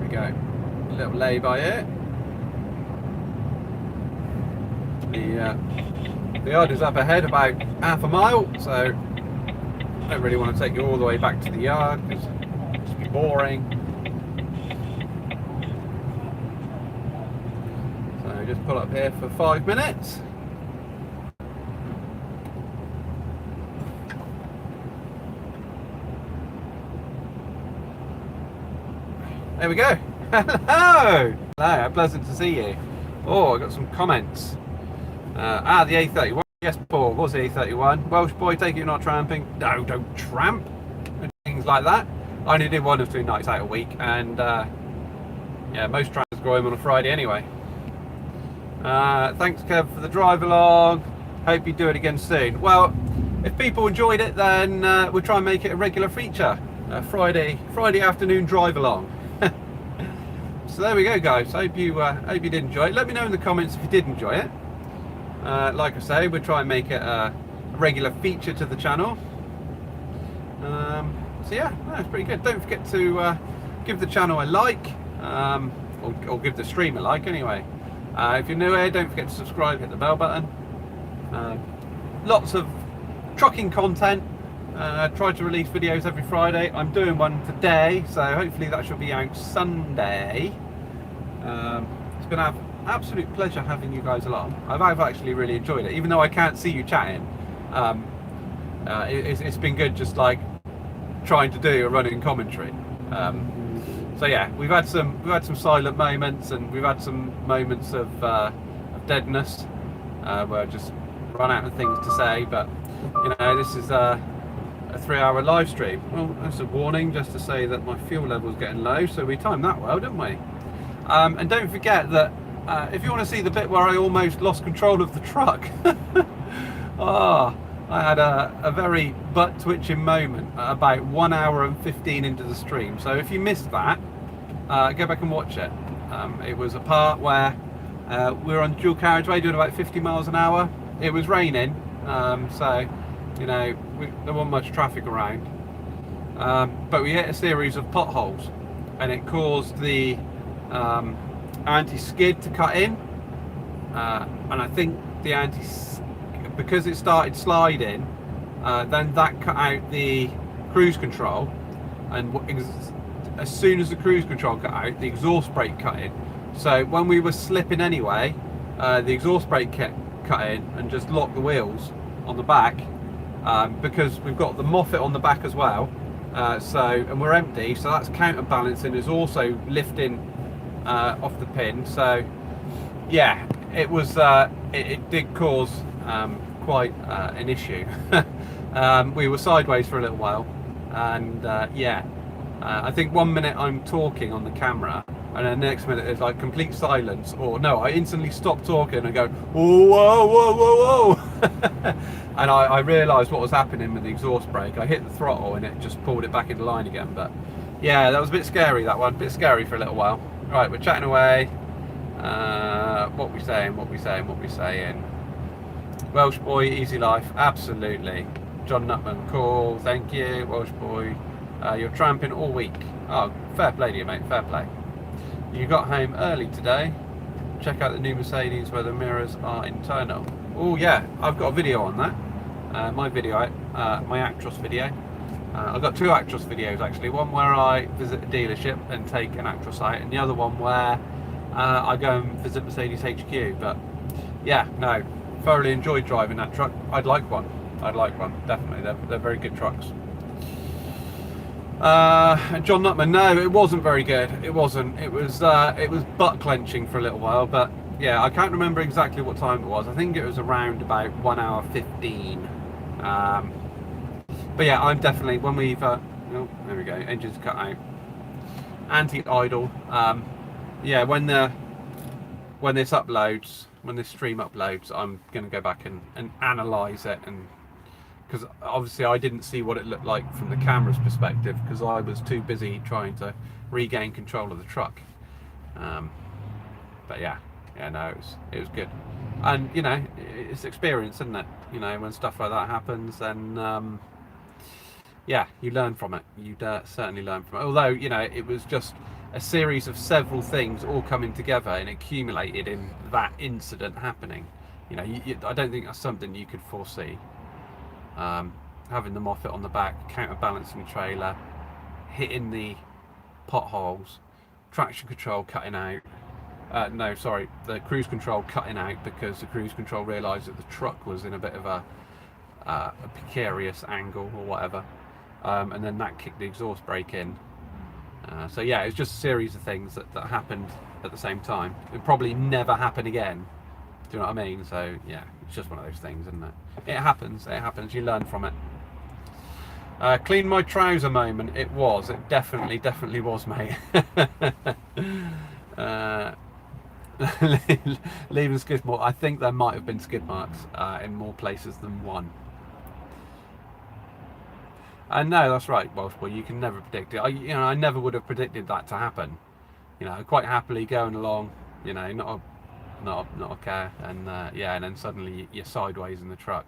Go. A little lay-by here. The yard is up ahead about half a mile, so I don't really want to take you all the way back to the yard because it's be boring. So just pull up here for 5 minutes. There we go. Hello! Hello, pleasant to see you. Oh, I got some comments. The A31. Yes, Paul, was the A31. Welsh boy, take it you're not tramping. No, don't tramp. And things like that. I only did 1 or 2 nights out a week, and yeah, most tramps go home on a Friday anyway. Thanks, Kev, for the drive along. Hope you do it again soon. Well, if people enjoyed it, then we'll try and make it a regular feature. Friday afternoon drive along. So there we go, guys. Hope you did enjoy it. Let me know in the comments if you did enjoy it. Like I say, we'll try and make it a regular feature to the channel. So yeah, that's pretty good. Don't forget to give the channel a like, or give the stream a like anyway. If you're new here, don't forget to subscribe, hit the bell button. Lots of trucking content. Try to release videos every Friday. I'm doing one today, so hopefully that should be out Sunday. It's been an absolute pleasure having you guys along. I've actually really enjoyed it, even though I can't see you chatting. It's been good just like trying to do a running commentary. So yeah, we've had some silent moments, and we've had some moments of deadness where I just run out of things to say. But you know, this is a 3-hour live stream. Well, that's a warning just to say that my fuel level is getting low, so we timed that well, didn't we? And don't forget that if you want to see the bit where I almost lost control of the truck, I had a very butt-twitching moment at about 1 hour and 15 into the stream. So if you missed that, go back and watch it. It was a part where we were on dual carriageway doing about 50 miles an hour. It was raining, so you know, there wasn't much traffic around, but we hit a series of potholes, and it caused the anti-skid to cut in, and I think the because it started sliding, then that cut out the cruise control, and as soon as the cruise control cut out, the exhaust brake cut in. So when we were slipping anyway, the exhaust brake cut in and just locked the wheels on the back. Because we've got the Moffat on the back as well, and we're empty, so that's counterbalancing, is also lifting off the pin. So yeah, it was it did cause quite an issue. We were sideways for a little while, and yeah, I think 1 minute I'm talking on the camera, and then the next minute there's like complete silence, or no, I instantly stop talking and go, whoa, whoa, whoa, whoa, whoa. And I realised what was happening with the exhaust brake. I hit the throttle and it just pulled it back into line again. But yeah, that was a bit scary, that one. A bit scary for a little while. Right, we're chatting away. What we saying? Welsh boy, easy life. Absolutely. John Nutman, cool. Thank you, Welsh boy. You're tramping all week. Oh, fair play to you, mate. Fair play. You got home early today. Check out the new Mercedes where the mirrors are internal. Oh yeah, I've got a video on that. My video, my Actros video. I've got 2 Actros videos actually. One where I visit a dealership and take an Actros out, and the other one where I go and visit Mercedes HQ. But yeah, no, thoroughly enjoyed driving that truck. I'd like one, definitely. They're very good trucks. And John Nutman, no, it wasn't very good. It wasn't. It was butt clenching for a little while, but yeah, I can't remember exactly what time it was. I think it was around about 1 hour 15. But yeah, I'm definitely, when we've oh, there we go, engines cut out, anti-idle. Yeah, when this uploads, when this stream uploads, I'm going to go back and analyze it, and because obviously I didn't see what it looked like from the camera's perspective because I was too busy trying to regain control of the truck. But yeah, no, it was good, and you know, it's experience, isn't it? You know, when stuff like that happens, then yeah, you learn from it. You certainly learn from it. Although, you know, it was just a series of several things all coming together and accumulated in that incident happening. You know, I don't think that's something you could foresee. Having the Moffat on the back, counterbalancing the trailer, hitting the potholes, traction control cutting out. No, sorry, the cruise control cutting out because the cruise control realised that the truck was in a bit of a precarious angle or whatever. And then that kicked the exhaust brake in. So yeah, it's just a series of things that happened at the same time. It probably never happen again. Do you know what I mean? So yeah, it's just one of those things, isn't it? It happens, you learn from it. Clean my trouser moment, it definitely was, mate. Leaving skid marks, I think there might have been skid marks in more places than one. And no, that's right, Welsh boy, you can never predict it. I never would have predicted that to happen. You know, quite happily going along, you know, not a care, and yeah, and then suddenly you're sideways in the truck.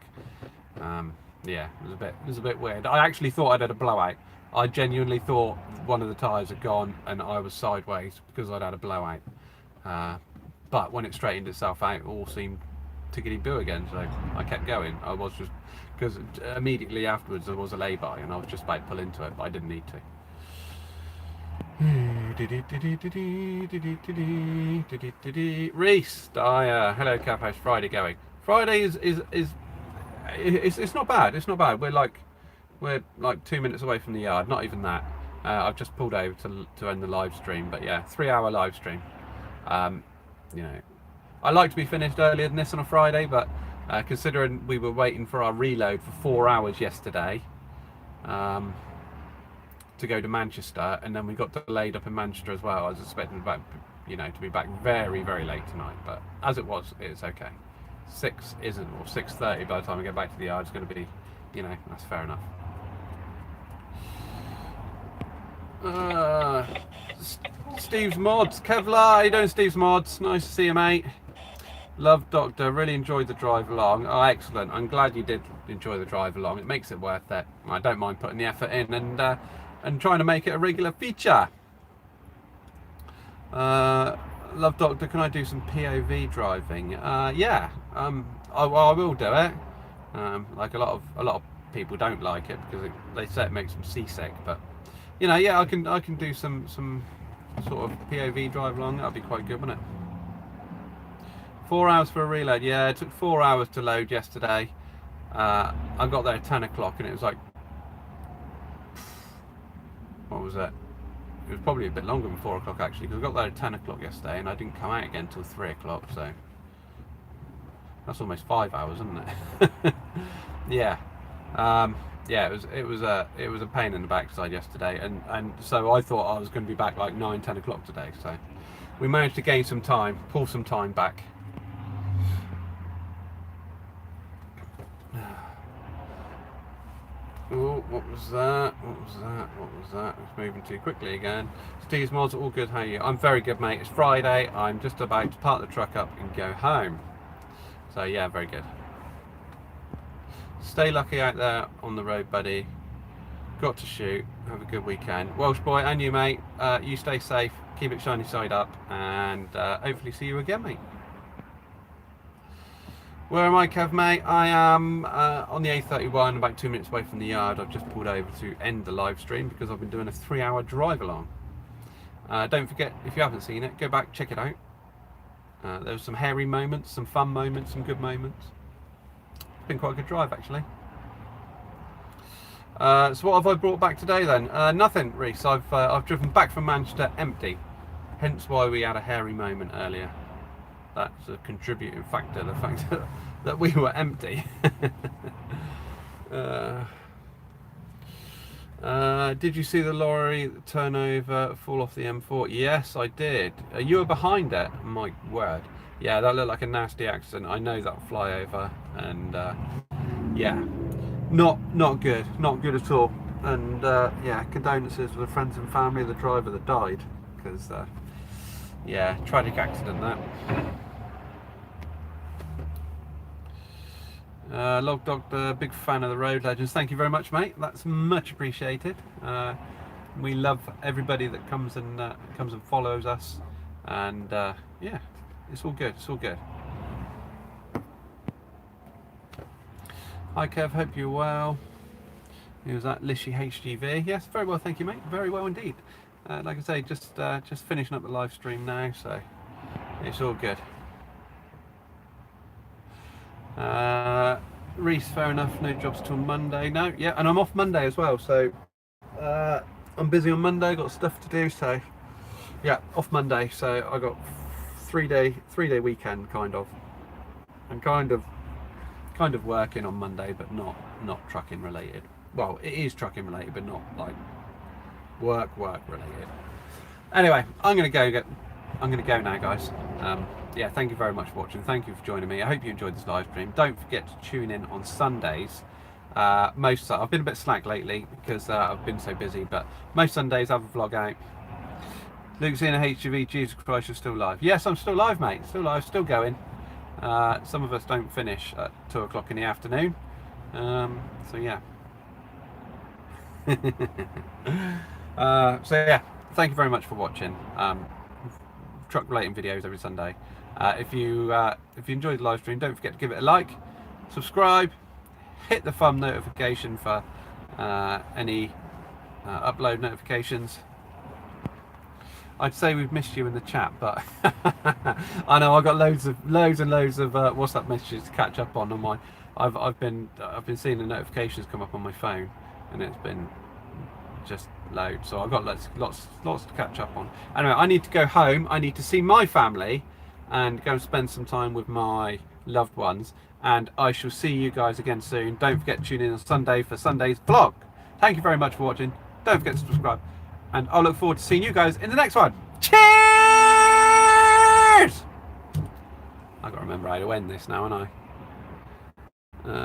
Yeah, it was a bit weird. I actually thought I'd had a blowout. I genuinely thought one of the tyres had gone and I was sideways because I'd had a blowout. But when it straightened itself out, it all seemed tickety-boo again, so I kept going. I was just, because immediately afterwards there was a lay-by and I was just about to pull into it, but I didn't need to. Reese, hello Kev, how's Friday going? Friday is it's not bad. It's not bad. We're like 2 minutes away from the yard. Not even that. I've just pulled over to end the live stream. But yeah, 3-hour live stream. You know, I like to be finished earlier than this on a Friday, but considering we were waiting for our reload for 4 hours yesterday to go to Manchester, and then we got delayed up in Manchester as well. I was expecting to be back very, very late tonight, but as it was, it's okay. 6 isn't, or 6:30 by the time I get back to the yard. It's going to be, you know, that's fair enough. Steve's Mods, Kevlar, how you doing, Steve's Mods? Nice to see you, mate. Love Doctor, really enjoyed the drive along. Oh, excellent. I'm glad you did enjoy the drive along. It makes it worth it. I don't mind putting the effort in and trying to make it a regular feature. Love Doctor, can I do some POV driving? Yeah, I will do it. Like a lot of people don't like it because they say it makes them seasick, but you know, yeah, I can do some sort of POV drive along. That'd be quite good, wouldn't it? 4 hours for a reload. Yeah, it took 4 hours to load yesterday. I got there at 10 o'clock and it was like, what was it? It was probably a bit longer than 4 o'clock actually, because I got there at 10 o'clock yesterday and I didn't come out again until 3 o'clock, so that's almost 5 hours, isn't it? Yeah. Yeah, it was a pain in the backside yesterday, and so I thought I was going to be back like 9-10 o'clock today, so we managed to gain some time, pull some time back. Oh, what was that? It's moving too quickly again. Steve's Mods, all good, how are you? I'm very good, mate. It's Friday. I'm just about to park the truck up and go home. So yeah, very good. Stay lucky out there on the road, buddy. Got to shoot. Have a good weekend. Welsh boy, and you, mate. You stay safe. Keep it shiny side up. And hopefully see you again, mate. Where am I, Kev, mate? I am on the A31, about 2 minutes away from the yard. I've just pulled over to end the live stream because I've been doing a 3-hour drive along. Don't forget, if you haven't seen it, go back, check it out. There was some hairy moments, some fun moments, some good moments. It's been quite a good drive, actually. So what have I brought back today then? Nothing, Reese. I've driven back from Manchester empty. Hence why we had a hairy moment earlier. That's a contributing factor, the fact that we were empty. Did you see the lorry turnover fall off the M4? Yes, I did. You were behind it? My word. Yeah, that looked like a nasty accident. I know that flyover, and yeah, not good, not good at all. And yeah, condolences to the friends and family of the driver that died, because yeah, tragic accident that. Log Doctor, big fan of the Road Legends. Thank you very much, mate. That's much appreciated. We love everybody that comes and follows us, and yeah, it's all good. It's all good. Hi, Kev. Hope you're well. Who was that? Lishy HGV. Yes, very well, thank you, mate. Very well indeed. Like I say, just finishing up the live stream now, so it's all good. Reese, fair enough, no jobs till Monday. No, yeah, and I'm off Monday as well, so I'm busy on Monday, got stuff to do, so yeah, off Monday. So I got three day weekend kind of, and kind of working on Monday, but not trucking related. Well, it is trucking related, but not like work related. Anyway, I'm gonna go now, guys. Yeah, thank you very much for watching. Thank you for joining me. I hope you enjoyed this live stream. Don't forget to tune in on Sundays. I've been a bit slack lately because I've been so busy, but most Sundays I have a vlog out. Luke's in a HGV. Jesus Christ, you're still live. Yes, I'm still live, mate. Still live, still going. Some of us don't finish at 2 o'clock in the afternoon. So yeah. So yeah, thank you very much for watching. Truck related videos every Sunday. If you enjoyed the live stream, don't forget to give it a like, subscribe, hit the thumb notification for any upload notifications. I'd say we've missed you in the chat, but I know I've got loads and loads of WhatsApp messages to catch up on my. I've been seeing the notifications come up on my phone, and it's been just loads. So I've got lots to catch up on. Anyway, I need to go home. I need to see my family and go and spend some time with my loved ones. And I shall see you guys again soon. Don't forget to tune in on Sunday for Sunday's vlog. Thank you very much for watching. Don't forget to subscribe. And I'll look forward to seeing you guys in the next one. Cheers! I've got to remember how to end this now, haven't I?